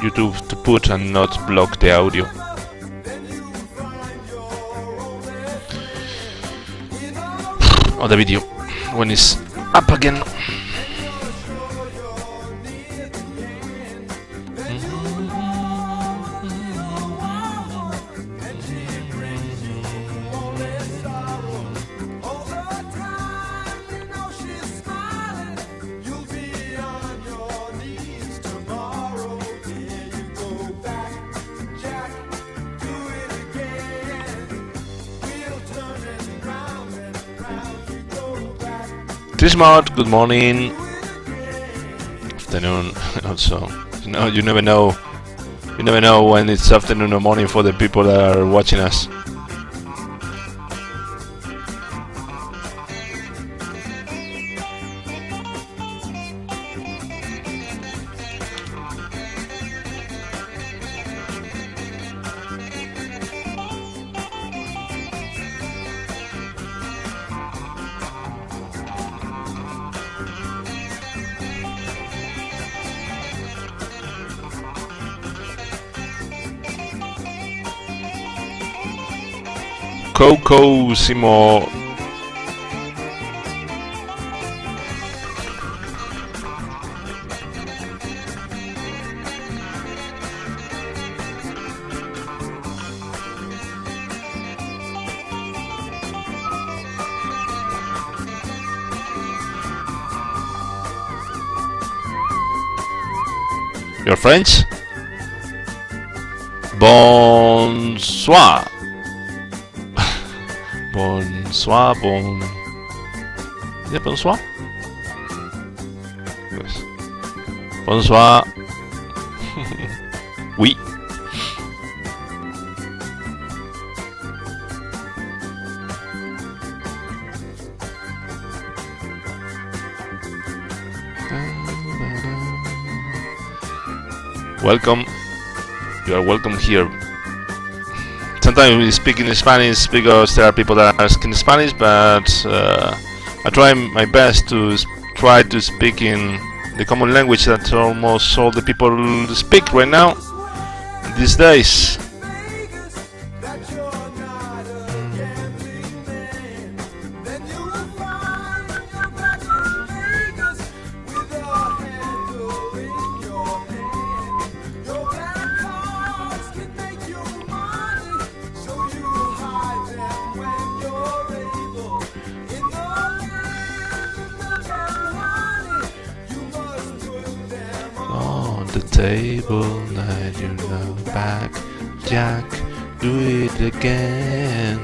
YouTube to put and not block the audio. Or the video when it's up again. Trismart, good morning. Afternoon also. No, you never know. You never know when it's afternoon or morning for the people that are watching us. Coco Simo. You're French? Bonsoir. Bonsoir, Yeah, bonsoir. Yes. Bonsoir. Oui. Welcome. You are welcome here. Sometimes we speak in Spanish because there are people that are speaking Spanish, but I try my best to try to speak in the common language that almost all the people speak right now these days. The table, let you know back, Jack, do it again.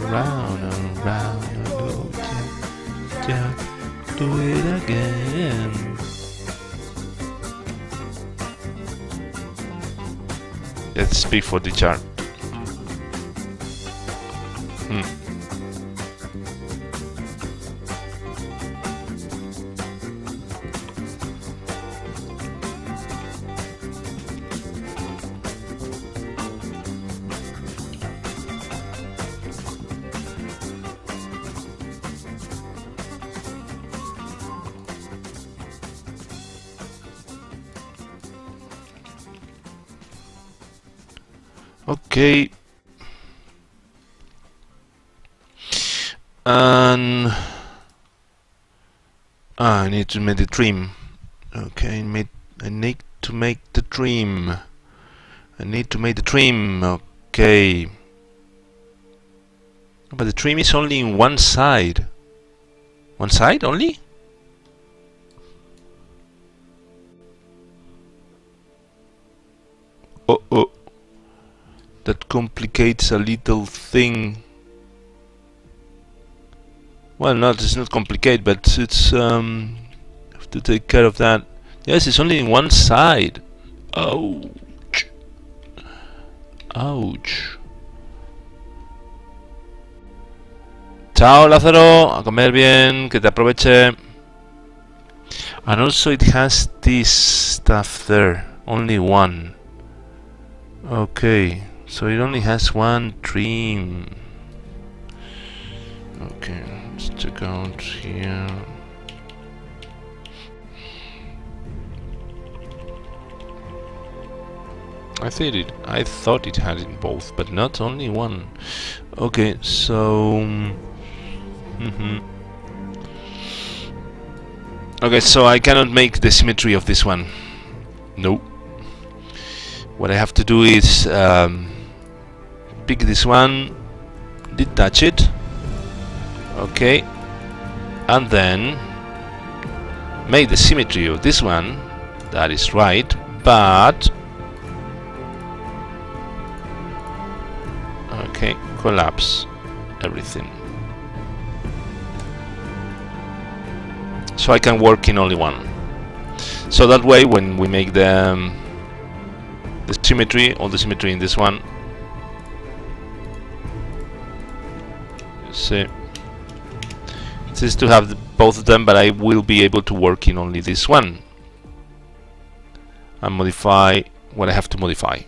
Around and round, oh, Jack, do it again. Let's speak for the chart. Okay, and I need to make the trim. Okay, I need to make the trim. I need to make the trim. Okay, but the trim is only in one side. One side only? Oh. That complicates a little thing. Well, it's not complicated, but it's have to take care of that. Yes, it's only in one side. Ouch. Ouch. Chao, Lázaro. A comer bien, que te aproveche. And also it has this stuff there. Only one. Okay. So it only has one trim. Okay, let's check out here. I thought it had in both, but not only one. Okay, so okay, so I cannot make the symmetry of this one. Nope. What I have to do is pick this one, detach it, okay, and then make the symmetry of this one. That is right, but okay, collapse everything, so I can work in only one. So that way, when we make the symmetry, all the symmetry in this one, you see, it says to have both of them, but I will be able to work in only this one and modify what I have to modify.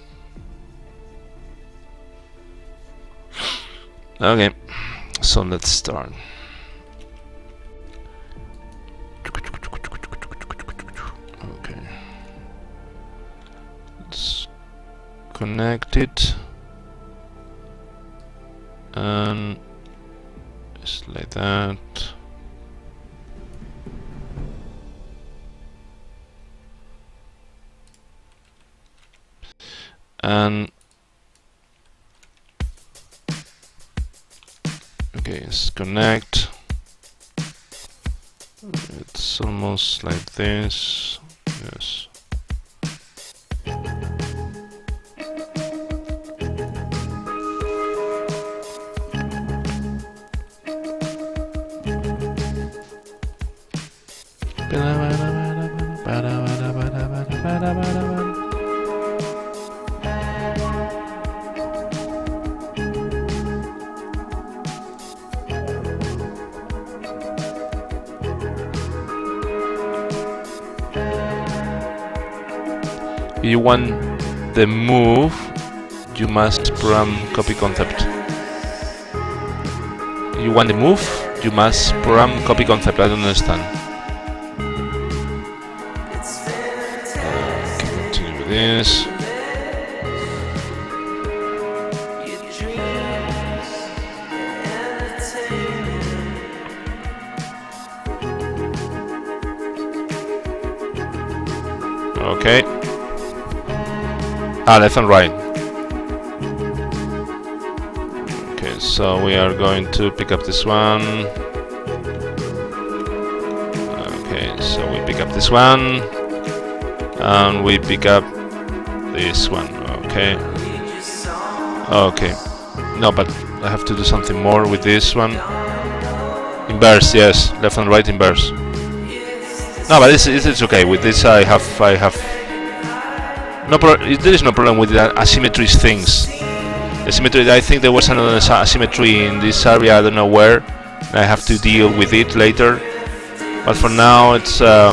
Okay, so let's start. Okay, let's connect it and just like that. And okay, let's connect. It's almost like this. Yes. If you want the move, you must program copy concept. If you want the move, you must program copy concept. I don't understand. Continue with this. Okay. Left and right. Okay, so we are going to pick up this one. Okay, so we pick up this one. And we pick up this one. Okay. Okay. No, but I have to do something more with this one. Inverse, yes. Left and right inverse. No, but it's okay. With this, I have no there is no problem with the asymmetry things. The symmetry, I think there was another asymmetry in this area. I don't know where. I have to deal with it later. But for now, it's the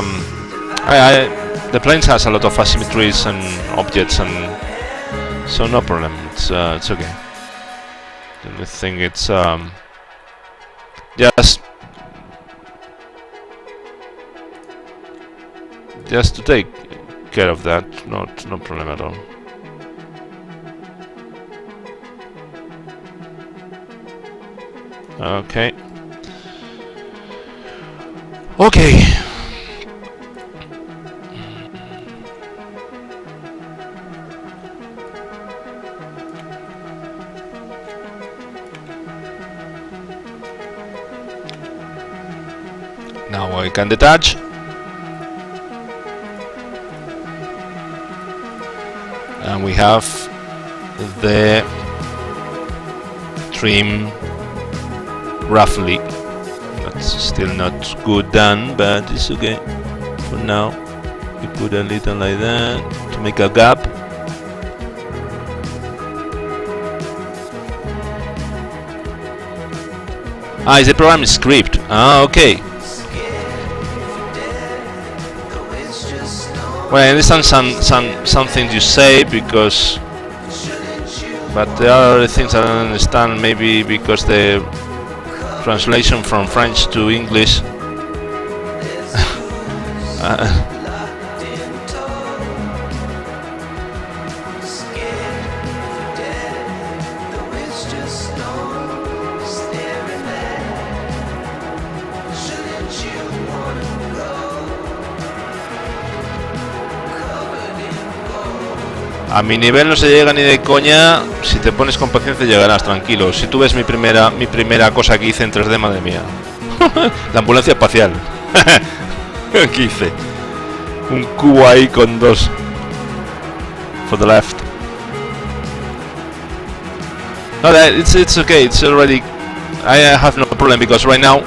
planes has a lot of asymmetries and objects, and so no problem. It's okay. The only thing it's just to take care of that, no problem at all. Okay. Okay. Now I can detach. And we have the trim roughly. That's still not good done, but it's okay. For now, we put a little like that to make a gap. It's a program script. Okay. Well, I understand some things you say, because, but there are other things I don't understand. Maybe because the translation from French to English. A mi nivel no se llega ni de coña. Si te pones con paciencia llegarás, tranquilo. Si tú ves mi primera cosa que hice en 3D, madre mía. La ambulancia espacial. ¿Qué hice? Un cubo ahí con dos. For the left. No, it's okay. It's already. I have no problem, because right now,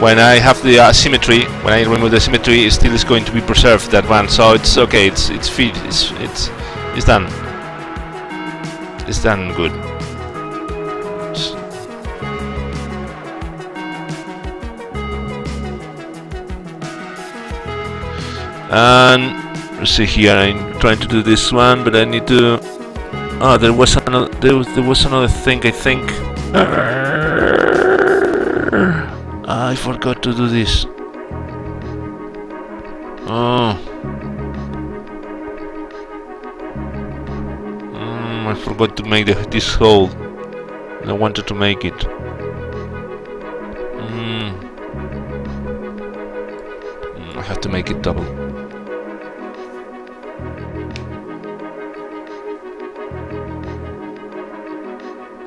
when I have the symmetry, when I remove the symmetry, it still is going to be preserved, that one. So it's okay. It's fit. It's done. It's done good. And let's see here. I'm trying to do this one, but I need to. Oh, there was another. There was another thing, I think. I forgot to do this. Oh. I forgot to make this hole. I wanted to make it. I have to make it double.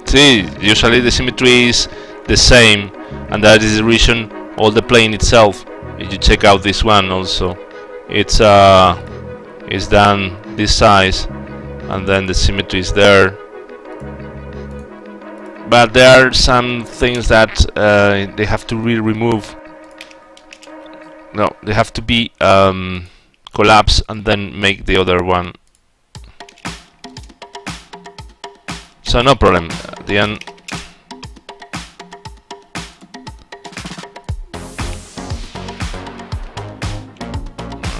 See, usually the symmetry is the same, and that is the reason all the plane itself. If you check out this one also, it's done this size. And then the symmetry is there, but there are some things that they have to remove. No, they have to be collapse and then make the other one. So no problem. At the end.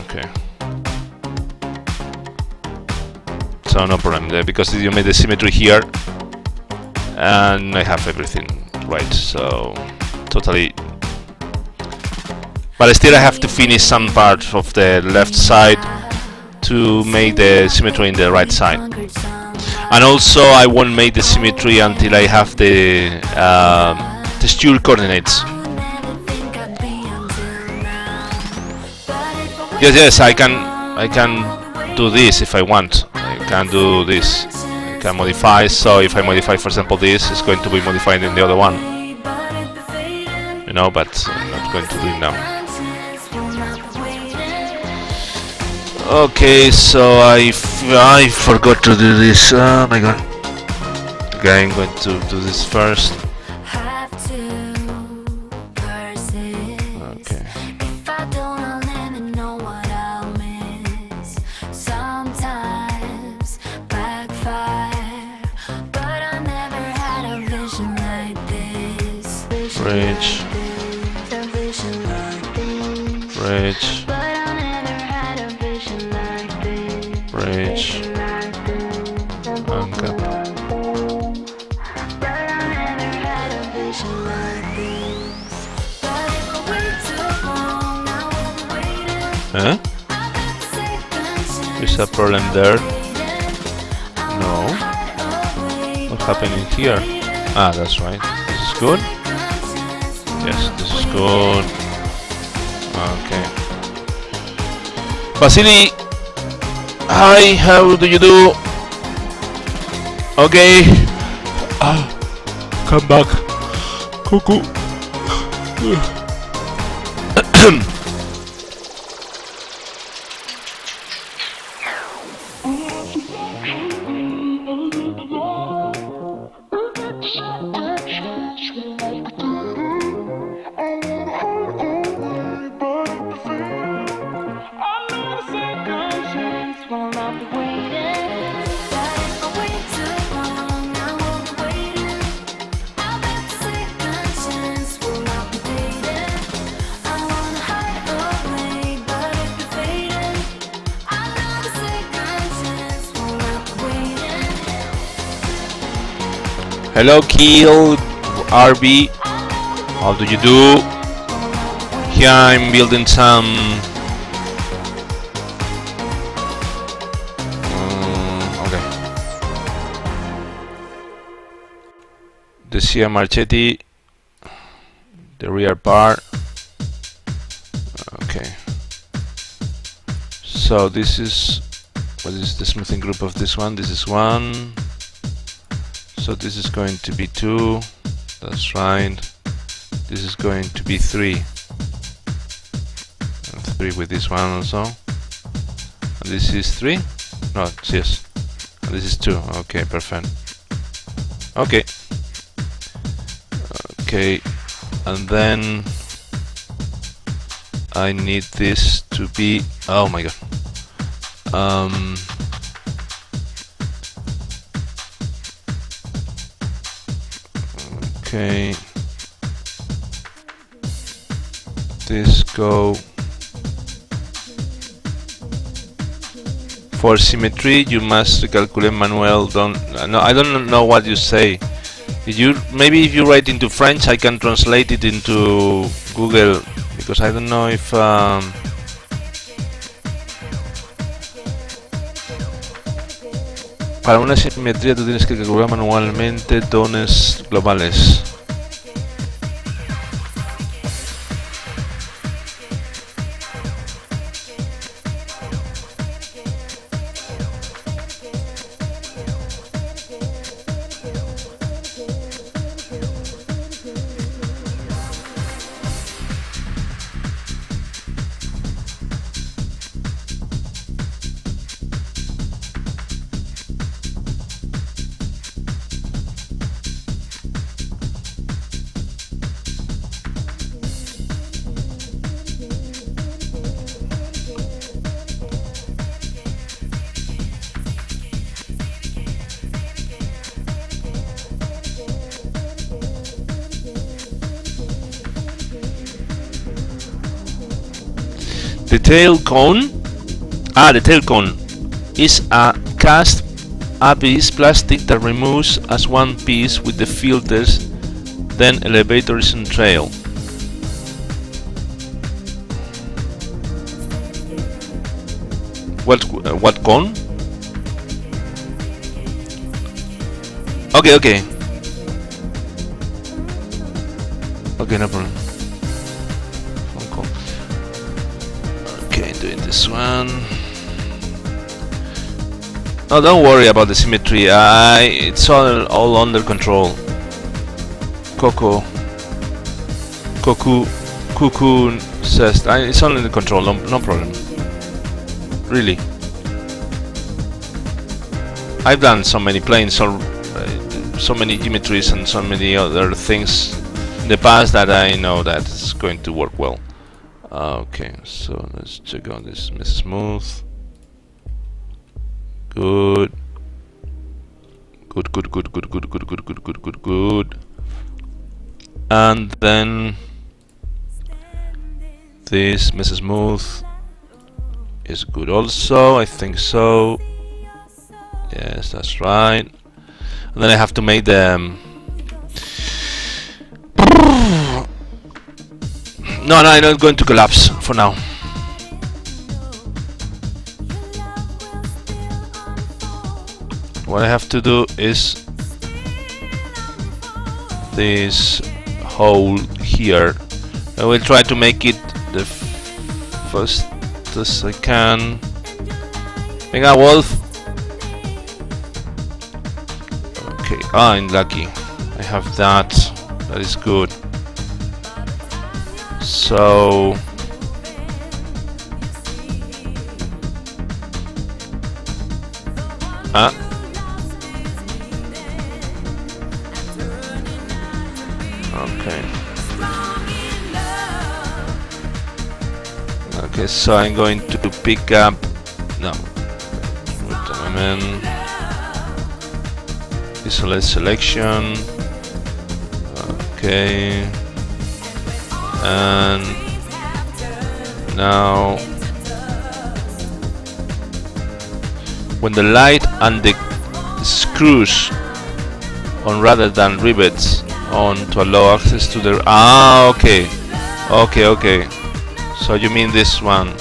Okay. so no problem there, because you made the symmetry here and I have everything right, so totally. But still I have to finish some part of the left side to make the symmetry in the right side. And also I won't make the symmetry until I have the texture coordinates. Yes, I can do this if I want. I can do this. I can modify, so if I modify, for example, this, it's going to be modified in the other one. You know, but I'm not going to do it now. Okay, so I forgot to do this. Oh my god. Okay, I'm going to do this first. Okay. Bridge. Bridge. Bridge. Anchor. Huh? Is a problem there? No. What's happening here? Ah, that's right. This is good. Yes, this is good. Okay. Vasily! Hi, how do you do? Okay. Come back. Cuckoo. Hello, Keel, RB. How do you do? Here I'm building some okay. The Sia Marchetti, the rear part. Okay. So this is what is the smoothing group of this one? This is 1. So this is going to be 2, that's right. This is going to be 3. And 3 with this one also. And this is 3? No, yes. And this is 2. Okay, perfect. Okay. Okay. And then I need this to be, oh my god. Okay, this go for symmetry. You must calculate manual. No, I don't know what you say. Maybe if you write into French, I can translate it into Google, because I don't know if para una simetría tú tienes que calcular manualmente dones globales. The tail cone, the tail cone is a cast a piece plastic that removes as one piece with the filters, then elevator is on trail. What cone? Okay, okay. Okay, no problem. Okay, doing this one. No, don't worry about the symmetry. It's all under control. Cuckoo says it's all under control. No problem. Really. I've done so many planes, so many geometries and so many other things in the past that I know that it's going to work well. Okay, so let's check on this smooth. Good. And then this Mrs. Smooth is good also, I think so. Yes, that's right. And then I have to make the no, I'm not going to collapse for now. What I have to do is this hole here. I will try to make it the fastest I can. Venga, Wolf. Okay, I'm lucky. I have that. That is good. So okay, so I'm going to pick up wait a moment. Isolate selection. Okay. And now when the light and the screws on rather than rivets on to allow access to the okay, so you mean this one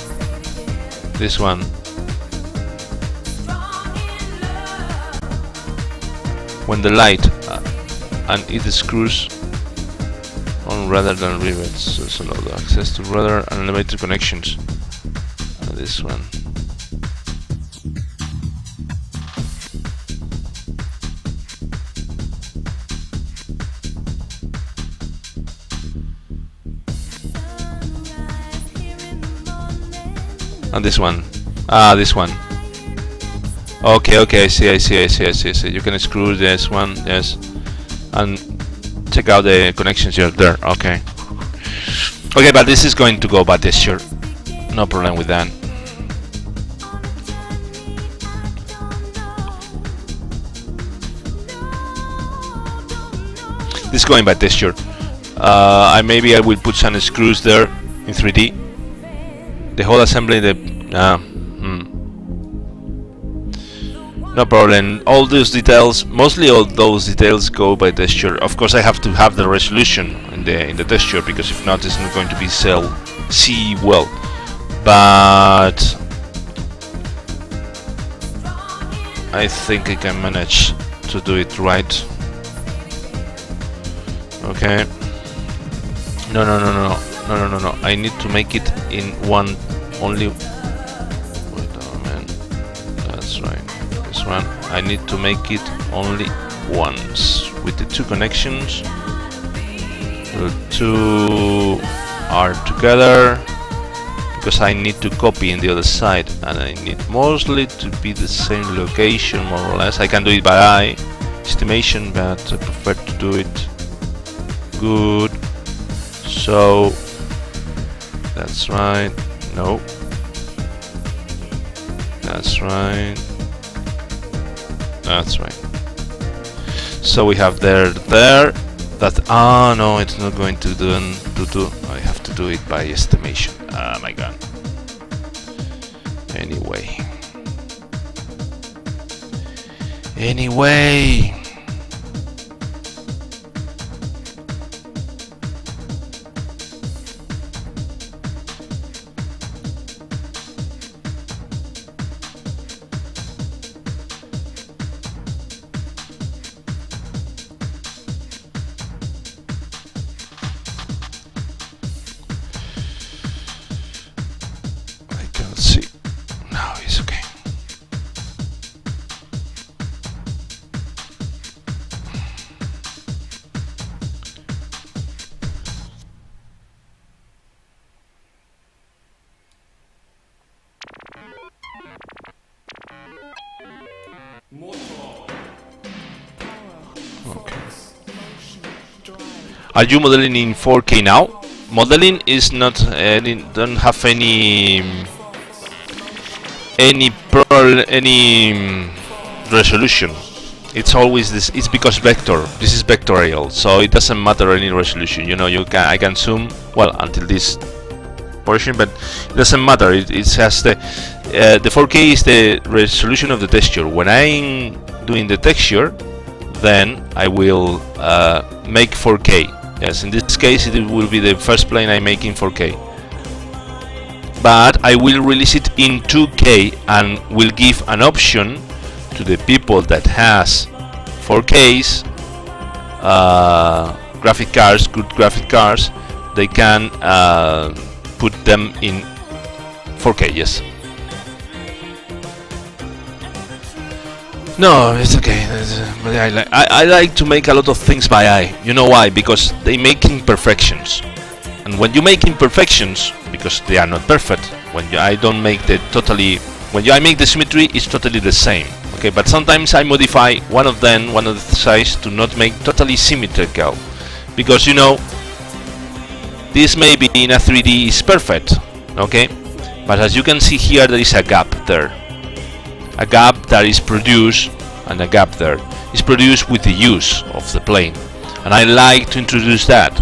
when the light and it screws on rather than rivets, so allow the access to rudder and elevator connections. And this one. And this one. This one. Okay, I see. You can screw this one, yes. And check out the connections here. There, okay. Okay, but this is going to go by texture. No problem with that. This is going by texture. Maybe I will put some screws there in 3D. The whole assembly, no problem. All those details, mostly all those details, go by texture. Of course, I have to have the resolution in the texture, because if not, it's not going to be see well. But I think I can manage to do it right. Okay. No. I need to make it in one only. Wait a moment. That's right. This one. I need to make it only once with the two connections. The two are together because I need to copy in the other side, and I need mostly to be the same location, more or less. I can do it by eye estimation, but I prefer to do it good. So that's right. No. That's right. That's right. So we have there. That no, it's not going to do. I have to do it by estimation. Oh my god. Anyway. I can see. Now it's okay. Are you modeling in 4K now? Modeling is not don't have any resolution. It's always this. It's because vector. This is vectorial, so it doesn't matter any resolution. You know, I can zoom well until this portion, but it doesn't matter. It has the 4K is the resolution of the texture. When I'm doing the texture, then I will make 4K. Yes, in this case it will be the first plane I make in 4K. But I will release it in 2K and will give an option to the people that has 4Ks, graphic cards, good graphic cards. They can put them in 4K. Yes. No, it's okay. But I like to make a lot of things by eye. You know why? Because they make imperfections. And when you make imperfections, because they are not perfect, when I don't make the totally, when I make the symmetry, it's totally the same. Okay, but sometimes I modify one of the sides to not make totally symmetrical, because you know, this maybe in a 3D is perfect. Okay, but as you can see here, there is a gap there. A gap that is produced, and a gap there is produced with the use of the plane, and I like to introduce that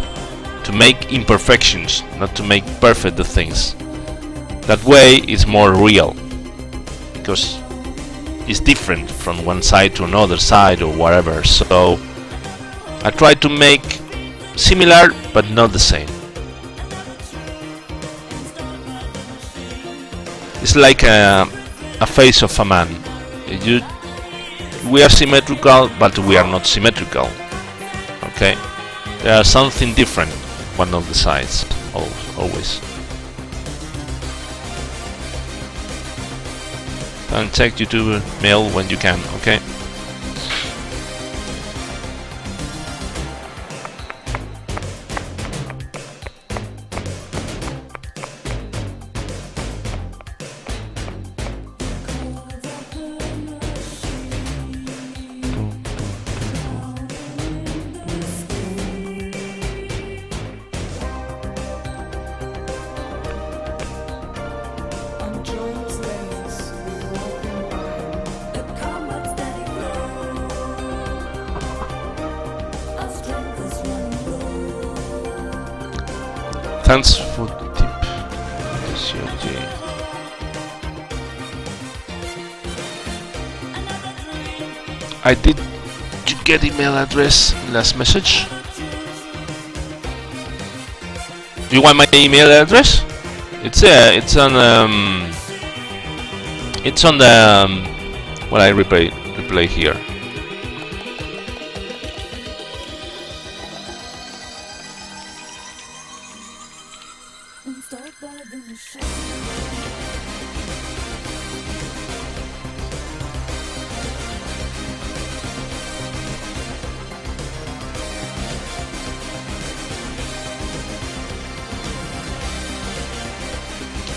to make imperfections, not to make perfect the things. That way it's more real, because it's different from one side to another side or whatever. So I try to make similar but not the same. It's like a face of a man. We are symmetrical, but we are not symmetrical. Okay, there are something different one of the sides always. And check YouTube mail when you can. Okay. Thanks for the tip. I did you get email address last message? Do you want my email address? It's on the what I replay here.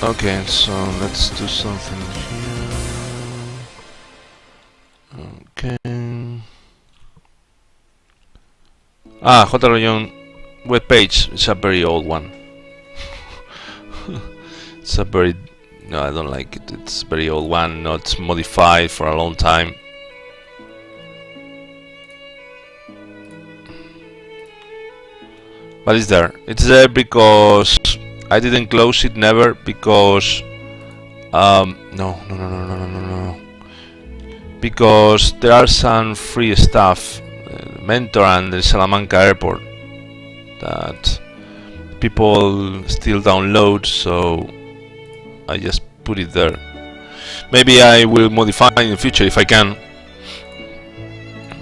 Okay, so let's do something here. Okay. J. Rollon web page. It's a very old one. It's a very no, I don't like it. It's a very old one, not modified for a long time. But it's there. It's there because I didn't close it, never, because no. because there are some free stuff, Mentor and the Salamanca airport, that people still download, so I just put it there. Maybe I will modify in the future if I can,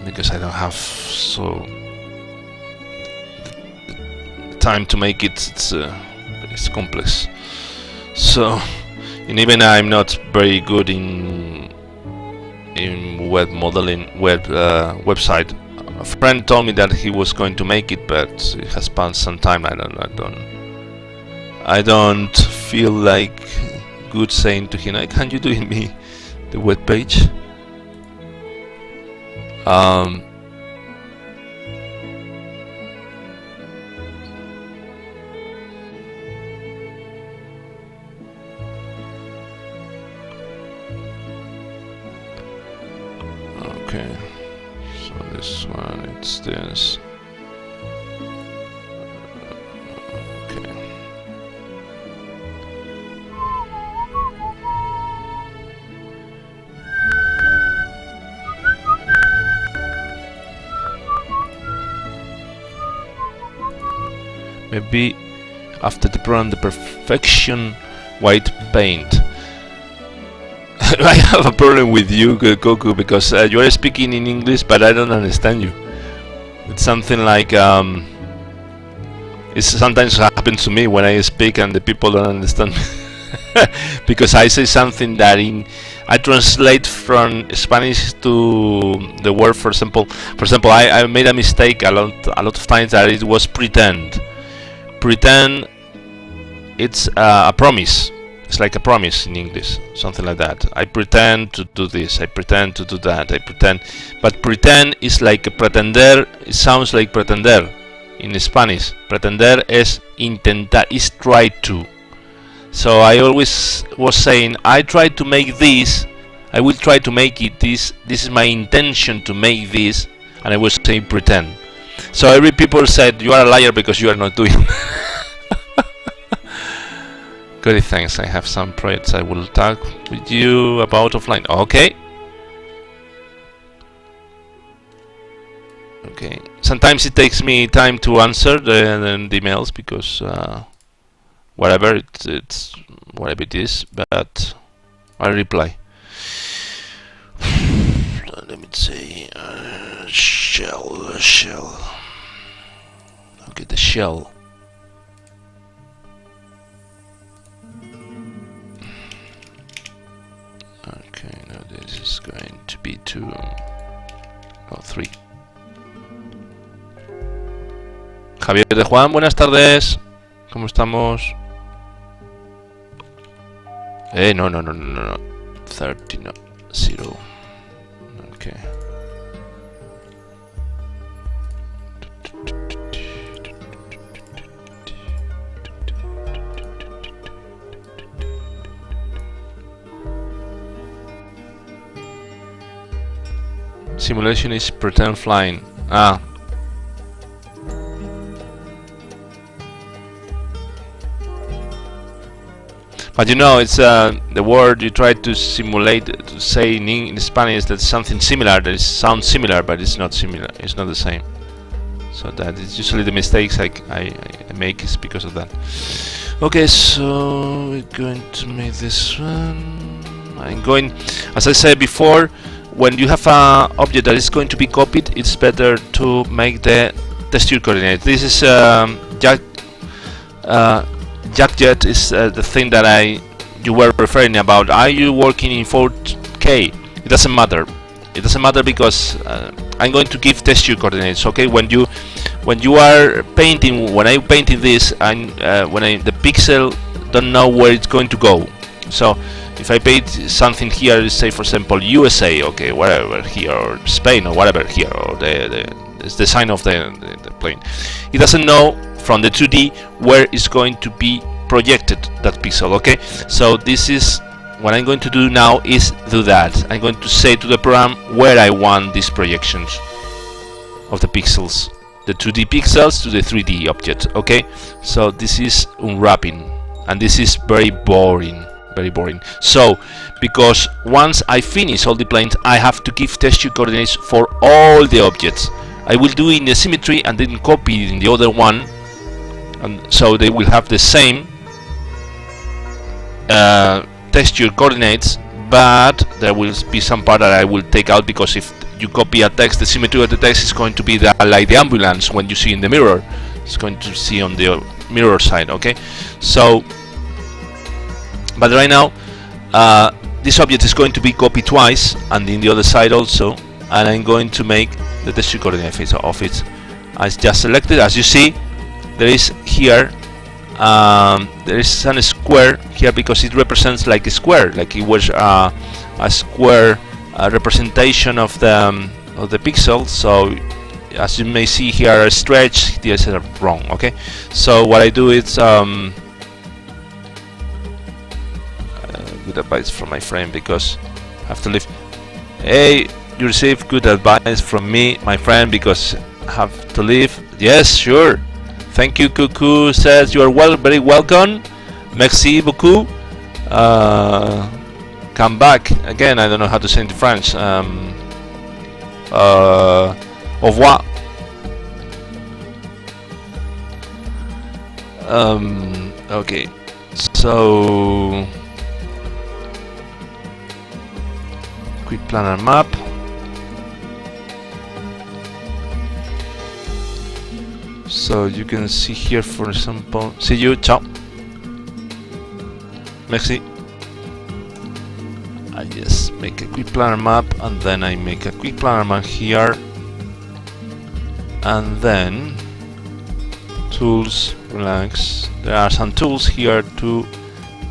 because I don't have so the time to make it. It's complex. So, and even I'm not very good in web modeling, website. A friend told me that he was going to make it, but it has passed some time. I don't feel like good saying to him, "Can you do me the web page?" Okay, so this one, it's this. Okay. Maybe after the program, the perfection white paint. I have a problem with you, Goku, because you are speaking in English, but I don't understand you. It's something like it sometimes happens to me when I speak and the people don't understand me. Because I say something that I translate from Spanish to the word. For example, I made a mistake a lot of times that it was pretend. Pretend, it's a promise. It's like a promise in English, something like that. I pretend to do this, I pretend to do that, I pretend. But pretend is like a pretender, it sounds like pretender in Spanish. Pretender es intentar, is try to. So I always was saying, I try to make this, I will try to make it this is my intention to make this, and I was saying pretend. So every people said, you are a liar because you are not doing. Good, thanks. I have some projects I will talk with you about offline. Okay. Okay. Sometimes it takes me time to answer the emails because whatever it's whatever it is, but I reply. Let me see. Shell. Okay, the shell. Okay, now this is going to be 2 or 3. Javier de Juan, buenas tardes. ¿Cómo estamos? No. 30, no. 0. Okay. Simulation is pretend flying. Ah. But you know, it's the word you try to simulate, to say in Spanish that's something similar, that sounds similar, but it's not similar, it's not the same. So that is usually the mistakes I make is because of that. Okay, so we're going to make this one. I'm going, as I said before, when you have an object that is going to be copied, it's better to make the texture coordinate. This is JackJet is the thing that you were referring about. Are you working in 4K? It doesn't matter. It doesn't matter because I'm going to give texture coordinates. Okay, when you are painting, when I'm painting this, the pixel don't know where it's going to go. So if I paint something here, say for example USA, okay, whatever here, or Spain, or whatever here, or the sign of the plane, it doesn't know from the 2D where it's going to be projected that pixel. Okay, so this is what I'm going to do now, is do that. I'm going to say to the program where I want these projections of the pixels, the 2D pixels to the 3D object. Okay, so this is unwrapping, and this is very boring, very boring. So because once I finish all the planes, I have to give texture coordinates for all the objects. I will do in the symmetry and then copy it in the other one, and so they will have the same texture coordinates, but there will be some part that I will take out, because if you copy a text, the symmetry of the text is going to be like the ambulance when you see in the mirror. It's going to see on the mirror side. Okay, so but right now this object is going to be copied twice, and in the other side also, and I'm going to make the texture coordinate of it. I just selected, as you see, there is here there is a square here because it represents like a square, like it was a square representation of the pixel. So as you may see here, a stretch, this is wrong. Okay, so what I do is good advice from my friend, because I have to leave. Hey, you received good advice from me, my friend, because I have to leave. Yes, sure. Thank you. Cuckoo says you are very welcome. Merci beaucoup. Come back again. I don't know how to say it in French. Au revoir. Okay, so quick planner map. So you can see here, for example, see you, ciao, merci. I just make a quick planner map, and then I make a quick planner map here, and then tools, relax. There are some tools here to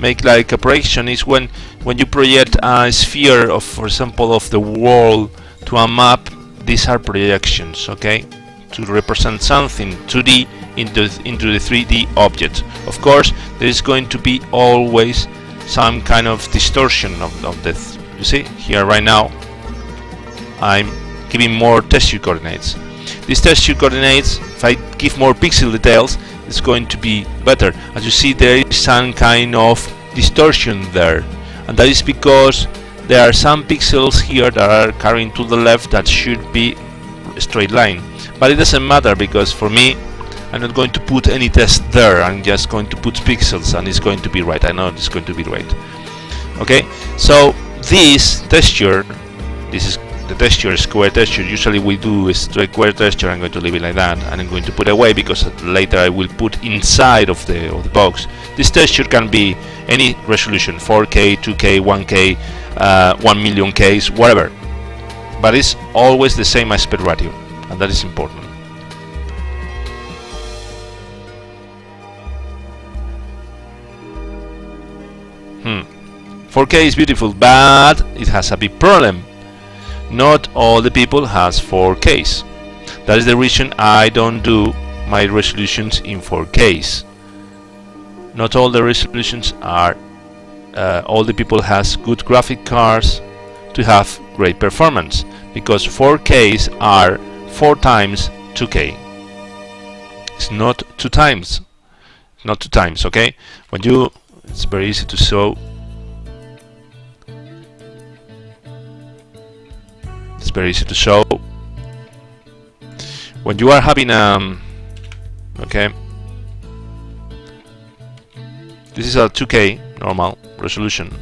make like a projection. Is when you project a sphere of, for example, of the world to a map. These are projections, okay, to represent something 2D into the 3D object. Of course, there is going to be always some kind of distortion of this. You see here right now I'm giving more texture coordinates. These texture coordinates, if I give more pixel details, it's going to be better. As you see, there is some kind of distortion there, and that is because there are some pixels here that are carrying to the left that should be a straight line. But it doesn't matter, because for me, I'm not going to put any text there. I'm just going to put pixels, and it's going to be right. I know it's going to be right. Okay, so this texture, this is the texture, square texture. Usually we do a square texture. I'm going to leave it like that, and I'm going to put away because later I will put inside of the box. This texture can be any resolution, 4K, 2K, 1K, 1 million Ks, whatever. But it's always the same aspect ratio, and that is important. Hmm. 4K is beautiful, but it has a big problem. Not all the people has 4Ks. That is the reason I don't do my resolutions in 4Ks. Not all the resolutions are all the people has good graphic cards to have great performance, because 4Ks are 4 times 2K. It's not 2 times. Not 2 times, okay? When you, it's very easy to show. It's very easy to show. When you are having okay, this is a 2K normal resolution.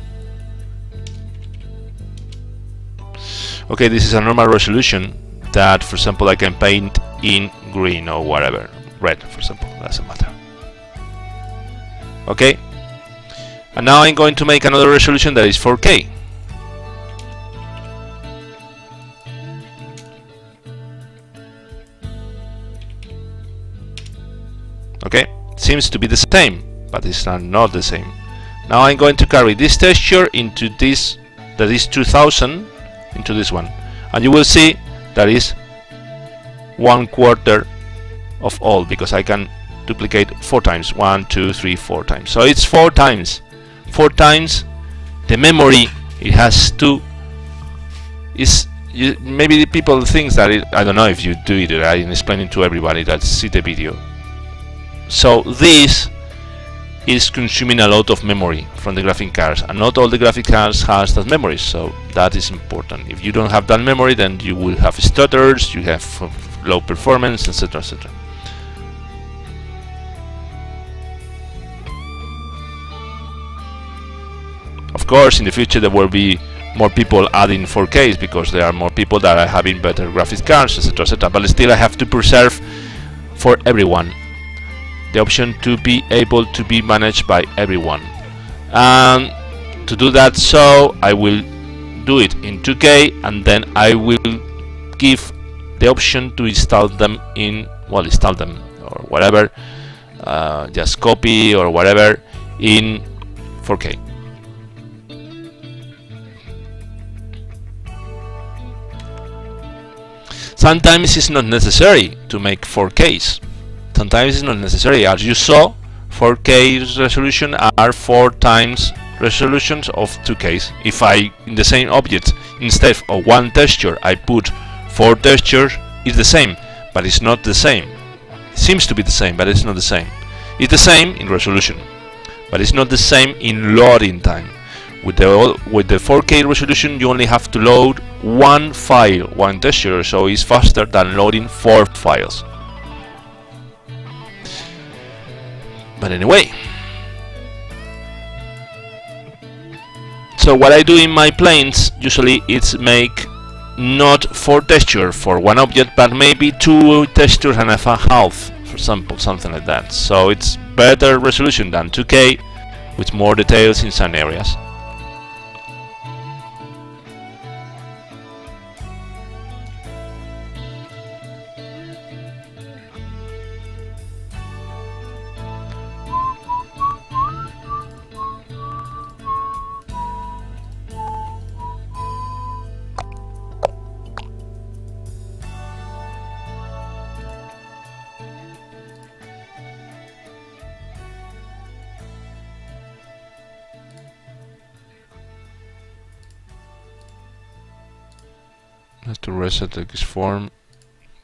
Okay, this is a normal resolution that, for example, I can paint in green or whatever, red, for example, doesn't matter. Okay, and now I'm going to make another resolution that is 4K. Okay, seems to be the same, but it's not the same. Now I'm going to carry this texture into this, that is 2000, into this one, and you will see that is 1/4 of all, because I can duplicate 4 times, 1, 2, 3, 4 times. So it's 4 times. 4 times the memory it has to is. Maybe the people think that I don't know if you do it. I'm explaining to everybody that see the video. So this is consuming a lot of memory from the graphic cards, and not all the graphic cards has that memory, so that is important. If you don't have that memory, then you will have stutters, you have low performance, etc, etc. Of course, in the future there will be more people adding 4Ks because there are more people that are having better graphics cards, etc, etc. But still, I have to preserve for everyone the option to be able to be managed by everyone. And to do that, so I will do it in 2K, and then I will give the option to install them in, well, install them or whatever, just copy or whatever in 4K. Sometimes it's not necessary to make 4Ks. Sometimes it's not necessary. As you saw, 4K resolution are 4 times resolutions of 2Ks. If I, in the same object, instead of one texture, I put 4 textures, it's the same, but it's not the same. It seems to be the same, but it's not the same. It's the same in resolution, but it's not the same in loading time. With the 4K resolution, you only have to load one file, one texture, so it's faster than loading 4 files. But anyway, so what I do in my planes usually it's make not 4 textures for one object, but maybe 2 textures and a half, for example, something like that. So it's better resolution than 2K with more details in some areas. I have to reset this form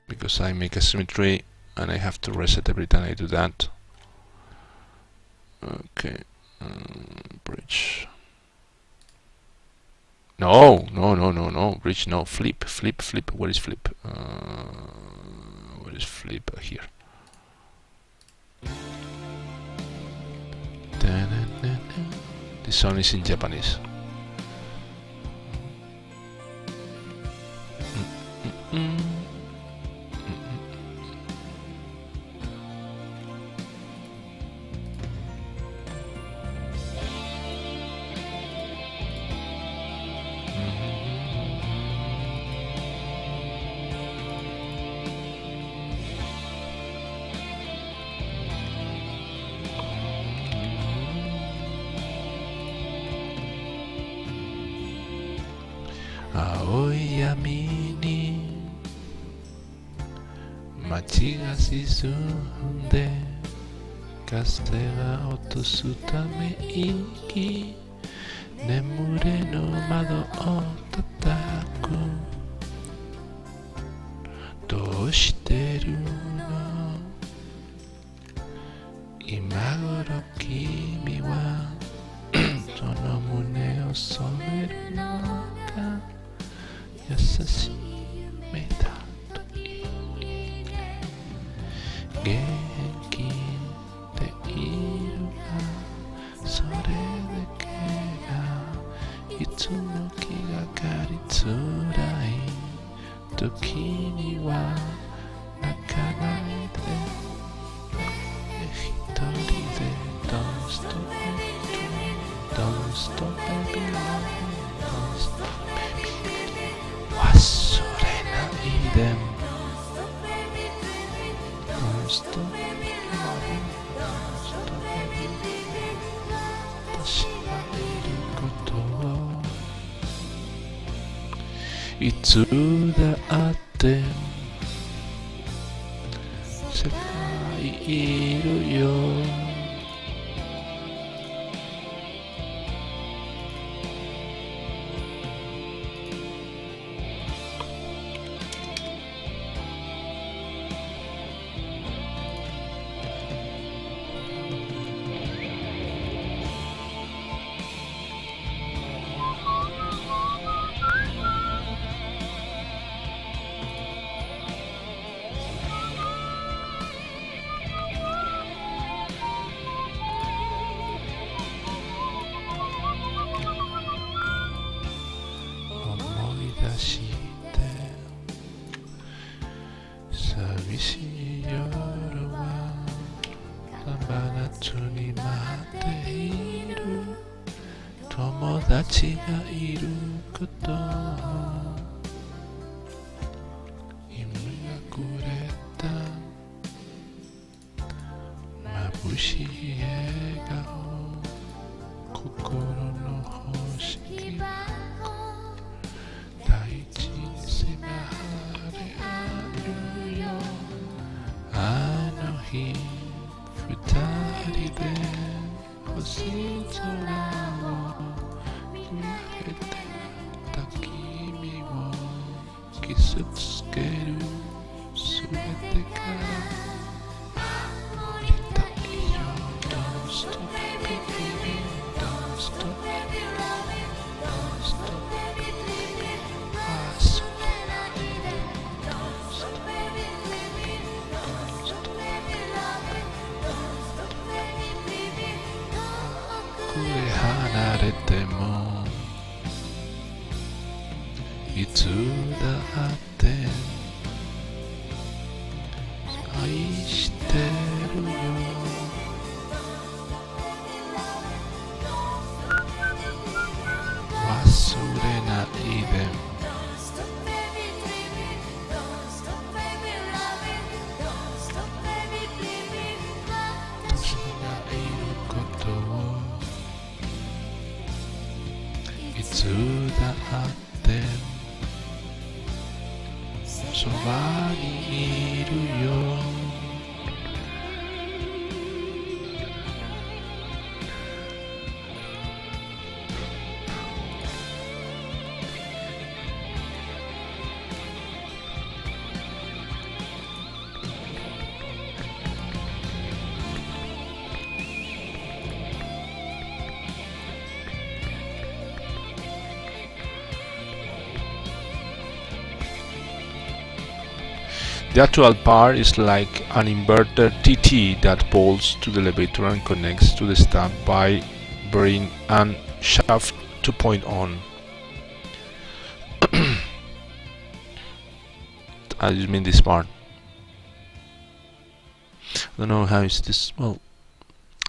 because I make a symmetry and I have to reset every time I do that. Okay, bridge. No, bridge, no, flip. What is flip? What is flip here? This song is in Japanese. Aoi yami ni machi ga shisunde kaze ga otosu tame iki nemure no mado o tataku dou shiteru no imagoro kimi wa sono mune o someru no ka yasashi me dato genki de iru ga sore deke ga itsumo ki ga karitsurai toki ni wa nakanai de hitori de don't stop baby don't stop baby don't stop baby wasure nai dem don't stop baby don't stop baby watashi ga iru koto wo itsu da atte sekai iru yo. 寂しい夜は真夏に待っている友達がいること夢がくれた眩しい笑顔心の星大地に迫れあるよあの日二人で星空を見上げてた君をキスつけるすべてから降りたいよ Don't stop baby Don't stop Don't stop忘れないで Don't stop Don't stop 遠くへ離れてもいつだって愛してるよ忘れないで私がいることをいつだってそばにいるよThe actual part is like an inverter TT that bolts to the elevator and connects to the standby bearing and shaft to point on. I just mean this part. I don't know how is this. Well,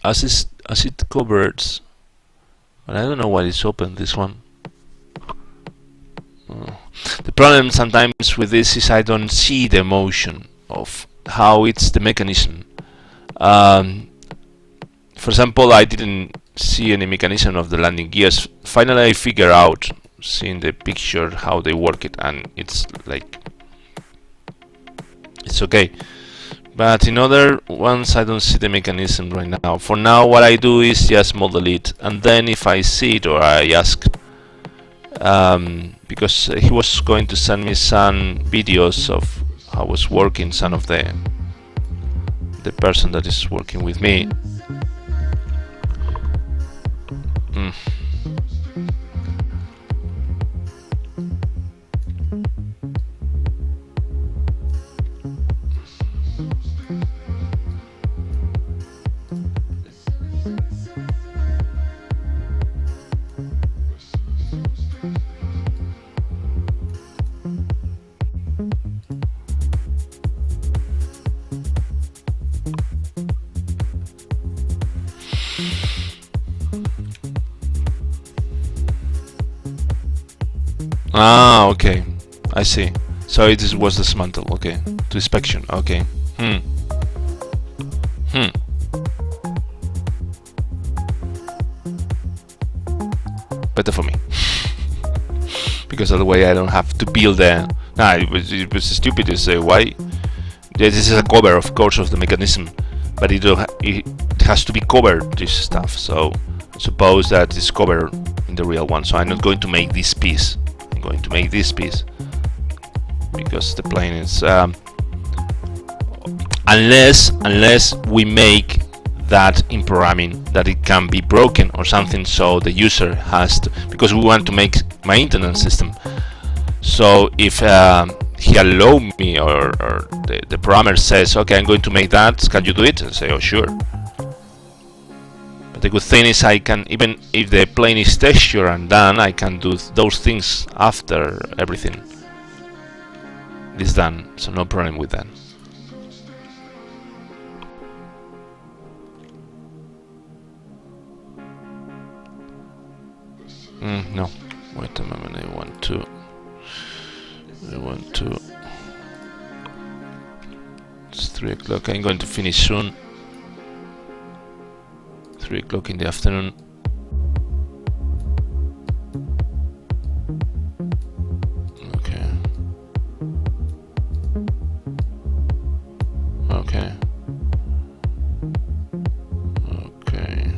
as it covers, but I don't know why it's open. This one. The problem sometimes with this is I don't see the motion of how it's the mechanism. For example, I didn't see any mechanism of the landing gears. Finally, I figure out, seeing the picture, how they work it, and it's like it's okay. But in other ones, I don't see the mechanism right now. For now, what I do is just model it, and then if I see it or I ask. Because he was going to send me some videos of how I was working, some of the person that is working with me. Ah, okay, I see. So it was dismantled. Okay, to inspection. Okay. Better for me, because otherwise I don't have to build a. Nah, it was stupid to say why. This is a cover, of course, of the mechanism, but it has to be covered. This stuff. So suppose that it's covered in the real one. So I'm not going to make this piece. Going to make this piece because the plane is unless we make that in programming that it can be broken or something, so the user has to, because we want to make maintenance system. So if he allow me or the programmer says, okay, I'm going to make that, can you do it? And say, oh sure. The good thing is I can, even if the plane is textured and done, I can do those things after everything is done, so no problem with that. No, wait a moment. I want to. It's 3 o'clock. I'm going to finish soon. 3 o'clock in the afternoon. Okay. Okay. Okay.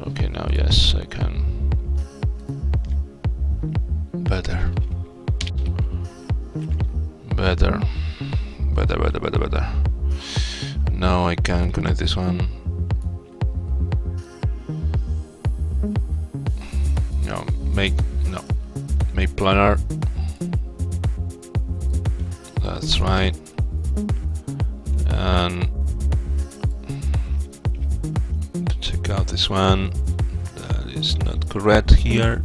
Okay, now yes, I can. Better. Now I can connect this one. No, make planner. That's right. And to check out this one, that is not correct here.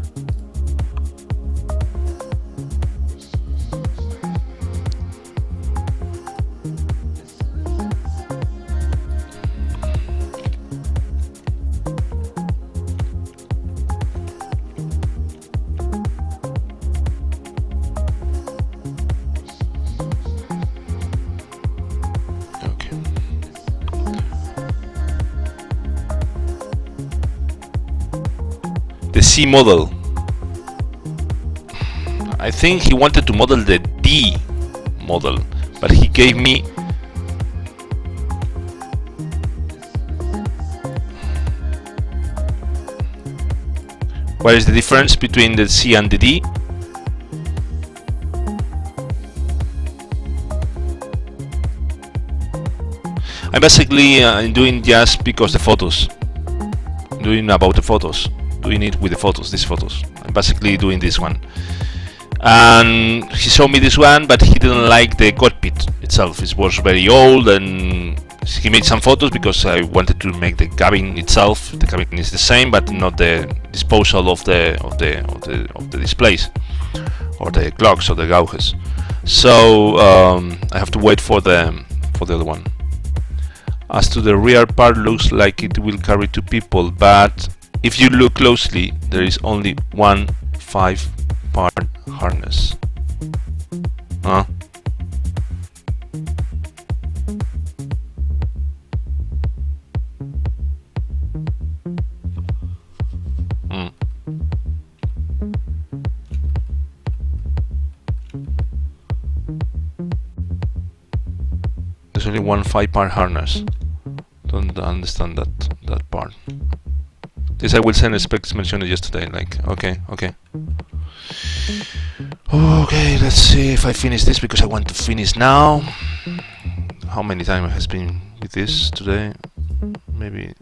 The C model. I think he wanted to model the D model, but he gave me what is the difference between the C and the D? I'm basically doing just because the photos, doing about the photos. Doing it with the photos, these photos. I'm basically doing this one. And he showed me this one, but he didn't like the cockpit itself. It was very old, and he made some photos because I wanted to make the cabin itself. The cabin is the same, but not the disposal of the displays or the clocks or the gauges. So I have to wait for the other one. As to the rear part, looks like it will carry 2 people, but if you look closely, there is only one 5-part harness. Huh? There's only one 5-part harness. Don't understand that part. This I will send a specs mentioned yesterday. Like, okay. Okay, let's see if I finish this because I want to finish now. How many time has been with this today? Maybe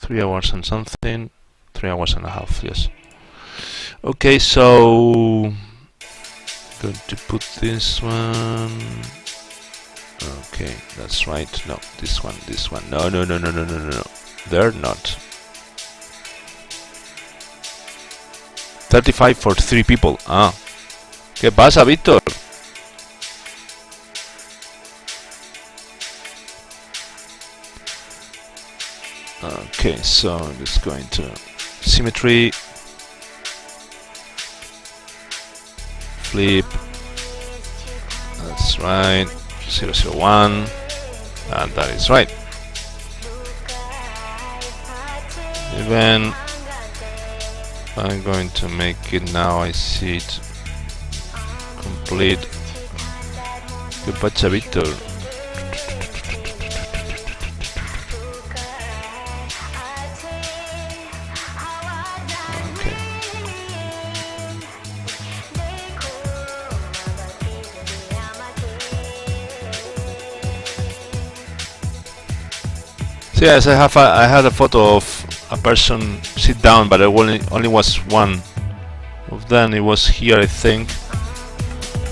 3 hours and something. 3 hours and a half. Yes. Okay, so going to put this one. Okay, that's right. No, this one. No. They're not. 35 for 3 people. Ah. ¿Qué pasa, Víctor? Okay, so I'm just going to symmetry. Flip. That's right. 001. And that is right. Even I'm going to make it now. I see it complete. ¿Qué pasa, Víctor? Okay. So yes, I had a photo of a person sit down, but only was one of them. It was here, I think,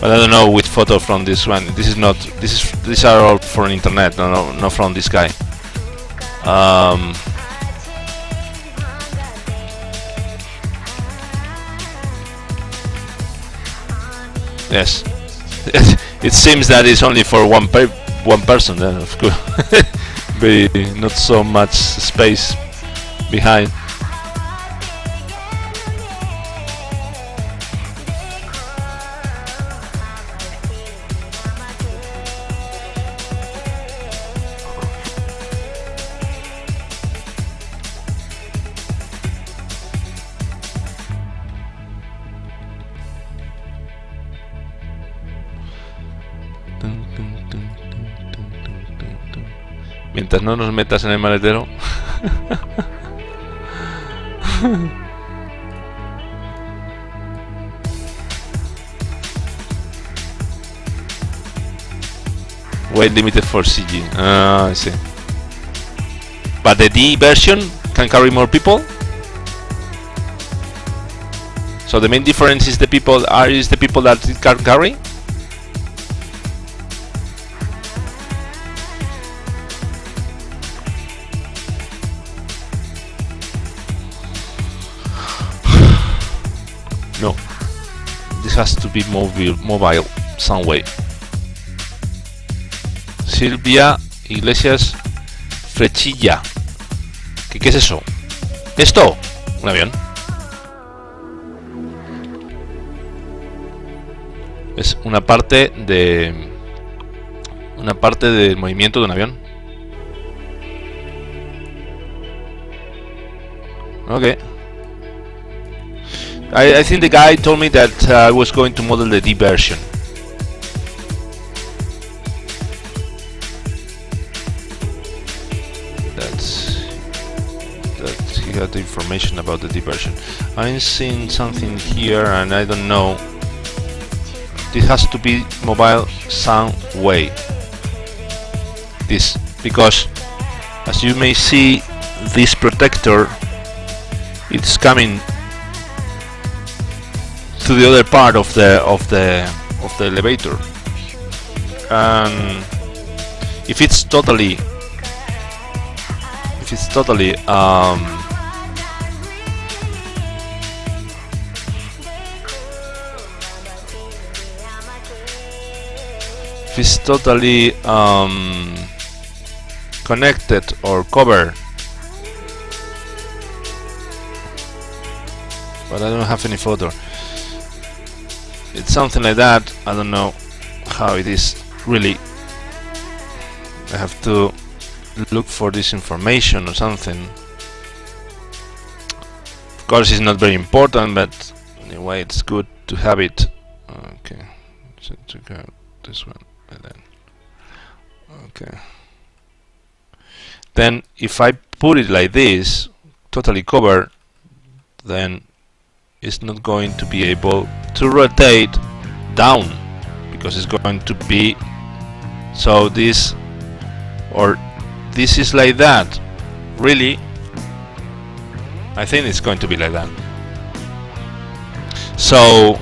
but I don't know which photo from this one. These are all from internet, not from this guy. Yes, it seems that it's only for one person. Then, of course, not so much space behind. Mientras no nos metas en el maletero. Weight limited for CG. I see. But the D version can carry more people. So the main difference is the people that it can carry. No, this has to be mobile some way. Silvia Iglesias Frechilla. ¿Qué es eso? ¿Esto? Un avión. Es una parte del movimiento de un avión. Okay. I think the guy told me that I was going to model the D version. That he had the information about the D version. I'm seeing something here and I don't know. This has to be mobile some way. This, because as you may see, this protector, it's coming to the other part of the elevator, and if it's totally connected or covered, but I don't have any photo. It's something like that. I don't know how it is really. I have to look for this information or something. Of course, it's not very important, but anyway, it's good to have it. Okay, so check out this one, and then okay. Then, if I put it like this, totally covered, then it's not going to be able to rotate down, because it's going to be so this or this is like that. Really, I think it's going to be like that. So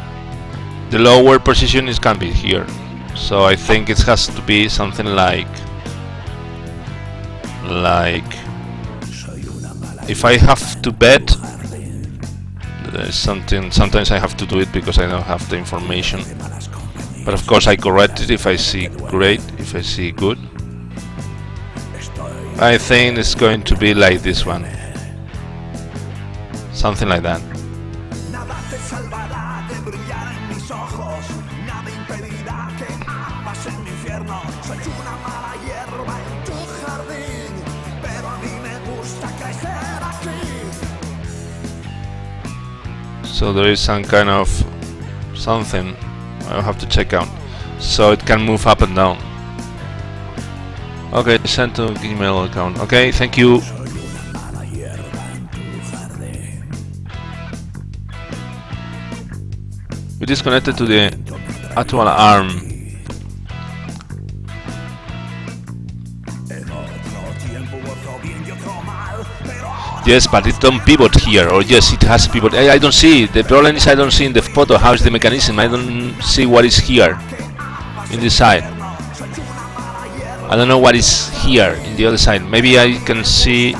the lower position is can be here. So I think it has to be something like if I have to bet. Sometimes I have to do it because I don't have the information, but of course I correct it if I see great, if I see good. I think it's going to be like this one, something like that. So there is some kind of something I'll have to check out, so it can move up and down. Okay, send to email account. Okay, thank you. We disconnected to the actual arm. Yes, but it don't pivot here, or yes, it has pivot. I don't see. The problem is I don't see in the photo how is the mechanism. I don't see what is here in this side. I don't know what is here in the other side. Maybe I can see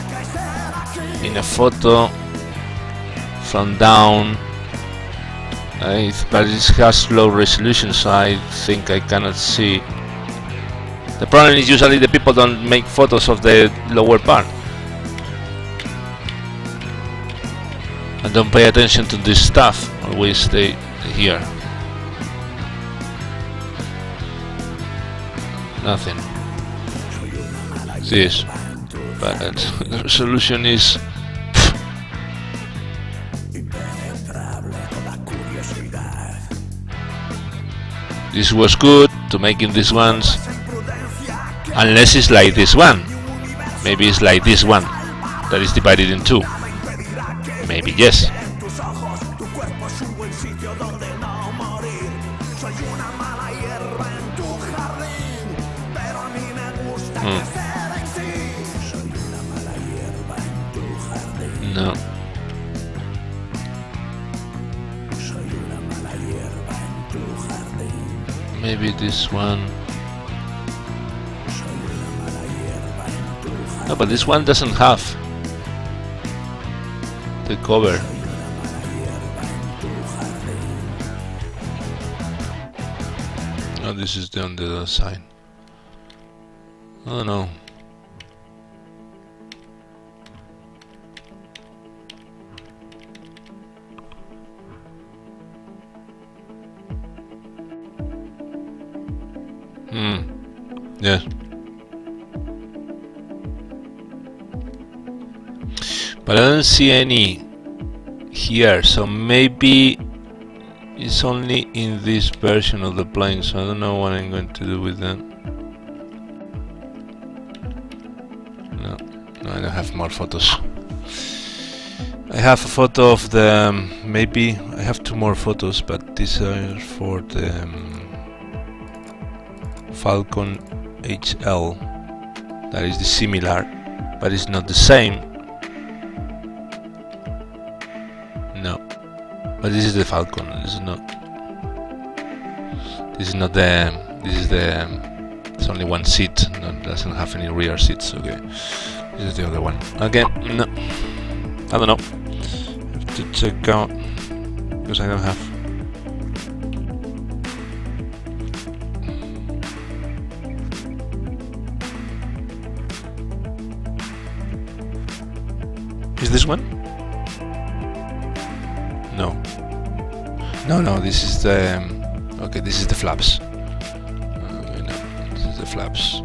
in a photo from down. But it has low resolution, so I think I cannot see. The problem is usually the people don't make photos of the lower part. And don't pay attention to this stuff, always stay here. Nothing. This, but the resolution is this was good to making these ones, unless it's like this one. Maybe it's like this one that is divided in two. Maybe yes. No. Maybe this one. No, but this one doesn't have the cover. No, this is on the other side. Oh no. Yes. But I don't see any here, so maybe it's only in this version of the plane, so I don't know what I'm going to do with them. No, I don't have more photos. I have a photo of the, maybe I have two more photos, but these are for the Falcon HL. That is the similar, but it's not the same. No, but this is the Falcon. This is not. This is not the. This is the. It's only one seat. No, it doesn't have any rear seats. Okay, this is the other one. Okay, no, I don't know. I have to check out because I don't have. Is this one? No. No, this is the... okay, this is the flaps. No, this is the flaps.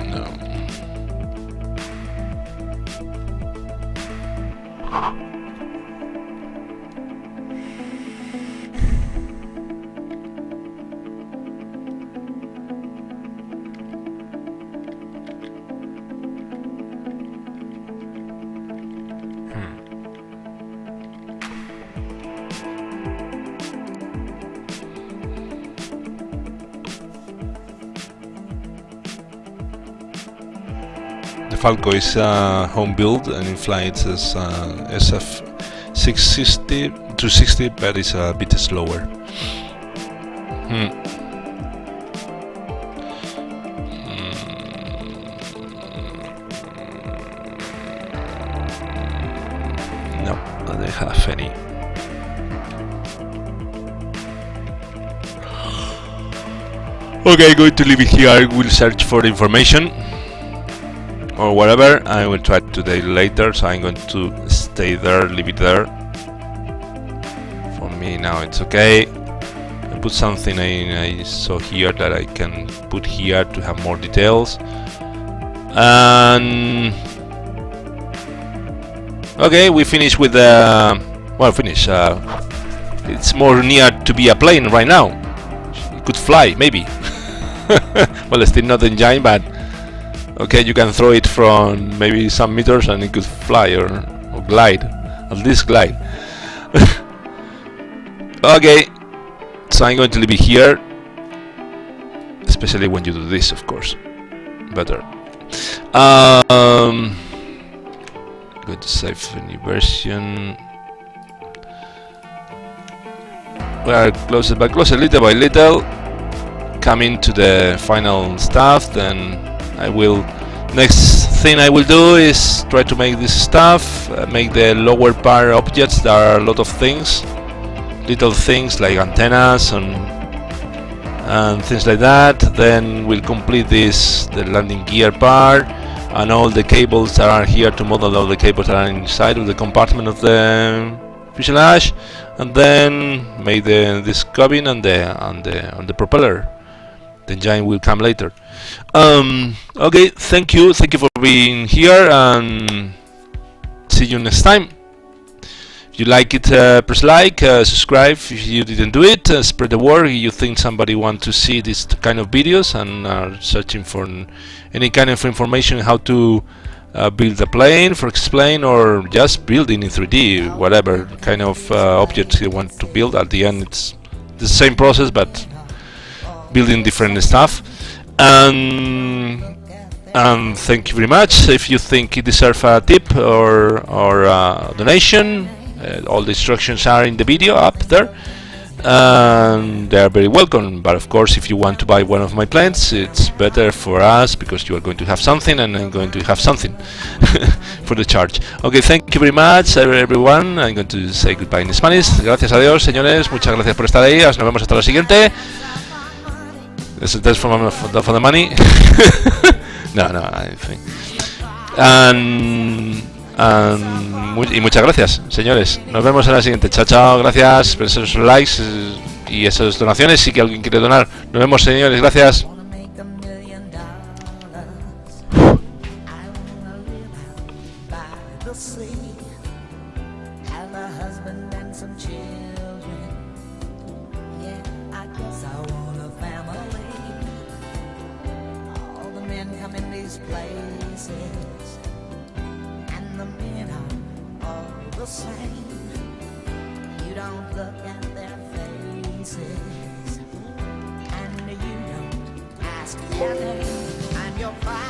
No. Falco is home build and in flight as SF260, but it's a bit slower. No, I don't have any. Okay, going to leave it here. I will search for information or whatever. I will try today later, so I'm going to stay there, leave it there. For me now it's okay. I put something I saw here that I can put here to have more details. And okay, we finish with the it's more near to be a plane right now. It could fly, maybe. Well, it's still not engine, but okay, you can throw it from maybe some meters and it could fly or glide, at least glide. Okay, so I'm going to leave it here, especially when you do this, of course. Better. Going to save any version. We are closer by closer, little by little, coming to the final stuff. Then I will. Next thing I will do is try to make this stuff, make the lower part objects. There are a lot of things, little things like antennas and things like that. Then we'll complete this, the landing gear part, and all the cables that are here to model all the cables that are inside of the compartment of the fuselage, and then make this cabin and the propeller. The engine will come later. Okay, thank you for being here, and see you next time. If you like it, press like, subscribe if you didn't do it, spread the word if you think somebody want to see this kind of videos and are searching for any kind of information how to build a plane, for explain, or just building in 3D, whatever kind of objects you want to build. At the end it's the same process but building different stuff. And thank you very much. If you think it deserves a tip or a donation, all the instructions are in the video up there, and they are very welcome. But of course, if you want to buy one of my planes, it's better for us because you are going to have something and I'm going to have something for the charge. Okay, thank you very much everyone. I'm going to say goodbye in Spanish. Gracias a Dios, señores, muchas gracias por estar ahí. Nos vemos hasta la siguiente. That's for the money. No, I think. Y muchas gracias, señores. Nos vemos en la siguiente. Chao, chao, gracias por esos likes y esas donaciones. Si que alguien quiere donar. Nos vemos, señores, gracias. You don't look at their faces, and you don't ask their name, and you're fine.